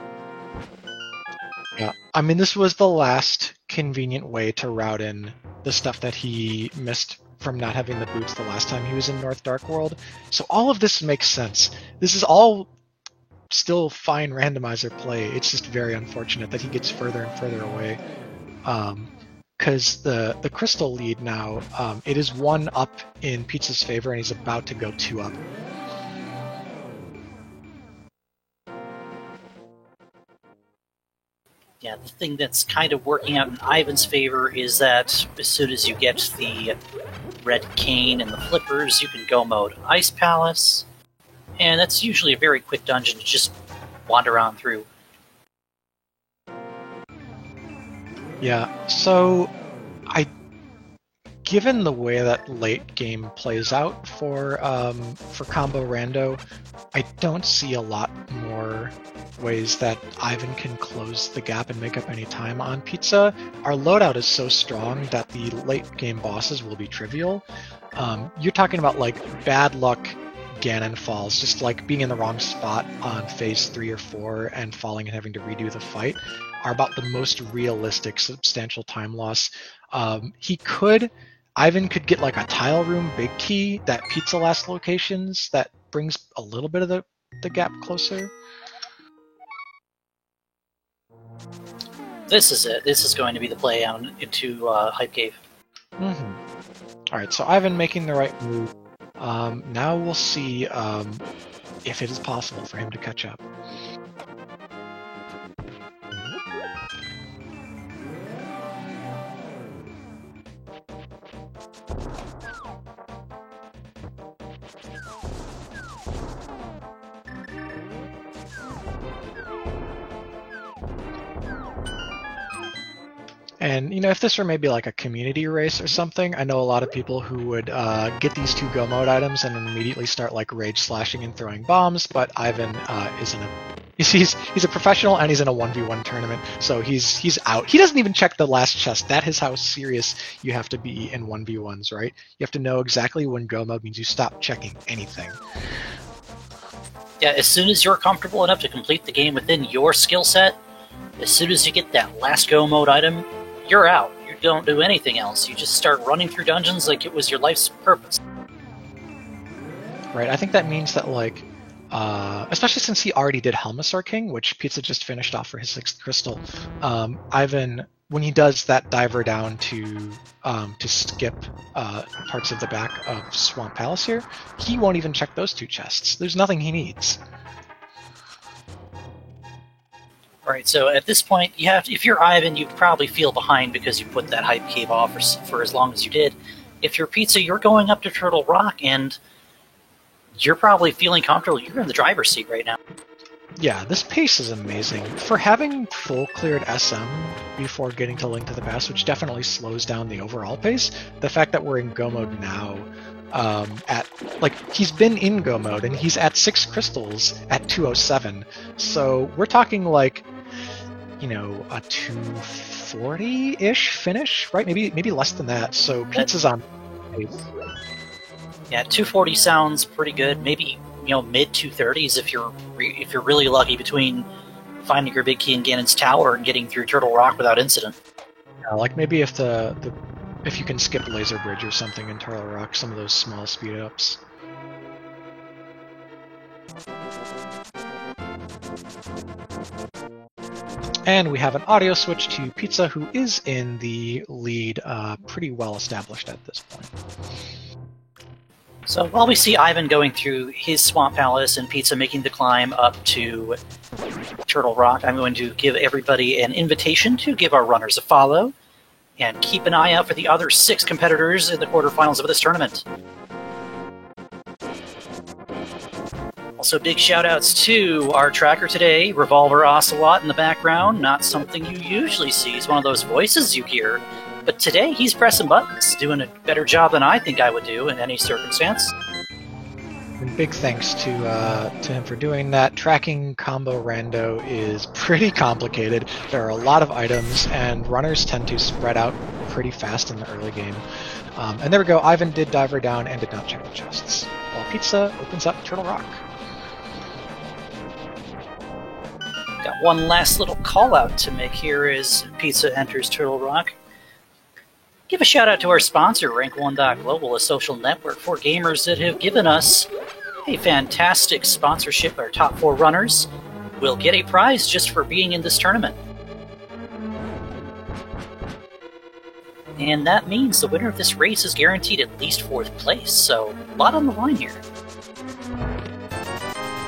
Yeah, I mean, this was the last convenient way to route in the stuff that he missed from not having the boots the last time he was in North Dark World. So all of this makes sense. This is all still fine randomizer play. It's just very unfortunate that he gets further and further away. Because the crystal lead now, it is 1 up in Pizza's favor, and he's about to go 2 up. Yeah, the thing that's kind of working out in Ivan's favor is that as soon as you get the red cane and the flippers, you can go mode Ice Palace, and that's usually a very quick dungeon to just wander on through. Yeah, so given the way that late game plays out for combo rando, I don't see a lot more ways that Ivan can close the gap and make up any time on Pizza. Our loadout is so strong that the late game bosses will be trivial. You're talking about like bad luck Ganon falls, just like being in the wrong spot on phase 3 or 4 and falling and having to redo the fight are about the most realistic substantial time loss. Ivan could get like a tile room big key that Pizza last locations that brings a little bit of the gap closer. This is it. This is going to be the play out into Hype Cave. Mm-hmm. Alright, so Ivan making the right move. Now we'll see if it is possible for him to catch up. And, you know, if this were maybe like a community race or something, I know a lot of people who would get these 2 go mode items and then immediately start like rage slashing and throwing bombs, but Ivan he's a professional and he's in a 1v1 tournament, so he's out. He doesn't even check the last chest. That is how serious you have to be in 1v1s, right? You have to know exactly when go mode means you stop checking anything. Yeah, as soon as you're comfortable enough to complete the game within your skill set, as soon as you get that last go mode item, you're out. You don't do anything else. You just start running through dungeons like it was your life's purpose. Right, I think that means that, like, especially since he already did Helmasaur King, which Pizza just finished off for his 6th crystal, Ivan, when he does that diver down to skip parts of the back of Swamp Palace here, he won't even check those 2 chests. There's nothing he needs. Right, so at this point, if you're Ivan, you'd probably feel behind because you put that Hype Cave off for as long as you did. If you're Pizza, you're going up to Turtle Rock, and you're probably feeling comfortable. You're in the driver's seat right now. Yeah, this pace is amazing. For having full cleared SM before getting to Link to the Past, which definitely slows down the overall pace, the fact that we're in go mode now, he's been in go mode, and he's at 6 crystals at 207, so we're talking like, you know, a 240-ish finish, right? Maybe less than that. So Pizza's on pace. Yeah, 240 sounds pretty good. Maybe, you know, mid 230s if you're really lucky between finding your big key in Ganon's Tower and getting through Turtle Rock without incident. Yeah, like maybe if if you can skip Laser Bridge or something in Turtle Rock, some of those small speed ups. And we have an audio switch to Pizza, who is in the lead, pretty well established at this point. So while we see Ivan going through his Swamp Palace and Pizza making the climb up to Turtle Rock, I'm going to give everybody an invitation to give our runners a follow and keep an eye out for the other 6 competitors in the quarterfinals of this tournament. Also, big shout-outs to our tracker today, Revolver Ocelot in the background. Not something you usually see. He's one of those voices you hear. But today, he's pressing buttons, doing a better job than I think I would do in any circumstance. And big thanks to him for doing that. Tracking combo rando is pretty complicated. There are a lot of items, and runners tend to spread out pretty fast in the early game. And there we go. Ivan did diver down and did not check the chests, while Pizza opens up Turtle Rock. Got one last little call-out to make here as Pizza enters Turtle Rock. Give a shout-out to our sponsor, Rank1.Global, a social network for gamers that have given us a fantastic sponsorship. Our top 4 runners will get a prize just for being in this tournament. And that means the winner of this race is guaranteed at least 4th place, so a lot on the line here.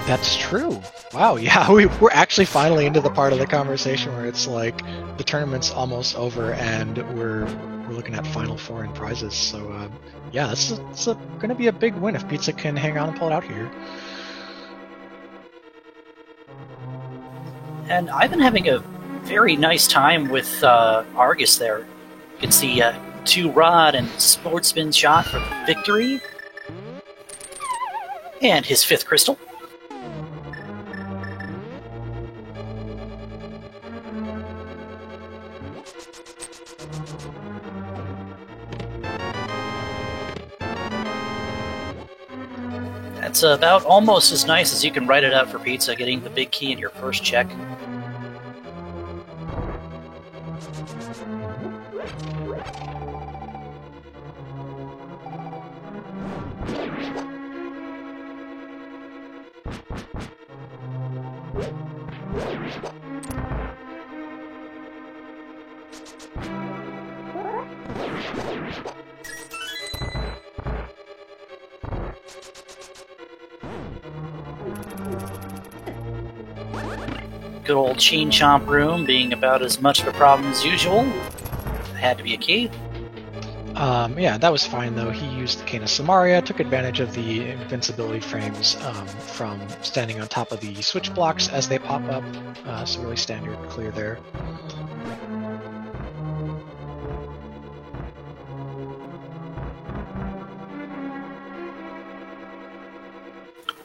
That's true. Wow, yeah, we're actually finally into the part of the conversation where it's like the tournament's almost over and we're looking at Final 4 and prizes. So yeah, this is going to be a big win if Pizza can hang on and pull it out here. And I've been having a very nice time with Argus there. You can see 2-rod and sportsman shot for the victory. And his 5th crystal. That's about almost as nice as you can write it out for Pizza, getting the big key in your first check. Good old Chain Chomp room being about as much of a problem as usual. Had to be a key. Yeah, that was fine though. He used the Cane of Samaria, took advantage of the invincibility frames from standing on top of the switch blocks as they pop up. So really standard clear there.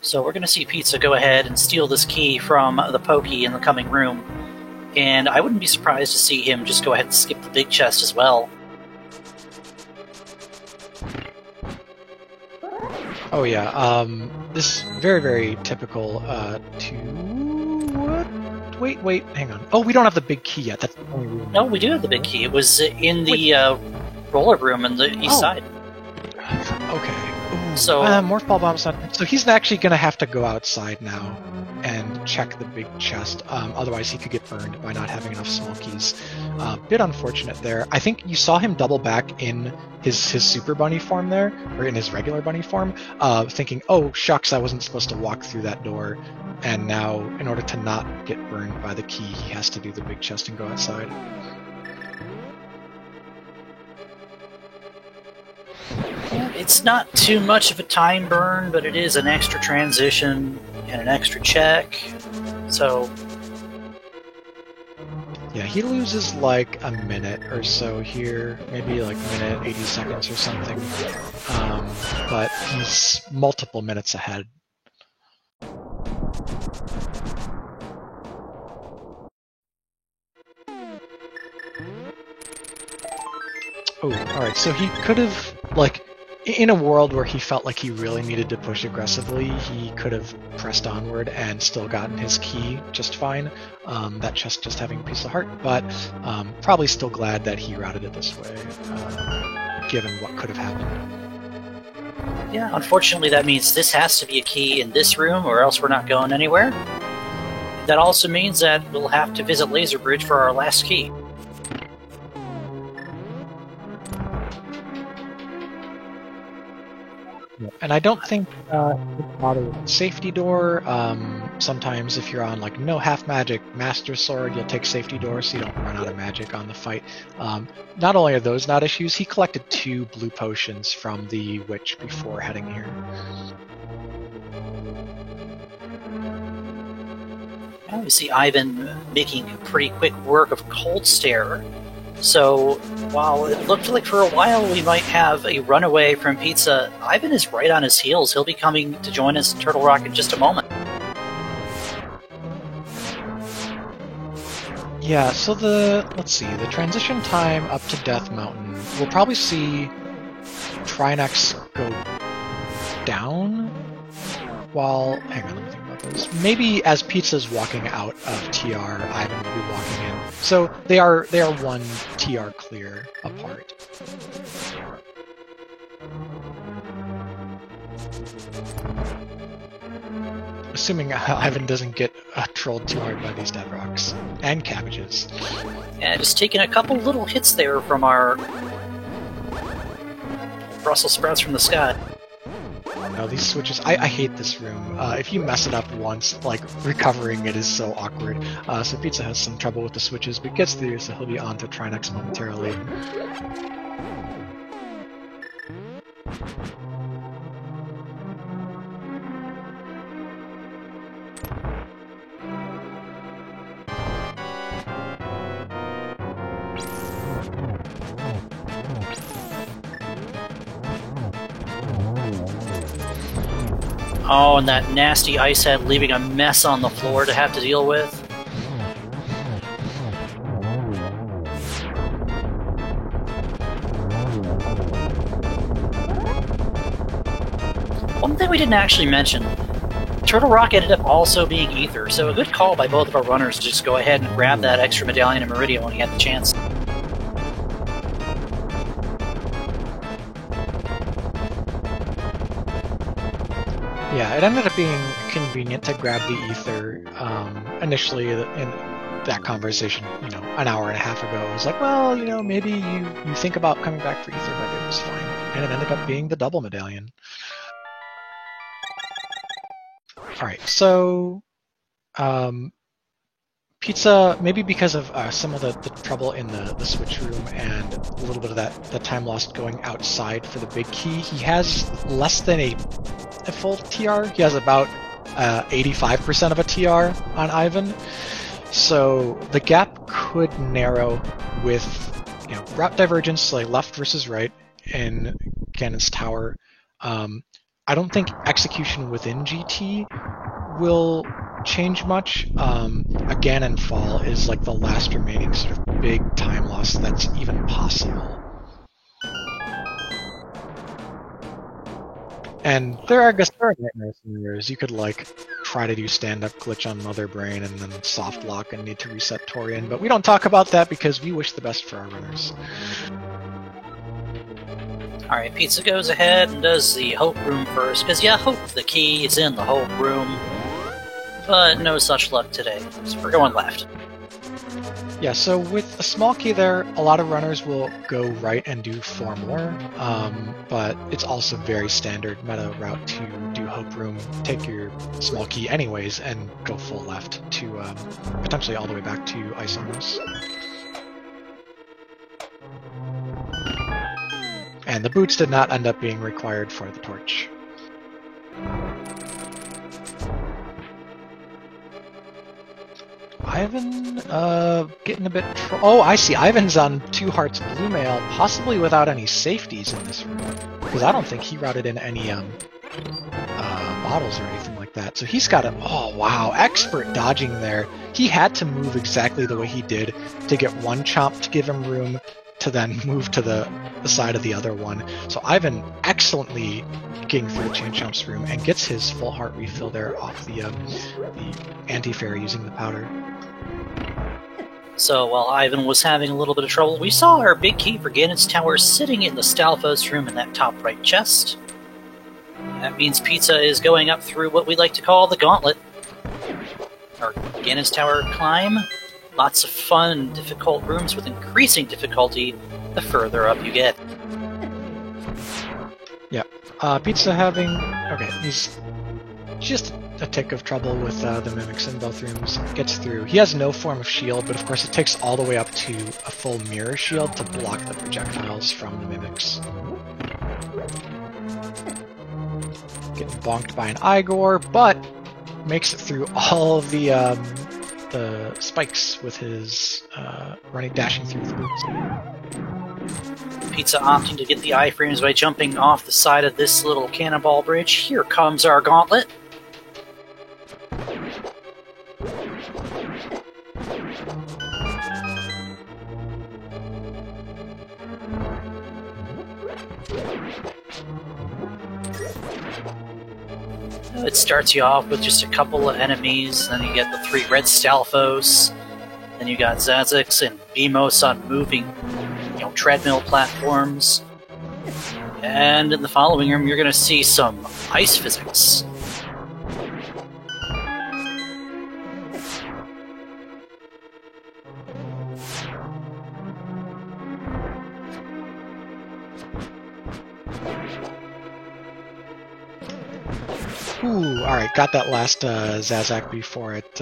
So we're going to see Pizza go ahead and steal this key from the Pokey in the coming room. And I wouldn't be surprised to see him just go ahead and skip the big chest as well. Oh yeah, this is very, very typical Wait, hang on. Oh, we don't have the big key yet. That's the only room. No, we do have the big key. It was in the roller room on the east side. Okay. Ooh. So Morph Ball Bomb's not... So he's actually going to have to go outside now and check the big chest. Otherwise he could get burned by not having enough small keys. Bit unfortunate there. I think you saw him double back in his Super Bunny form there, or in his regular bunny form, thinking, oh shucks, I wasn't supposed to walk through that door. And now, in order to not get burned by the key, he has to do the big chest and go outside. It's not too much of a time burn, but it is an extra transition and an extra check. So yeah, he loses like a minute or so here, maybe like a minute, 80 seconds or something. But he's multiple minutes ahead. Oh, alright, so he could have, like, in a world where he felt like he really needed to push aggressively, he could have pressed onward and still gotten his key just fine. That chest just having a piece of heart, but probably still glad that he routed it this way, given what could have happened. yeah, unfortunately that means this has to be a key in this room or else we're not going anywhere. That also means that we'll have to visit Laser Bridge for our last key. And I don't think you'd bother with safety door. Sometimes if you're on like no half magic master sword, you'll take safety door so you don't run out of magic on the fight. Not only are those not issues, he collected 2 blue potions from the witch before heading here. Now we see Ivan making pretty quick work of Cold Stare. So, while it looked like for a while we might have a runaway from Pizza, Ivan is right on his heels. He'll be coming to join us in Turtle Rock in just a moment. Yeah, so let's see, the transition time up to Death Mountain, we'll probably see Trinex go down while, hang on, let me think about this. Maybe as Pizza's walking out of TR, Ivan will be walking in. So they are 1 TR clear apart. Assuming Ivan doesn't get trolled too hard by these dead rocks. And cabbages. And just taking a couple little hits there from our Brussels sprouts from the sky. No, these switches, I hate this room. If you mess it up once, like, recovering it is so awkward. So Pizza has some trouble with the switches, but gets through, so he'll be on to Trinex momentarily. Oh, and that nasty ice head leaving a mess on the floor to have to deal with. One thing we didn't actually mention, Turtle Rock ended up also being Ether, so a good call by both of our runners to just go ahead and grab that extra medallion of Meridian when you had the chance. Yeah, it ended up being convenient to grab the Ether initially in that conversation, an hour and a half ago. It was like, well, maybe you think about coming back for Ether, but it was fine. And it ended up being the double medallion. Alright, so Pizza, maybe because of some of the trouble in the switch room and a little bit of the time lost going outside for the big key, he has less than a full TR. He has about 85% of a TR on Ivan. So the gap could narrow with route divergence, like left versus right in Ganon's Tower. I don't think execution within GT will change much. A Ganon fall is like the last remaining sort of big time loss that's even possible. And there are nightmare scenarios. You could try to do stand-up glitch on Mother Brain and then soft lock and need to reset Torian, but we don't talk about that because we wish the best for our runners. Alright, Pizza goes ahead and does the Hope Room first, because Hope the key is in the Hope Room, but no such luck today, so we're going left. Yeah, so with a small key there, a lot of runners will go right and do 4 more, but it's also very standard meta route to do Hope Room, take your small key anyways, and go full left to potentially all the way back to Ice Arms. And the boots did not end up being required for the torch. Ivan, getting a bit... Oh, I see. Ivan's on 2 hearts blue mail, possibly without any safeties in this room. Because I don't think he routed in any bottles or anything like that. So he's got a... Oh, wow. Expert dodging there. He had to move exactly the way he did to get one chomp to give him room to then move to the side of the other one. So Ivan excellently getting through the Chain Chomp's room and gets his full heart refill there off the anti-fairy using the powder. So while Ivan was having a little bit of trouble, we saw our big key for Ganon's Tower sitting in the Stalfos room in that top right chest. That means Pizza is going up through what we like to call the gauntlet. our Ganon's Tower climb. Lots of fun and difficult rooms with increasing difficulty the further up you get. Yeah. Pizza having... Okay, he's just a tick of trouble with the mimics in both rooms. Gets through. He has no form of shield, but of course it takes all the way up to a full mirror shield to block the projectiles from the mimics. Getting bonked by an Igor, but makes it through all of the spikes with his dashing through the boots. Pizza opting to get the iframes by jumping off the side of this little cannonball bridge. Here comes our gauntlet. It starts you off with just a couple of enemies, then you get the 3 red Stalfos, then you got Zazzix and Beamos on moving, treadmill platforms. And in the following room, you're going to see some ice physics. Ooh, alright, got that last Zazak before it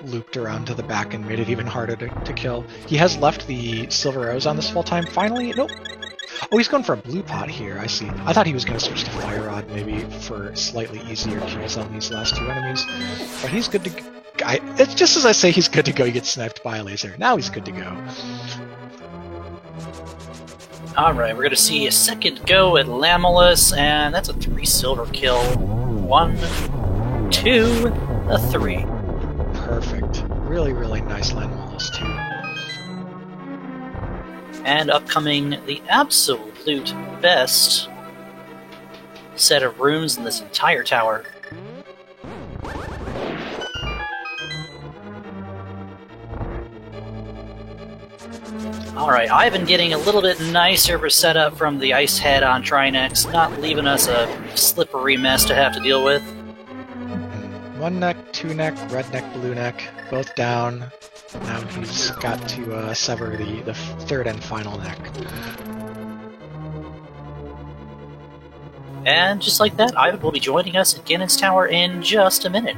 looped around to the back and made it even harder to kill. He has left the Silver Rose on this full time. Finally, nope. Oh, he's going for a blue pot here, I see. I thought he was going to switch to Fire Rod maybe for slightly easier kills on these last 2 enemies. But he's good to go. It's just as I say he's good to go, he gets sniped by a laser. Now he's good to go. Alright, we're going to see a second go at Lamulus, and that's a 3 silver kill. 1, 2, a 3. Perfect. Really, really nice Lamulus too. And upcoming, the absolute best set of rooms in this entire tower. Alright, I've been getting a little bit nicer of a setup from the Ice Head on Trinex, not leaving us a slippery mess to have to deal with. 1 neck, 2 neck, red neck, blue neck, both down. Now he's got to sever the 3rd and final neck. And just like that, Ivan will be joining us at Ganon's Tower in just a minute.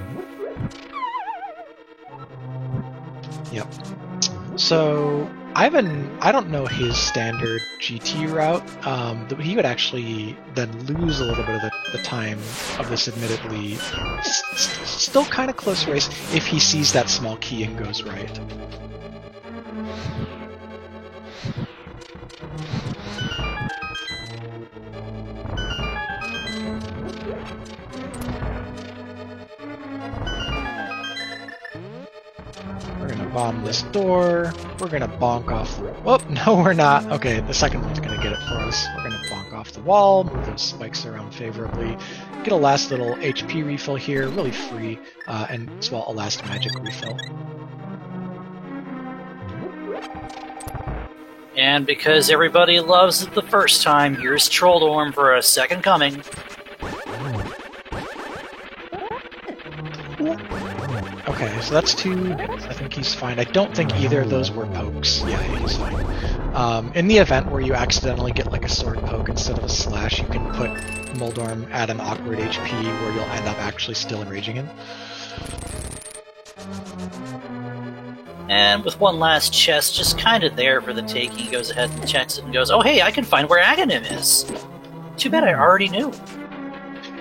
Yep. So, Ivan, I don't know his standard GT route, but he would actually then lose a little bit of the time of this admittedly still kind of close race if he sees that small key and goes right. We're gonna bomb this door. We're gonna bonk off the... Oh, no we're not. Okay, the second one's gonna get it for us. We're gonna bonk off the wall, move those spikes around favorably, get a last little HP refill here, really free, and as well a last magic refill. And because everybody loves it the first time, here's Trolldorm for a second coming. Okay, so that's 2. I think he's fine. I don't think either of those were pokes. Yeah, he's fine. In the event where you accidentally get like a sword poke instead of a slash, you can put Moldorm at an awkward HP where you'll end up actually still enraging him. And with one last chest just kind of there for the taking, he goes ahead and checks it and goes, oh hey, I can find where Aghanim is! Too bad I already knew.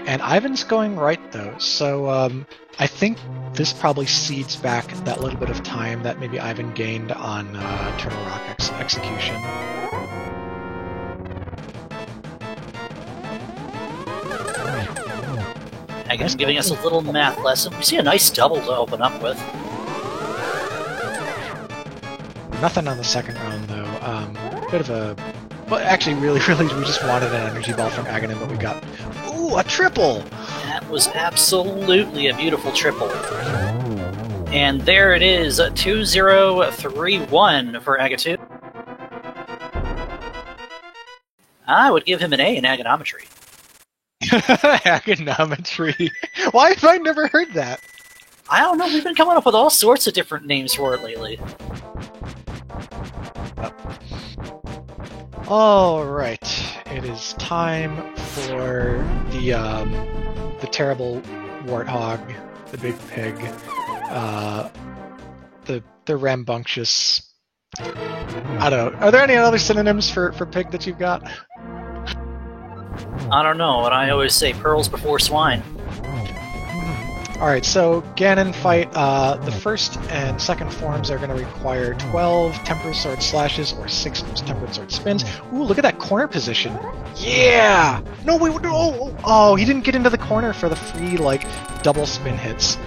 And Ivan's going right though, so I think this probably cedes back that little bit of time that maybe Ivan gained on Turtle Rock execution. Aghanim's giving us a little math lesson. We see a nice double to open up with. Nothing on the second round though. Bit of a... Well, actually, really, we just wanted an energy ball from Aghanim, but we got... Ooh, a triple! That was absolutely a beautiful triple. And there it is, 2-0-3-1 for Agatu. I would give him an A in Agonometry. Agonometry. Why have I never heard that? I don't know, we've been coming up with all sorts of different names for it lately. Alright, it is time for the terrible warthog, the big pig, the rambunctious. I don't know. Are there any other synonyms for pig that you've got? I don't know, and I always say pearls before swine. Alright, so Ganon fight, the first and second forms are going to require 12 Tempered Sword Slashes or 6 Tempered Sword Spins. Ooh, look at that corner position. Yeah! No, wait, oh, he didn't get into the corner for the free, like, double spin hits.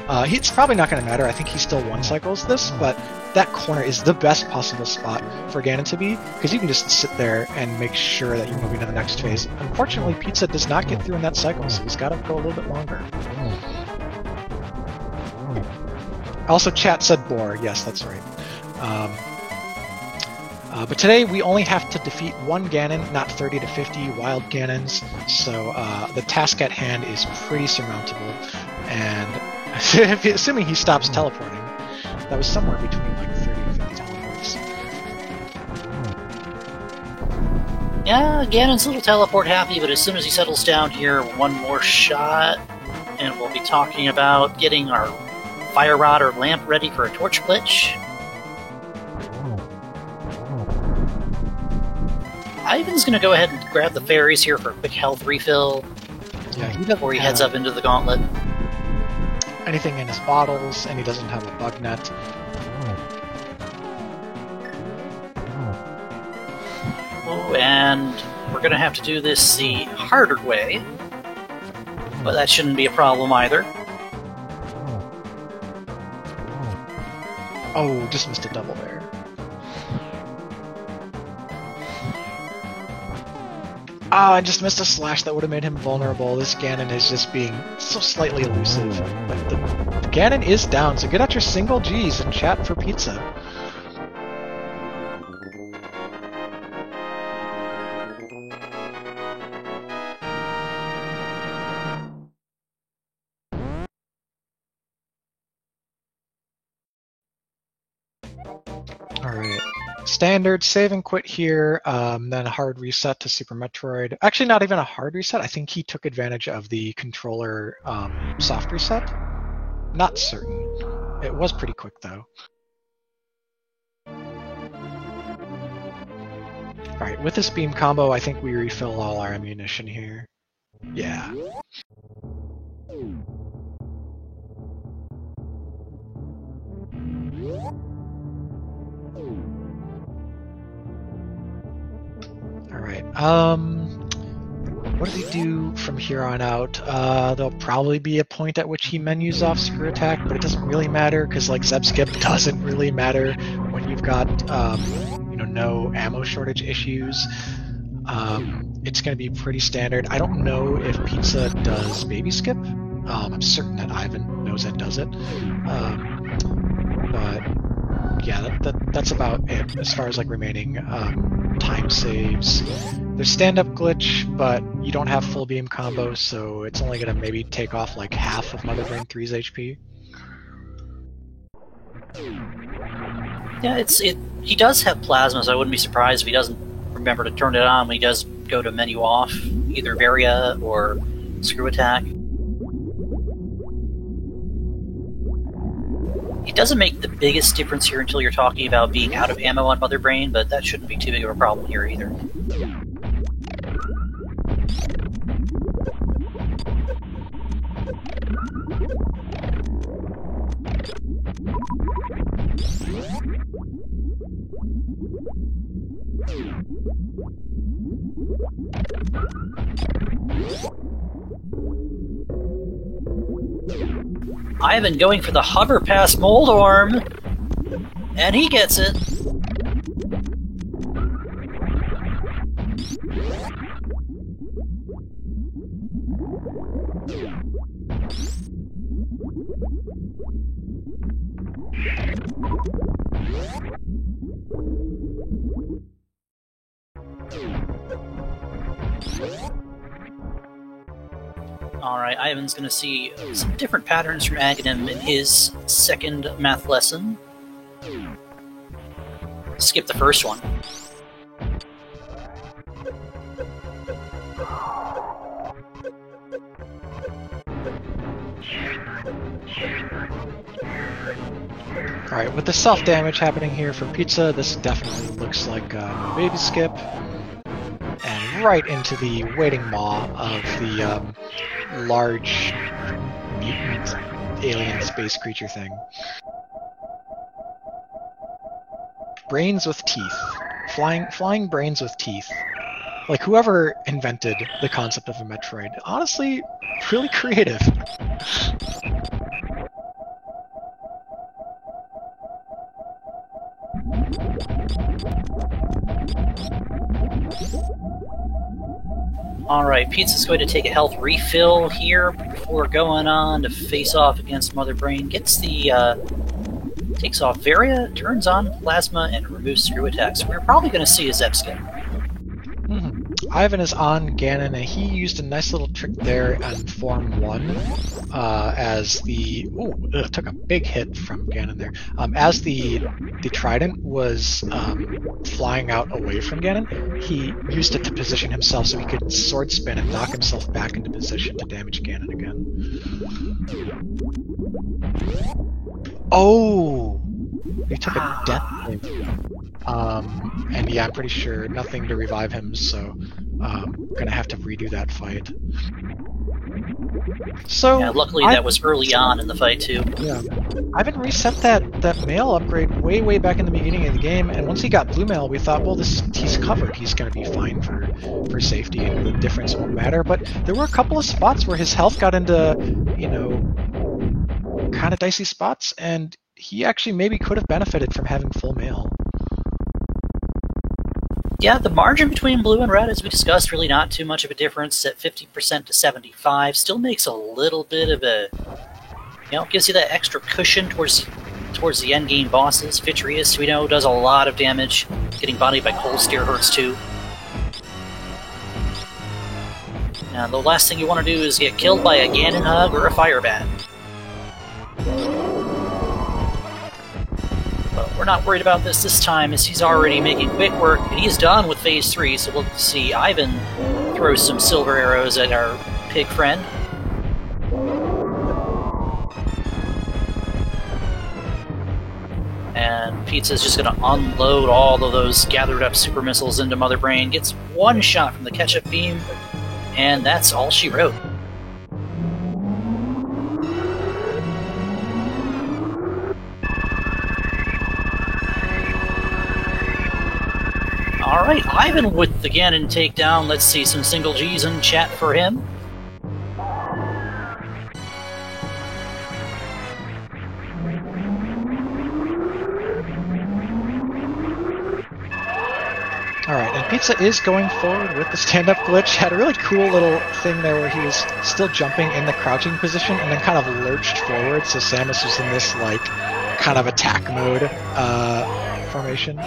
It's probably not going to matter. I think he still one-cycles this, but that corner is the best possible spot for Ganon to be, because you can just sit there and make sure that you're moving to the next phase. Unfortunately, Pizza does not get through in that cycle, so he's got to go a little bit longer. Also, chat said boar. Yes, that's right. But today we only have to defeat one Ganon, not 30 to 50 wild Ganons, so the task at hand is pretty surmountable, and assuming he stops teleporting, that was somewhere between like 30 to 50 teleports. Yeah, Ganon's a little teleport happy, but as soon as he settles down here, one more shot, and we'll be talking about getting our fire rod or lamp ready for a torch glitch. Ivan's going to go ahead and grab the fairies here for a quick health refill before he heads up into the gauntlet. Anything in his bottles, and he doesn't have a bug net. Oh, and we're going to have to do this the harder way, but that shouldn't be a problem either. Oh, just missed a double there. Ah, I just missed a slash that would have made him vulnerable. This Ganon is just being so slightly elusive. But the Ganon is down, so get out your single G's and chat for pizza. Alright. Standard save and quit here, then a hard reset to Super Metroid. Actually, not even a hard reset. I think he took advantage of the controller soft reset. Not certain. It was pretty quick, though. Alright, with this beam combo, I think we refill all our ammunition here. Yeah. Alright, what does he do from here on out? There'll probably be a point at which he menus off Screw Attack, but it doesn't really matter, because like Zeb Skip doesn't really matter when you've got, no ammo shortage issues. It's going to be pretty standard. I don't know if Pizza does Baby Skip. I'm certain that Ivan knows that does it. But yeah, that's about it as far as like remaining time saves. There's stand-up glitch, but you don't have full beam combo, so it's only gonna maybe take off like half of Mother Brain 3's HP. Yeah, he does have plasma, so I wouldn't be surprised if he doesn't remember to turn it on when he does go to menu off, either Varia or Screw Attack. It doesn't make the biggest difference here until you're talking about being out of ammo on Mother Brain, but that shouldn't be too big of a problem here either. Ivan going for the hover past Moldorm, and he gets it. Alright, Ivan's gonna see some different patterns from Aghanim in his second math lesson. Skip the first one. Alright, with the self-damage happening here for Pizza, this definitely looks like a baby skip. And right into the waiting maw of the large mutant alien space creature thing. Brains with teeth. Flying brains with teeth. Like, whoever invented the concept of a Metroid, honestly, really creative. Alright, Pizza's going to take a health refill here before going on to face off against Mother Brain. Gets the, takes off Varia, turns on Plasma, and removes Screw Attack. So we're probably going to see a Zep skip. Ivan is on Ganon, and he used a nice little trick there on Form 1, as the... took a big hit from Ganon there. As the Trident was flying out away from Ganon, he used it to position himself so he could sword spin and knock himself back into position to damage Ganon again. Oh! He took a death hit. And yeah, I'm pretty sure nothing to revive him, so gonna have to redo that fight. So yeah, luckily that was early on in the fight too. Yeah, Ivan reset that mail upgrade way back in the beginning of the game, and once he got blue mail, we thought, well, he's covered. He's gonna be fine for safety, and the difference won't matter. But there were a couple of spots where his health got into, kind of dicey spots, and he actually maybe could have benefited from having full mail. Yeah, the margin between blue and red, as we discussed, really not too much of a difference at 50% to 75. Still makes a little bit of a, gives you that extra cushion towards the end game bosses. Vitrius, we know, does a lot of damage. Getting bodied by Cold Stare hurts too. Now, the last thing you want to do is get killed by a Ganon Hug or a Fire Bat. But we're not worried about this time, as he's already making quick work, and he's done with Phase 3, so we'll see Ivan throw some silver arrows at our pig friend. And Pizza's just going to unload all of those gathered up super missiles into Mother Brain, gets one shot from the ketchup beam, and that's all she wrote. Alright, Ivan with the Ganon takedown. Let's see some single G's in chat for him. Alright, and Pizza is going forward with the stand-up glitch. Had a really cool little thing there where he was still jumping in the crouching position and then kind of lurched forward, so Samus was in this, kind of attack mode formation.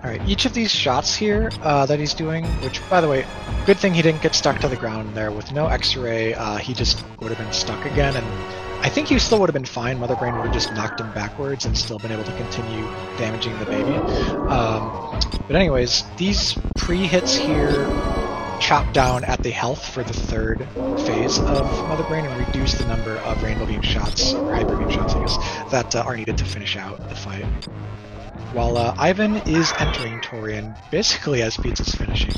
Alright, each of these shots here that he's doing, which, by the way, good thing he didn't get stuck to the ground there. With no X-ray, he just would have been stuck again, and I think he still would have been fine. Mother Brain would have just knocked him backwards and still been able to continue damaging the baby. But anyways, these pre-hits here chop down at the health for the third phase of Mother Brain and reduce the number of Rainbow Beam shots, or Hyper Beam shots, I guess, that are needed to finish out the fight. While Ivan is entering Torian basically as Pizza's finishing.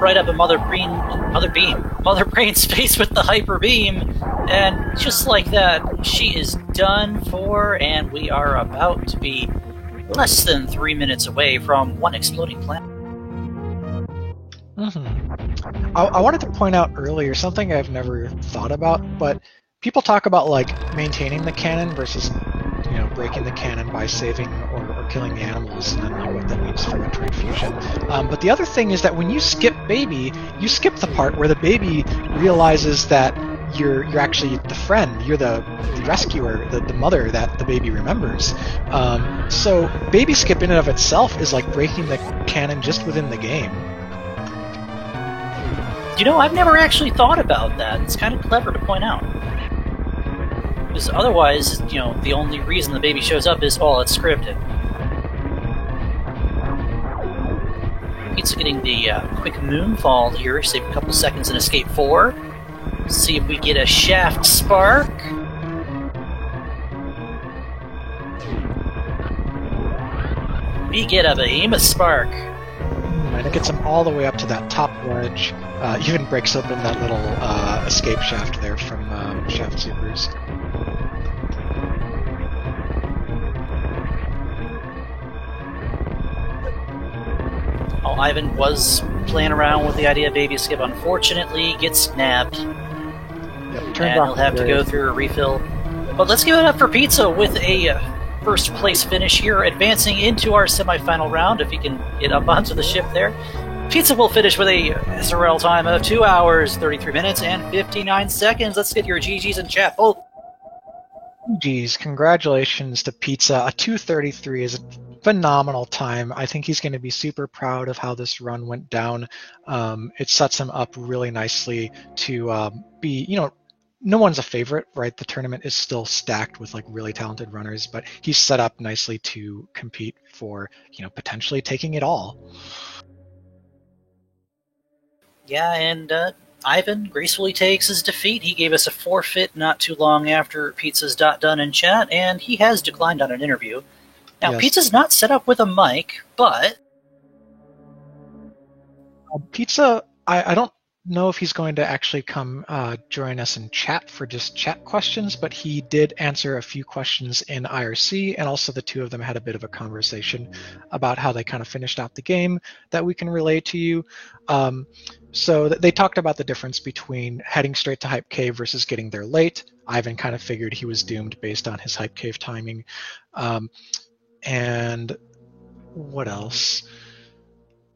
Right up at Mother Brain's face with the Hyper Beam, and just like that, she is done for, and we are about to be less than 3 minutes away from one exploding planet. I wanted to point out earlier something I've never thought about, but people talk about like maintaining the canon versus breaking the canon by saving or killing the animals, and then like what that means for Metroid Fusion. But the other thing is that when you skip baby, you skip the part where the baby realizes that you're actually the friend, you're the rescuer, the mother that the baby remembers. So baby skip in and of itself is like breaking the canon just within the game. I've never actually thought about that. It's kind of clever to point out. Because otherwise, the only reason the baby shows up is, it's scripted. Pizza getting the quick moonfall here, save a couple seconds in Escape 4. See if we get a shaft spark. We get a behemoth spark. And it gets him all the way up to that top ledge. Even breaks open that little escape shaft there from Shaft Supers. Ivan was playing around with the idea of baby skip. Unfortunately, gets nabbed. Yep, and he'll have to go through a refill. But let's give it up for Pizza with a first place finish here, advancing into our semifinal round. If he can get up onto the ship there. Pizza will finish with a SRL time of 2 hours, 33 minutes, and 59 seconds. Let's get your GGs in chat. GGs, congratulations to Pizza. A 2:33 is a phenomenal time. I think he's going to be super proud of how this run went down. It sets him up really nicely to be, no one's a favorite, right? The tournament is still stacked with like really talented runners, but he's set up nicely to compete for, potentially taking it all. Yeah, and Ivan gracefully takes his defeat. He gave us a forfeit not too long after Pizza's done in chat, and he has declined on an interview. Now, yes. Pizza's not set up with a mic, but... Pizza, I don't know if he's going to actually come join us in chat for just chat questions, but he did answer a few questions in IRC, and also the two of them had a bit of a conversation about how they kind of finished out the game that we can relay to you. So they talked about the difference between heading straight to Hype Cave versus getting there late. Ivan kind of figured he was doomed based on his Hype Cave timing. And what else?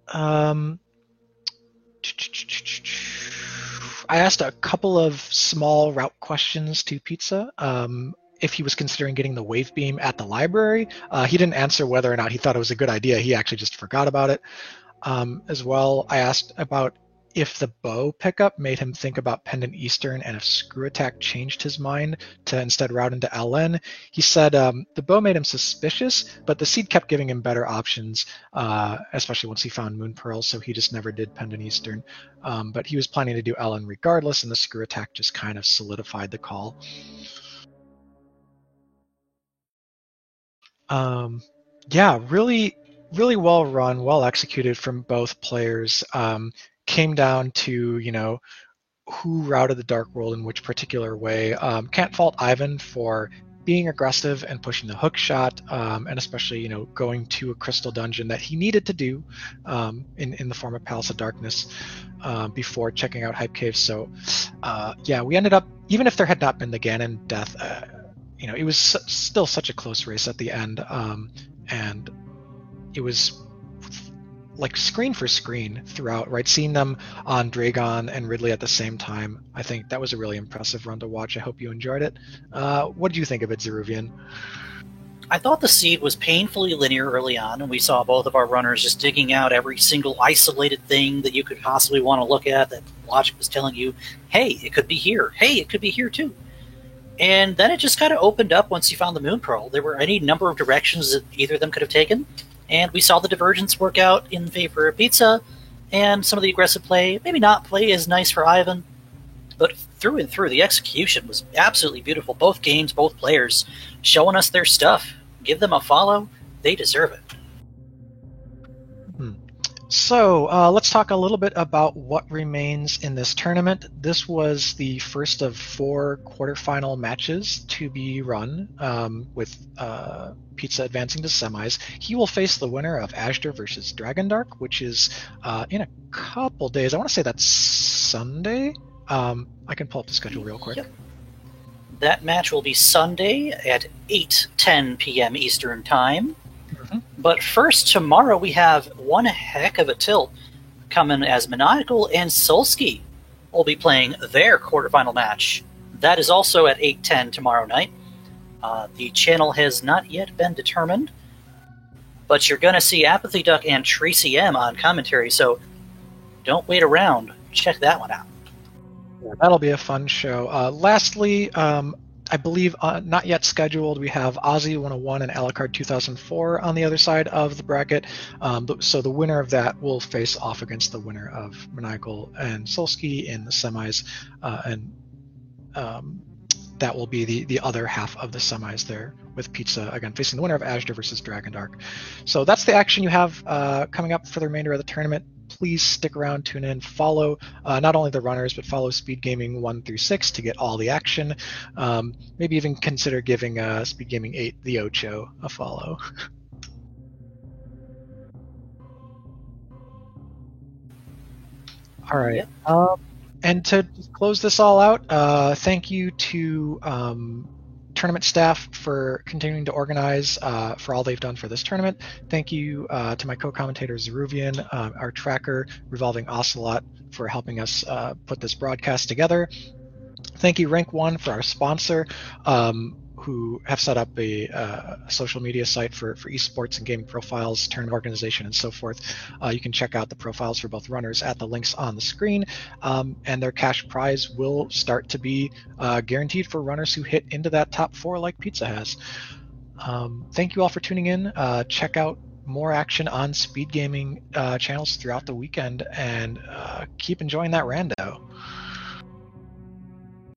I asked a couple of small route questions to Pizza. If he was considering getting the wave beam at the library. He didn't answer whether or not he thought it was a good idea. He actually just forgot about it. As well, I asked about if the bow pickup made him think about Pendant Eastern and if Screw Attack changed his mind to instead route into LN. He said the bow made him suspicious, but the seed kept giving him better options, especially once he found Moon Pearl, so he just never did Pendant Eastern. But he was planning to do LN regardless, and the Screw Attack just kind of solidified the call. Yeah, really well run, well executed from both players. Came down to, who routed the Dark World in which particular way. Can't fault Ivan for being aggressive and pushing the hook shot, and especially, going to a crystal dungeon that he needed to do in the form of Palace of Darkness before checking out Hype Cave. So, yeah, we ended up, even if there had not been the Ganon death, it was still such a close race at the end, and it was like screen for screen throughout, right? Seeing them on Dragon and Ridley at the same time, I think that was a really impressive run to watch. I hope you enjoyed it. What did you think of it, Zeruvian? I thought the seed was painfully linear early on, and we saw both of our runners just digging out every single isolated thing that you could possibly want to look at, that logic was telling you, hey, it could be here. Hey, it could be here too. And then it just kind of opened up once you found the Moon Pearl. There were any number of directions that either of them could have taken, and we saw the divergence work out in favor of Pizza, and some of the aggressive play, maybe not play as nice for Ivan, but through and through, the execution was absolutely beautiful. Both games, both players, showing us their stuff. Give them a follow. They deserve it. So let's talk a little bit about what remains in this tournament. This was the first of 4 quarterfinal matches to be run, with Pizza advancing to semis. He will face the winner of Azure versus Dragondark, which is in a couple days. I want to say that's Sunday. I can pull up the schedule real quick. Yep. That match will be Sunday at 8:10 p.m. Eastern Time. Mm-hmm. But first, tomorrow we have one heck of a tilt coming, as Maniacal and Solsky will be playing their quarterfinal match. That is also at 8:10 tomorrow night. The channel has not yet been determined, but you're going to see Apathy Duck and Tracy M on commentary, so don't wait around. Check that one out. Yeah, that'll be a fun show. Lastly, I believe not yet scheduled, we have Aussie 101 and Alucard 2004 on the other side of the bracket. So the winner of that will face off against the winner of Maniacal and Solsky in the semis, and that will be the other half of the semis there, with Pizza again facing the winner of Azure versus Dragondark. So that's the action you have coming up for the remainder of the tournament. Please stick around, tune in, follow not only the runners, but follow Speed Gaming 1 through 6 to get all the action. Maybe even consider giving Speed Gaming 8, the Ocho, a follow. All right. Yep. And to close this all out, thank you to tournament staff for continuing to organize, for all they've done for this tournament. Thank you to my co-commentator Zeruvian, our tracker Revolving Ocelot, for helping us put this broadcast together. Thank you Rank 1 for our sponsor, who have set up a social media site for esports and gaming profiles, tournament organization, and so forth. You can check out the profiles for both runners at the links on the screen, and their cash prize will start to be guaranteed for runners who hit into that top 4 like Pizza has. Thank you all for tuning in. Check out more action on Speed Gaming channels throughout the weekend, and keep enjoying that random.